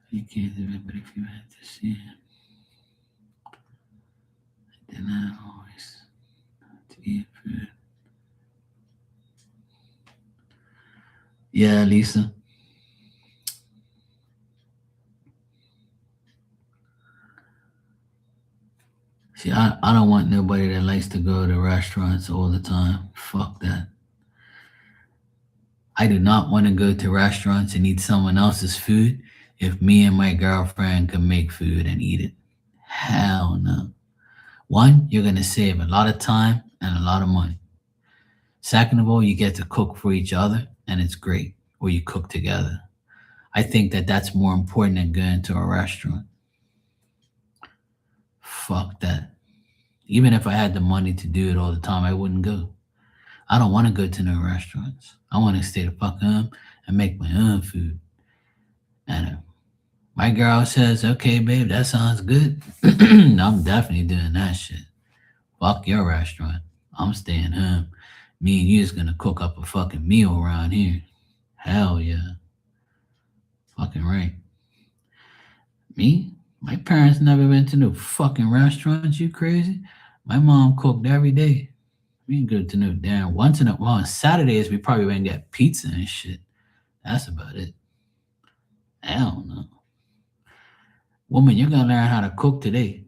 you can't do it, but if you had to see it, then I always to eat food. Yeah, Lisa. See, I don't want nobody that likes to go to restaurants all the time. Fuck that. I do not want to go to restaurants and eat someone else's food if me and my girlfriend can make food and eat it. Hell no. One, you're going to save a lot of time and a lot of money. Second of all, you get to cook for each other and it's great, or you cook together. I think that that's more important than going to a restaurant. Fuck that. Even if I had the money to do it all the time, I wouldn't go. I don't want to go to no restaurants. I want to stay the fuck home and make my own food. And if my girl says, "Okay, babe, that sounds good," I'm definitely doing that shit. Fuck your restaurant. I'm staying home. Me and you is gonna cook up a fucking meal around here. Hell yeah. Fucking right. Me? My parents never went to no fucking restaurants, you crazy? My mom cooked every day. We didn't go to no damn once in a while. On Saturdays, we probably went and get pizza and shit. That's about it. I don't know. Woman, you're gonna learn how to cook today.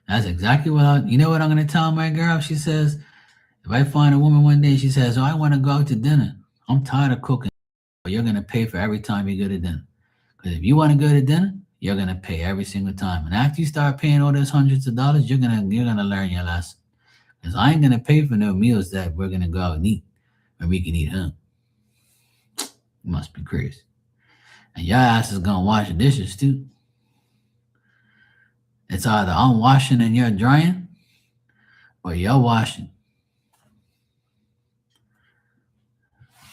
That's exactly what you know what I'm gonna tell my girl? She says, if I find a woman one day, she says, "Oh, I want to go out to dinner. I'm tired of cooking. But you're gonna pay for every time you go to dinner. Because if you want to go to dinner, you're gonna pay every single time. And after you start paying all those hundreds of dollars, you're gonna learn your lesson. Because I ain't gonna pay for no meals that we're gonna go out and eat when we can eat home. You must be crazy. And your ass is gonna wash the dishes too. It's either I'm washing and you're drying, or you're washing.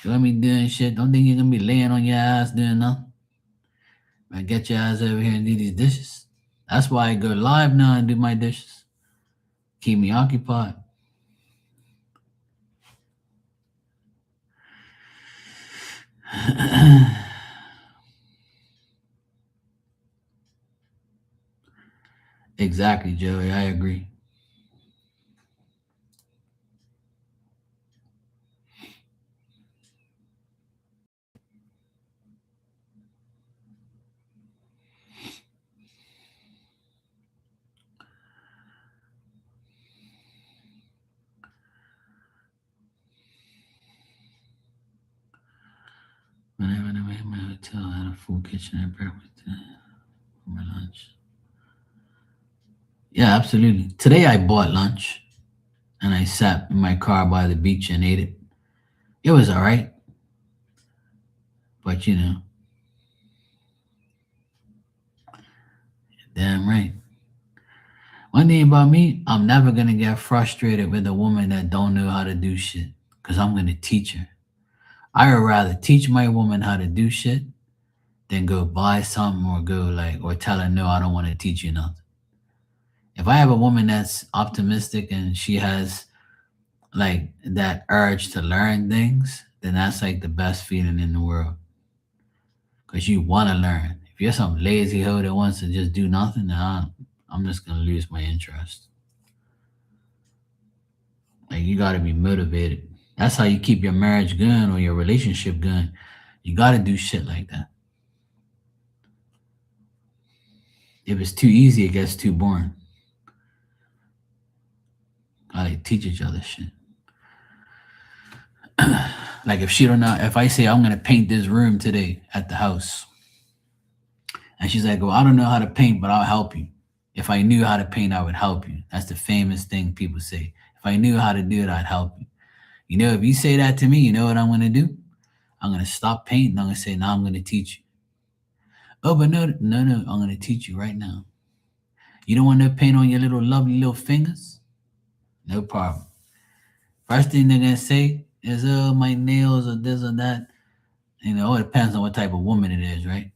You gonna be doing shit. Don't think you're gonna be laying on your ass doing nothing. Man, get your ass over here and do these dishes. That's why I go live now and do my dishes. Keep me occupied. Exactly, Joey. I agree. Whenever I made my hotel, I had a full kitchen and breakfast for my lunch. Yeah, absolutely. Today I bought lunch and I sat in my car by the beach and ate it. It was all right, but damn right. One thing about me, I'm never gonna get frustrated with a woman that don't know how to do shit, cause I'm gonna teach her. I would rather teach my woman how to do shit than go buy something or go or tell her no, I don't want to teach you nothing. If I have a woman that's optimistic and she has that urge to learn things, then that's like the best feeling in the world. Cause you want to learn. If you're some lazy hoe that wants to just do nothing, then I'm just gonna lose my interest. Like you gotta be motivated. That's how you keep your marriage going or your relationship going. You gotta do shit like that. If it's too easy, it gets too boring. Gotta teach each other shit. Like if she don't know, if I say I'm gonna paint this room today at the house, and she's like, "Well, I don't know how to paint, but I'll help you." If I knew how to paint, I would help you. That's the famous thing people say. If I knew how to do it, I'd help you. If you say that to me, you know what I'm gonna do? I'm gonna stop painting. I'm gonna say, "Now I'm gonna teach you." Oh, but no, no, no, I'm gonna teach you right now. You don't want to paint on your little lovely little fingers? No problem. First thing they're gonna say is, "Oh, my nails or this or that." It depends on what type of woman it is, right?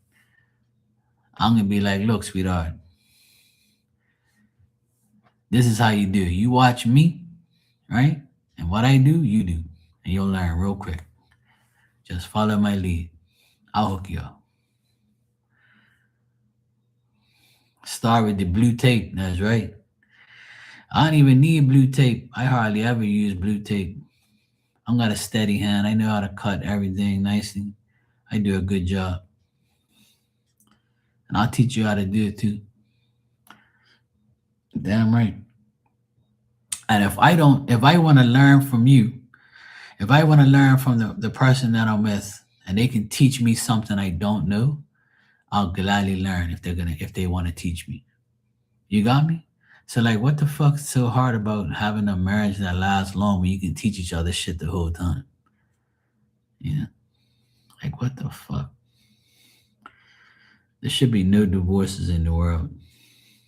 I'm gonna be like, "Look, sweetheart, this is how you do. You watch me, right? And what I do, you do, and you'll learn real quick. Just follow my lead. I'll hook you up. Start with the blue tape. That's right. I don't even need blue tape. I hardly ever use blue tape. I'm got a steady hand. I know how to cut everything nicely. I do a good job, and I'll teach you how to do it too. Damn right. And if I want to learn from you, if I want to learn from the person that I'm with, and they can teach me something I don't know, I'll gladly learn if they want to teach me. You got me? So what the fuck's so hard about having a marriage that lasts long when you can teach each other shit the whole time? Yeah. What the fuck? There should be no divorces in the world.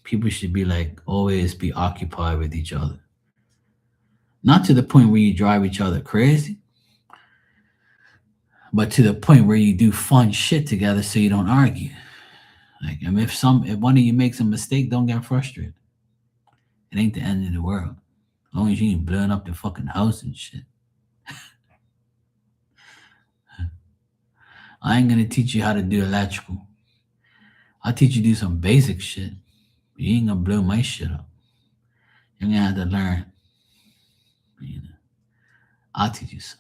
People should be always be occupied with each other. Not to the point where you drive each other crazy, but to the point where you do fun shit together so you don't argue. If one of you makes a mistake, don't get frustrated. It ain't the end of the world. As long as you ain't blowing up the fucking house and shit. I ain't gonna teach you how to do electrical. I'll teach you to do some basic shit. But you ain't gonna blow my shit up. You're gonna have to learn. You know, I'll teach you some.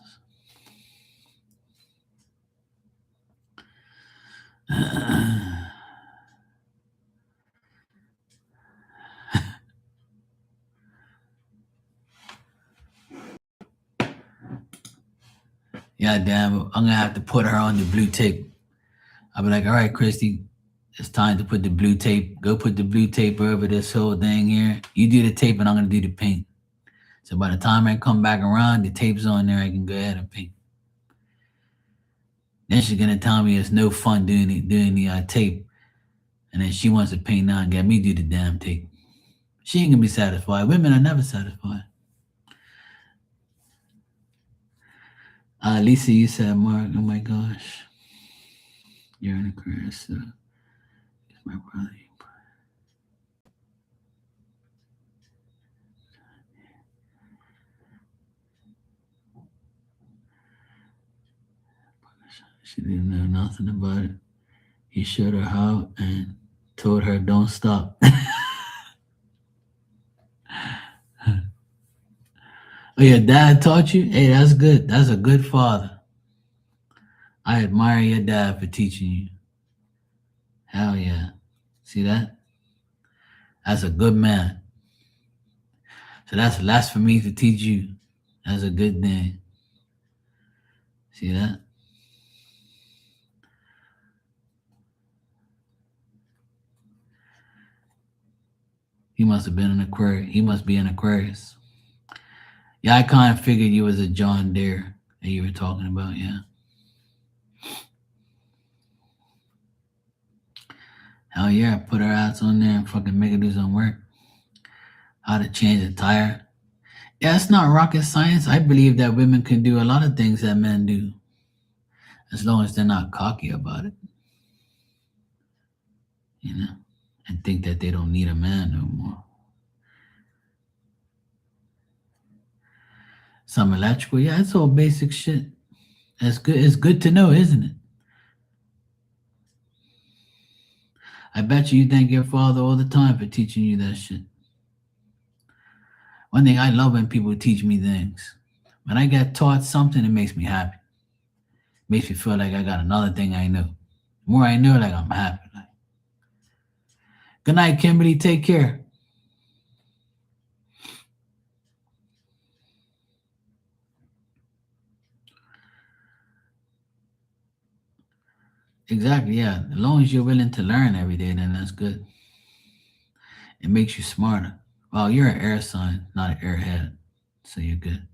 Yeah, damn. I'm gonna have to put her on the blue tape. I'll be like, all right, Christy, it's time to put the blue tape. Go put the blue tape over this whole thing here. You do the tape, and I'm gonna do the paint. So by the time I come back around, the tape's on there. I can go ahead and paint. Then she's gonna tell me it's no fun doing the tape, and then she wants to paint now and get me do the damn tape. She ain't gonna be satisfied. Women are never satisfied. Lisa, you said, Mark, oh my gosh, you're in a career, so it's my brother. She didn't know nothing about it. He showed her how and told her, don't stop. Oh, your dad taught you? Hey, that's good. That's a good father. I admire your dad for teaching you. Hell yeah. See that? That's a good man. So that's less for me to teach you. That's a good thing. See that? must have been an Aquarius. He must be an Aquarius. Yeah, I kind of figured you was a John Deere that you were talking about. Yeah. Hell yeah, put our ass on there and fucking make it do some work. How to change a tire. Yeah, it's not rocket science. I believe that women can do a lot of things that men do, as long as they're not cocky about it, you know, and think that they don't need a man no more. Some electrical, yeah, it's all basic shit. That's good. It's good to know, isn't it? I bet you thank your father all the time for teaching you that shit. One thing I love when people teach me things. When I get taught something, it makes me happy. Makes me feel like I got another thing I know. The more I know, like I'm happy. Like, good night, Kimberly. Take care. Exactly, yeah. As long as you're willing to learn every day, then that's good. It makes you smarter. Well, you're an air sign, not an airhead. So you're good.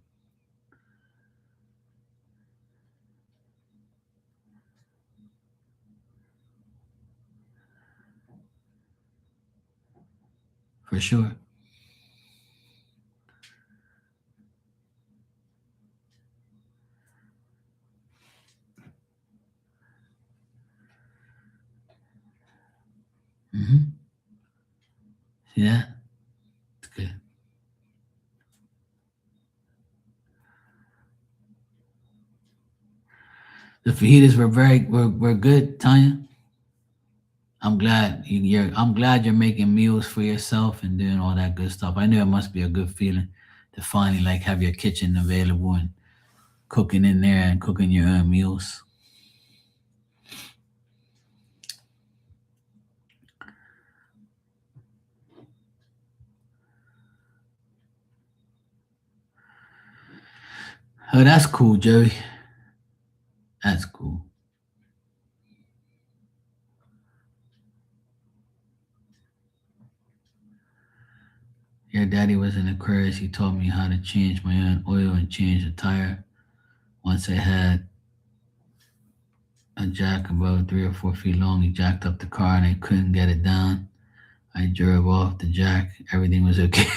For sure. Mm-hmm. Yeah, it's good. The fajitas were good, Tanya. I'm glad you're making meals for yourself and doing all that good stuff. I know it must be a good feeling to finally like have your kitchen available and cooking in there and cooking your own meals. Oh, that's cool, Joey. That's cool. Your daddy was in Aquarius. He taught me how to change my own oil and change a tire. Once I had a jack about 3 or 4 feet long, he jacked up the car and I couldn't get it down. I drove off the jack. Everything was okay.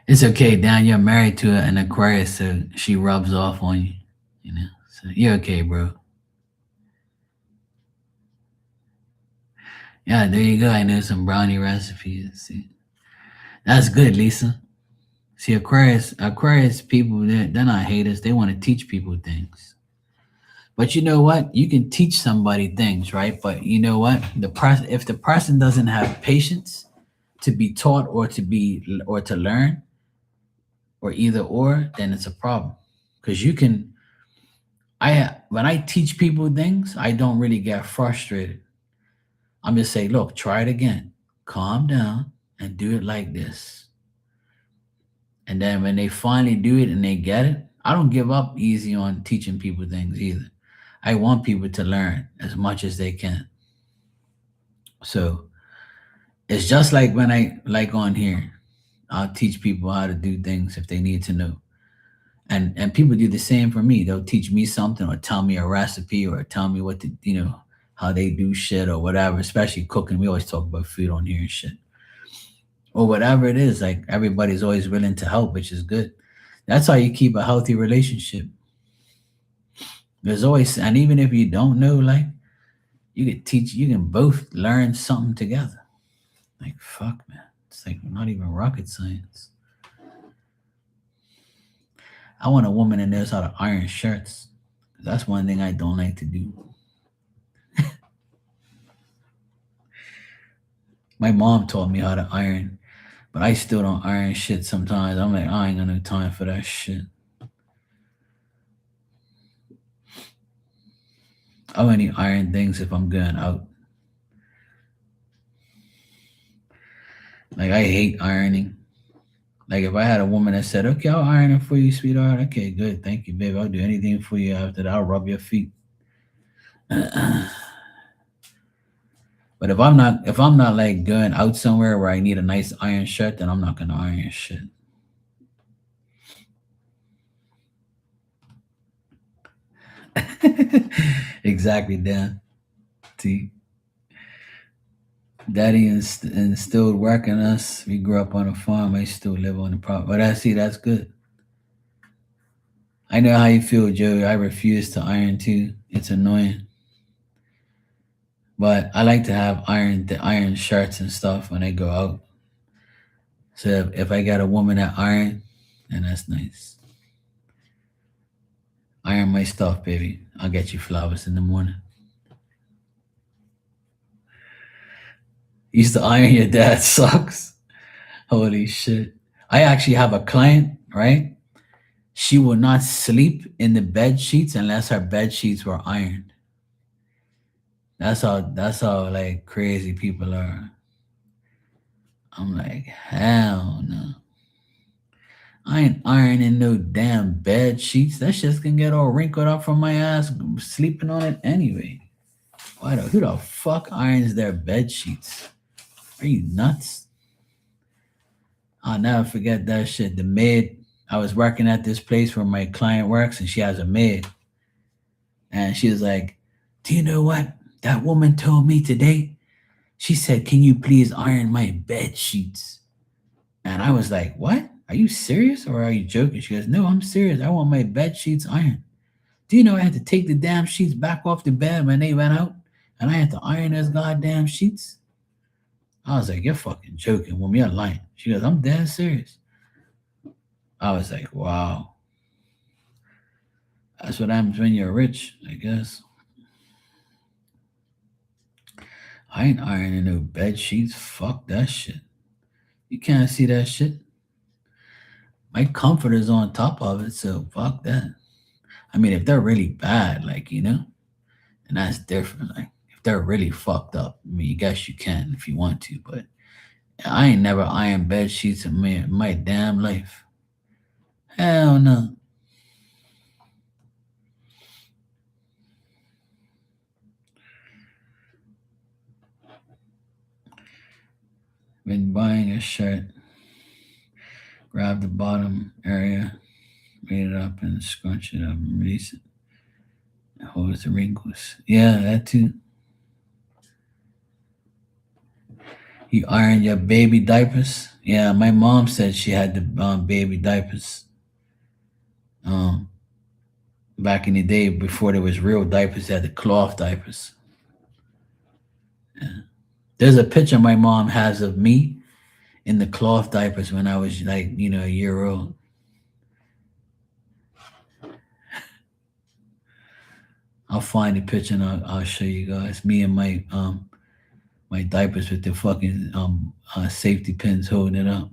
It's okay, Dan. You're married to an Aquarius, so she rubs off on you. You know, so you're okay, bro. Yeah, there you go. I know some brownie recipes. See, that's good, Lisa. See, Aquarius people, they're not haters. They want to teach people things. But you know what? You can teach somebody things, right? But you know what? If the person doesn't have patience to be taught or to learn or either or, then it's a problem. Because you can I when I teach people things, I don't really get frustrated. I'm just say, look, try it again. Calm down and do it like this. And then when they finally do it and they get it, I don't give up easy on teaching people things either. I want people to learn as much as they can. So it's just like when I like on here, I'll teach people how to do things if they need to know. And people do the same for me. They'll teach me something or tell me a recipe or tell me what to how they do shit or whatever, especially cooking. We always talk about food on here and shit. Or whatever it is, like everybody's always willing to help, which is good. That's how you keep a healthy relationship. There's always, and even if you don't know, like you can both learn something together. Like fuck, man, it's like not even rocket science. I want a woman that knows how to iron shirts. That's one thing I don't like to do. My mom taught me how to iron, but I still don't iron shit sometimes. I'm like, I ain't got no time for that shit. I only iron things if I'm going out. Like I hate ironing. Like if I had a woman that said, "Okay, I'll iron it for you, sweetheart." Okay, good, thank you, babe. I'll do anything for you after that. I'll rub your feet. But if I'm not like going out somewhere where I need a nice iron shirt, then I'm not gonna iron shit. Exactly, Dan. See, Daddy instilled work in us. We grew up on a farm. I still live on the property. But I see that's good. I know how you feel, Joey. I refuse to iron too. It's annoying. But I like to have iron shirts and stuff when I go out. So if I got a woman that iron, then that's nice. Iron my stuff, baby. I'll get you flowers in the morning. Used to iron your dad's socks. Holy shit. I actually have a client, right? She will not sleep in the bed sheets unless her bed sheets were ironed. That's how like crazy people are. I'm like, hell no. I ain't ironing no damn bed sheets. That shit's gonna get all wrinkled up from my ass sleeping on it anyway. Who the fuck irons their bed sheets? Are you nuts? I'll never forget that shit. The maid, I was working at this place where my client works and she has a maid. And she was like, do you know what that woman told me today? She said, can you please iron my bed sheets? And I was like, what? Are you serious or are you joking? She goes, no, I'm serious. I want my bed sheets ironed. Do you know I had to take the damn sheets back off the bed when they went out? And I had to iron those goddamn sheets? I was like, you're fucking joking, woman. You're lying. She goes, I'm dead serious. I was like, wow. That's what happens when you're rich, I guess. I ain't ironing no bed sheets. Fuck that shit. You can't see that shit. My comforter's on top of it, so fuck that. I mean, if they're really bad, like, and that's different. Like, if they're really fucked up, I mean, you guess you can if you want to, but I ain't never ironed bed sheets in my damn life. Hell no. Been buying a shirt, grab the bottom area, made it up and scrunch it up and release it. Holds the wrinkles. Yeah, that too. You iron your baby diapers? Yeah, my mom said she had the baby diapers. Um, Back in the day before there was real diapers, they had the cloth diapers. Yeah. There's a picture my mom has of me in the cloth diapers when I was like, a year old. I'll find the picture and I'll show you guys. Me and my diapers with the fucking safety pins holding it up.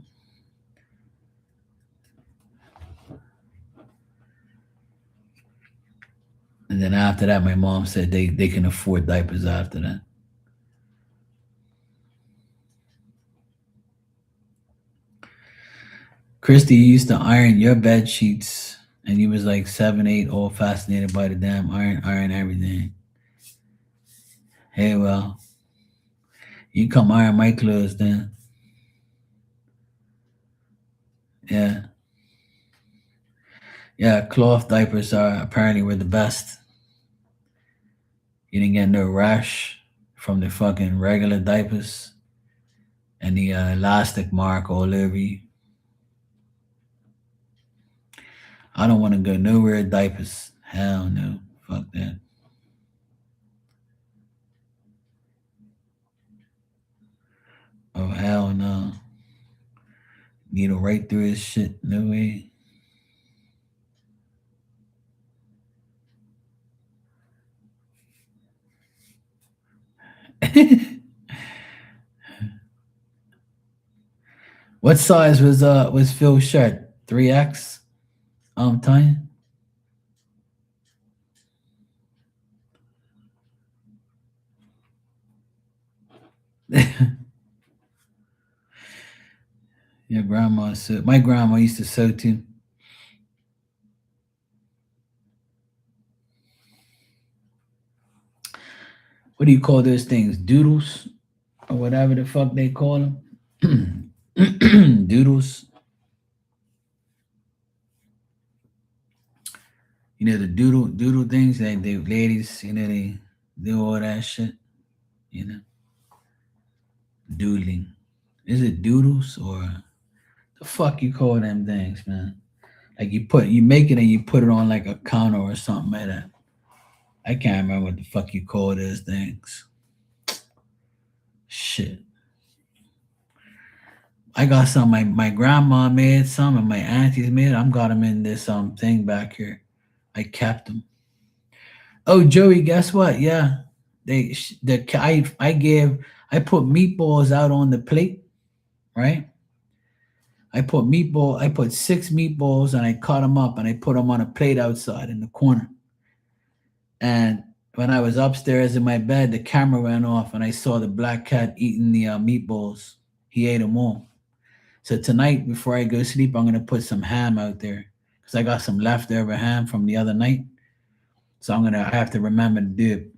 And then after that, my mom said they can afford diapers after that. Christy, you used to iron your bed sheets, and you was like 7, 8, all fascinated by the damn iron everything. Hey, well, you come iron my clothes then. Yeah. Yeah, cloth diapers are apparently were the best. You didn't get no rash from the fucking regular diapers and the elastic mark all over you. I don't want to go nowhere with diapers. Hell no. Fuck that. Oh, hell no. Needle right through his shit. No way. What size was Phil's shirt? 3X? Tiny? Your grandma sewed. My grandma used to sew too. what do you call those things? Doodles or whatever the fuck they call them. Doodles. You know the doodle things that the ladies, they do all that shit. You know, doodling. Is it doodles or the fuck you call them things, man? Like you make it and you put it on like a counter or something like that. I can't remember what the fuck you call those things. Shit. I got some. My grandma made some, and my aunties made. I'm got them in this thing back here. I kept them. Oh, Joey, guess what? Yeah, I put meatballs out on the plate, right? I put 6 meatballs and I cut them up and I put them on a plate outside in the corner. And when I was upstairs in my bed, the camera went off and I saw the black cat eating the meatballs. He ate them all. So tonight, before I go to sleep, I'm gonna put some ham out there because I got some leftover ham from the other night. So I have to remember to do it.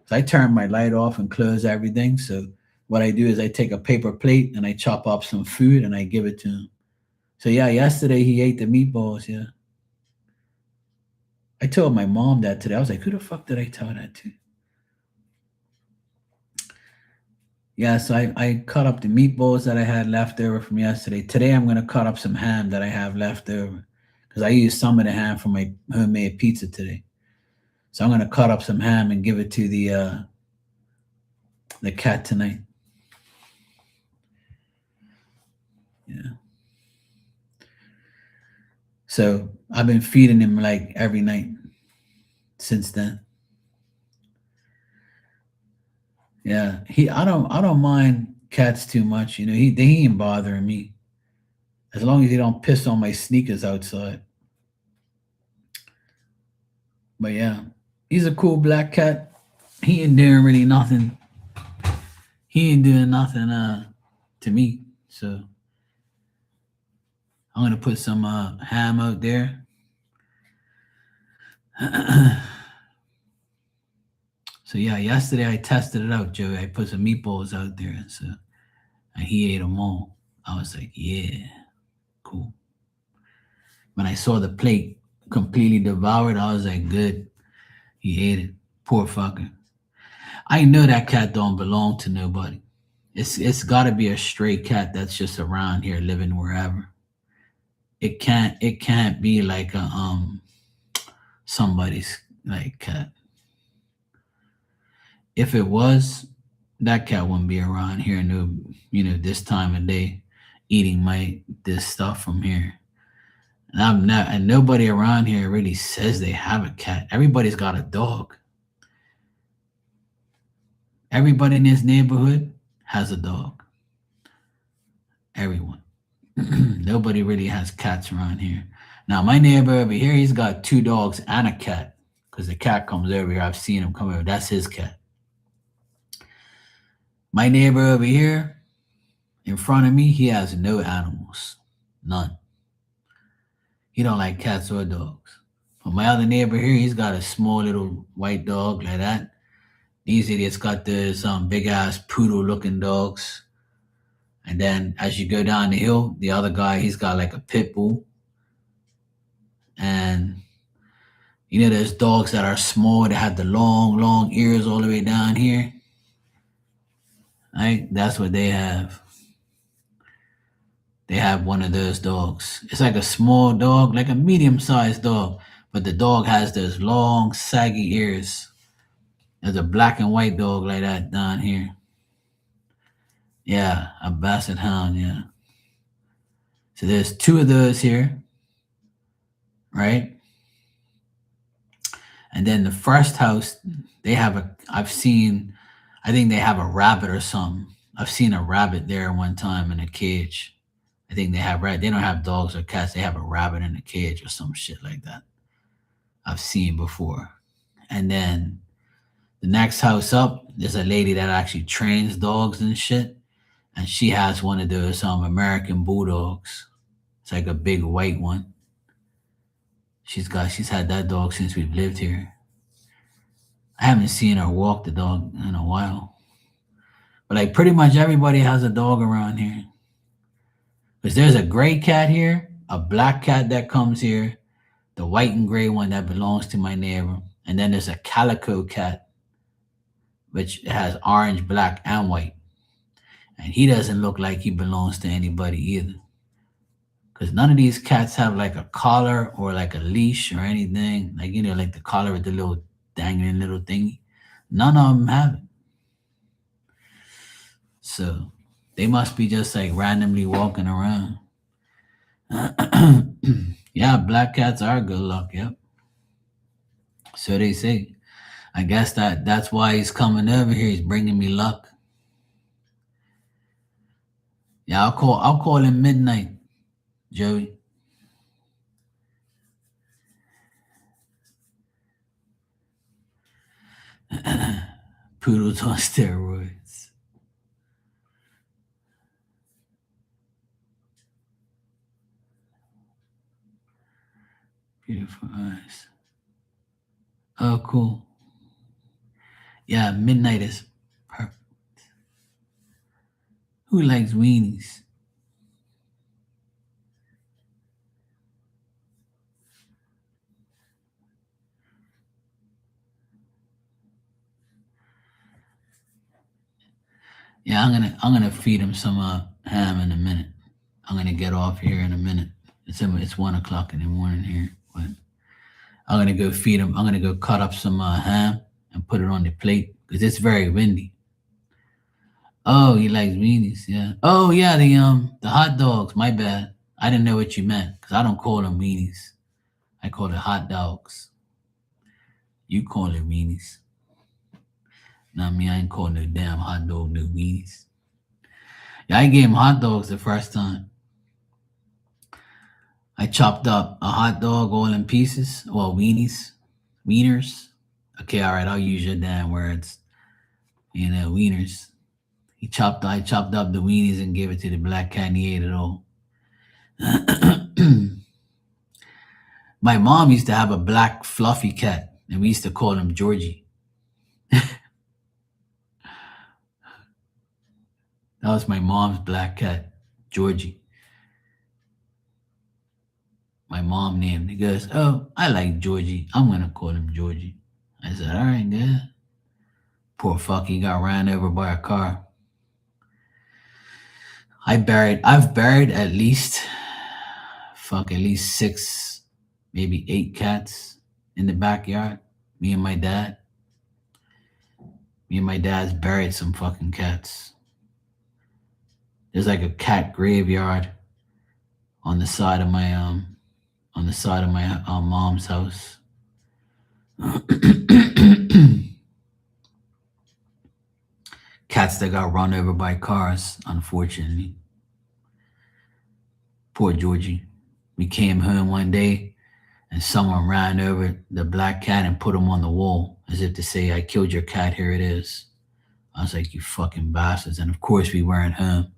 So I turn my light off and close everything. So what I do is I take a paper plate and I chop up some food and I give it to him. So yeah, yesterday he ate the meatballs. Yeah, I told my mom that today. I was like, who the fuck did I tell that to? Yeah, so I cut up the meatballs that I had left over from yesterday. Today I'm gonna cut up some ham that I have left over because I used some of the ham for my homemade pizza today. So I'm gonna cut up some ham and give it to the cat tonight. Yeah. So I've been feeding him like every night since then. Yeah. I don't mind cats too much. They ain't bothering me. As long as he don't piss on my sneakers outside. But yeah. He's a cool black cat. He ain't doing really nothing. He ain't doing nothing to me. So I'm gonna put some ham out there. So yeah, yesterday I tested it out, Joey. I put some meatballs out there, and he ate them all. I was like, yeah, cool. When I saw the plate completely devoured, I was like, good. He ate it. Poor fucker. I know that cat don't belong to nobody. It's got to be a stray cat that's just around here living wherever. It can't be like a somebody's like cat. If it was, that cat wouldn't be around here no this time of day eating my this stuff from here. And I'm not and nobody around here really says they have a cat. Everybody's got a dog. Everybody in this neighborhood has a dog. Everyone. Nobody really has cats around here. Now my neighbor over here, he's got 2 dogs and a cat. Because the cat comes over here. I've seen him come over. That's his cat. My neighbor over here, in front of me, he has no animals. None. He don't like cats or dogs. But my other neighbor here, he's got a small little white dog like that. These idiots got this big ass poodle looking dogs. And then as you go down the hill, the other guy, he's got like a pit bull. And there's dogs that are small that have the long, long ears all the way down here. Right? That's what they have. They have one of those dogs. It's like a small dog, like a medium-sized dog, but the dog has those long, saggy ears. There's a black and white dog like that down here. Yeah, a basset hound, yeah. So there's 2 of those here, right? And then the first house, I think they have a rabbit or something. I've seen a rabbit there one time in a cage. I think they don't have dogs or cats. They have a rabbit in a cage or some shit like that. I've seen before. And then the next house up, there's a lady that actually trains dogs and shit. And she has one of those American bulldogs. It's like a big white one. She's had that dog since we've lived here. I haven't seen her walk the dog in a while. But like pretty much everybody has a dog around here. Because there's a gray cat here, a black cat that comes here, the white and gray one that belongs to my neighbor, and then there's a calico cat, which has orange, black, and white. And he doesn't look like he belongs to anybody either. Because none of these cats have like a collar or like a leash or anything. Like, like the collar with the little dangling little thingy. None of them have it. So they must be just like randomly walking around. Yeah, black cats are good luck. Yep. So they say. I guess that's why he's coming over here. He's bringing me luck. Yeah, I'll call him midnight, Joey. Poodles on steroids. Beautiful eyes. Oh, cool. Yeah, midnight is perfect. Who likes weenies? Yeah, I'm gonna feed him some ham in a minute. I'm gonna get off here in a minute. It's 1 o'clock in the morning here, but I'm gonna go feed him. I'm gonna go cut up some ham and put it on the plate because it's very windy. Oh, he likes weenies. Yeah. Oh, yeah. The hot dogs. My bad. I didn't know what you meant because I don't call them weenies. I call it hot dogs. You call it weenies. Not me. I ain't calling no damn hot dog no weenies. Yeah, I gave him hot dogs the first time. I chopped up a hot dog all in pieces. Well, wieners. Okay, all right. I'll use your damn words. Wieners. I chopped up the weenies and gave it to the black cat and he ate it all. My mom used to have a black fluffy cat and we used to call him Georgie. That was my mom's black cat, Georgie. My mom named it. He goes, oh, I like Georgie. I'm going to call him Georgie. I said, all right, good. Poor fuck, he got ran over by a car. I've buried at least 6, maybe 8 cats in the backyard. Me and my dad's buried some fucking cats. There's like a cat graveyard on the side of my mom's house. Cats that got run over by cars, unfortunately. Poor Georgie. We came home one day and someone ran over the black cat and put him on the wall as if to say, I killed your cat, here it is. I was like, you fucking bastards. And of course we weren't home.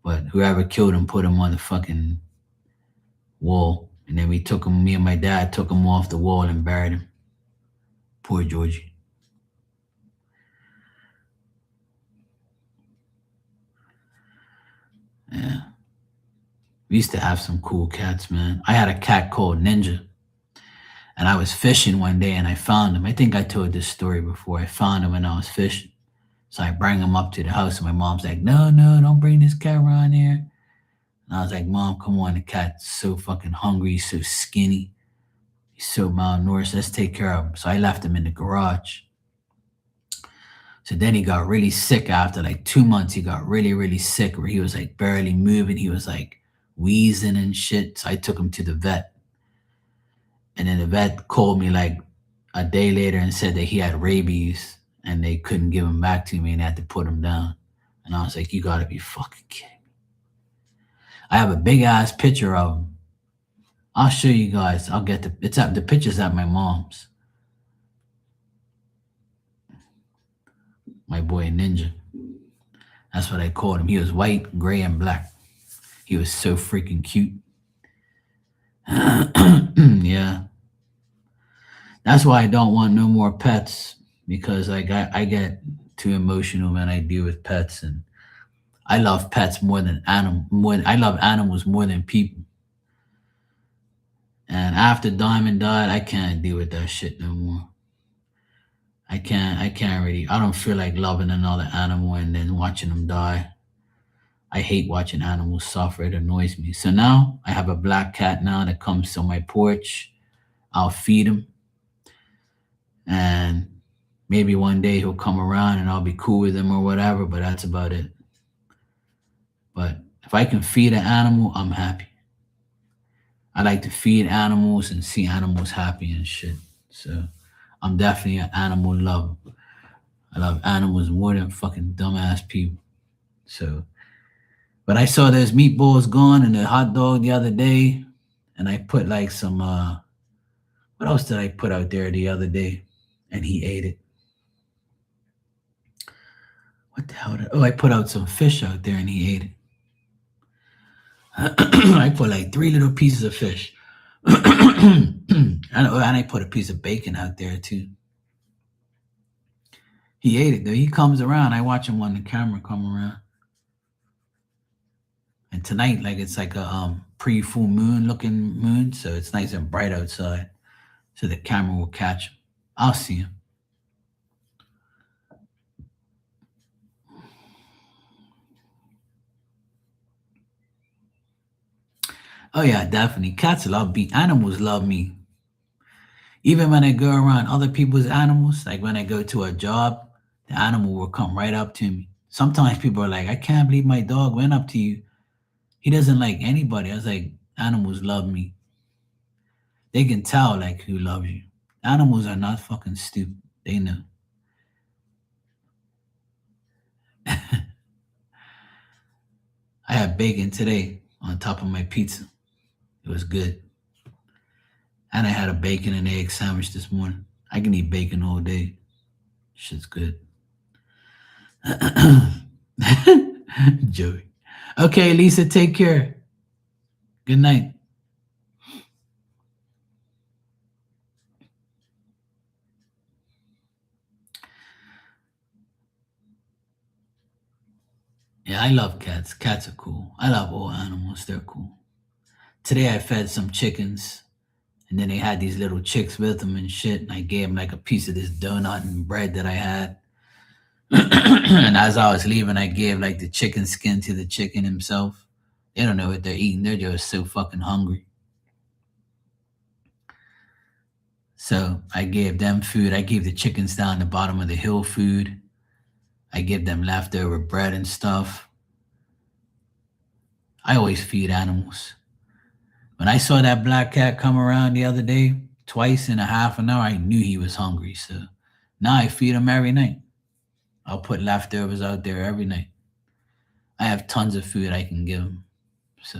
But whoever killed him put him on the fucking wall. And then me and my dad took him off the wall and buried him. Poor Georgie. Yeah. We used to have some cool cats, man. I had a cat called Ninja. And I was fishing one day and I found him. I think I told this story before. I found him when I was fishing. So I bring him up to the house and my mom's like, no, don't bring this cat around here. And I was like, Mom, come on. The cat's so fucking hungry. He's so skinny. He's so malnourished. Let's take care of him. So I left him in the garage. So then he got really sick after like 2 months. He got really, really sick where he was like barely moving. He was like wheezing and shit. So I took him to the vet. And then the vet called me like a day later and said that he had rabies and they couldn't give him back to me and had to put him down. And I was like, you gotta be fucking kidding me. I have a big ass picture of him. I'll show you guys. The picture's at my mom's. My boy Ninja. That's what I called him. He was white, gray, and black. He was so freaking cute. Yeah. That's why I don't want no more pets, because I get too emotional when I deal with pets, and I love pets more than I love animals more than people. And after Diamond died, I can't deal with that shit no more. I can't really. I don't feel like loving another animal and then watching them die. I hate watching animals suffer. It annoys me. So now I have a black cat now that comes to my porch. I'll feed him, and maybe one day he'll come around and I'll be cool with him or whatever, but that's about it. But if I can feed an animal, I'm happy. I like to feed animals and see animals happy and shit. So I'm definitely an animal lover. I love animals more than fucking dumbass people. So, but I saw those meatballs gone and the hot dog the other day, and I put like some what else did I put out there the other day? And he ate it. What the hell? Oh, I put out some fish out there and he ate it. I put like three little pieces of fish. and I put a piece of bacon out there too. He ate it though. He comes around. I watch him on the camera come around. And tonight, like it's like a pre-full moon looking moon, so it's nice and bright outside. So the camera will catch him. I'll see him. Oh yeah, definitely. Cats love me. Animals love me. Even when I go around other people's animals, like when I go to a job, the animal will come right up to me. Sometimes people are like, I can't believe my dog went up to you. He doesn't like anybody. I was like, animals love me. They can tell like who loves you. Animals are not fucking stupid. They know. I had bacon today on top of my pizza. It was good. And I had a bacon and egg sandwich this morning. I can eat bacon all day. Shit's good. Joey. Okay, Lisa, take care. Good night. Yeah, I love cats. Cats are cool. I love all animals. They're cool. Today I fed some chickens, and then they had these little chicks with them and shit. And I gave them like a piece of this donut and bread that I had. And as I was leaving, I gave like the chicken skin to the chicken himself. They don't know what they're eating. They're just so fucking hungry. So I gave them food. I gave the chickens down the bottom of the hill food. I give them leftover bread and stuff. I always feed animals. When I saw that black cat come around the other day, twice in a half an hour, I knew he was hungry. So now I feed him every night. I'll put leftovers out there every night. I have tons of food I can give him. So,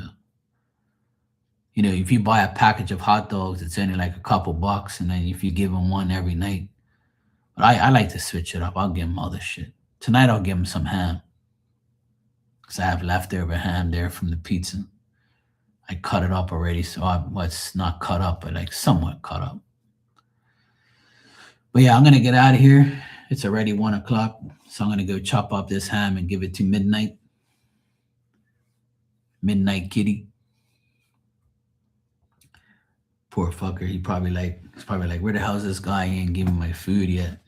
if you buy a package of hot dogs, it's only like a couple bucks. And then if you give him one every night, but I like to switch it up. I'll give him other shit. Tonight I'll give him some ham because I have leftover ham there from the pizza. I cut it up already, so it's not cut up, but like somewhat cut up. But yeah, I'm gonna get out of here. It's already 1 o'clock, so I'm gonna go chop up this ham and give it to Midnight. Midnight Kitty. Poor fucker. He's probably like, where the hell's this guy? He ain't giving my food yet.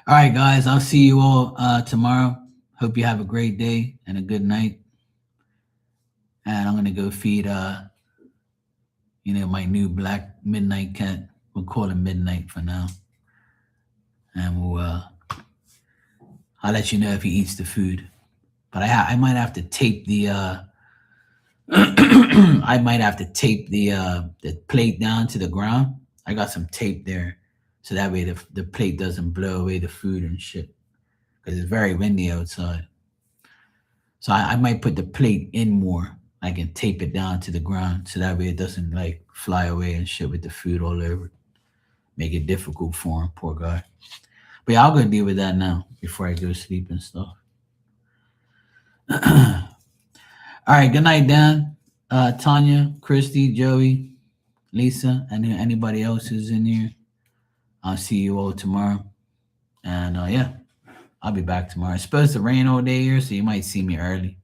All right, guys. I'll see you all tomorrow. Hope you have a great day and a good night. And I'm gonna go feed my new black midnight cat. We'll call him Midnight for now. And I'll let you know if he eats the food. But I might have to tape the I might have to tape the plate down to the ground. I got some tape there, so that way the plate doesn't blow away the food and shit. Because it's very windy outside. So I might put the plate in more. I can tape it down to the ground, so that way it doesn't like fly away and shit with the food all over. Make it difficult for him, poor guy. But yeah, I'll go deal with that now before I go sleep and stuff. All right, good night, Dan, Tanya, Christy, Joey. Lisa, and anybody else who's in here. I'll see you all tomorrow. And yeah, I'll be back tomorrow. It's supposed to rain all day here, so you might see me early.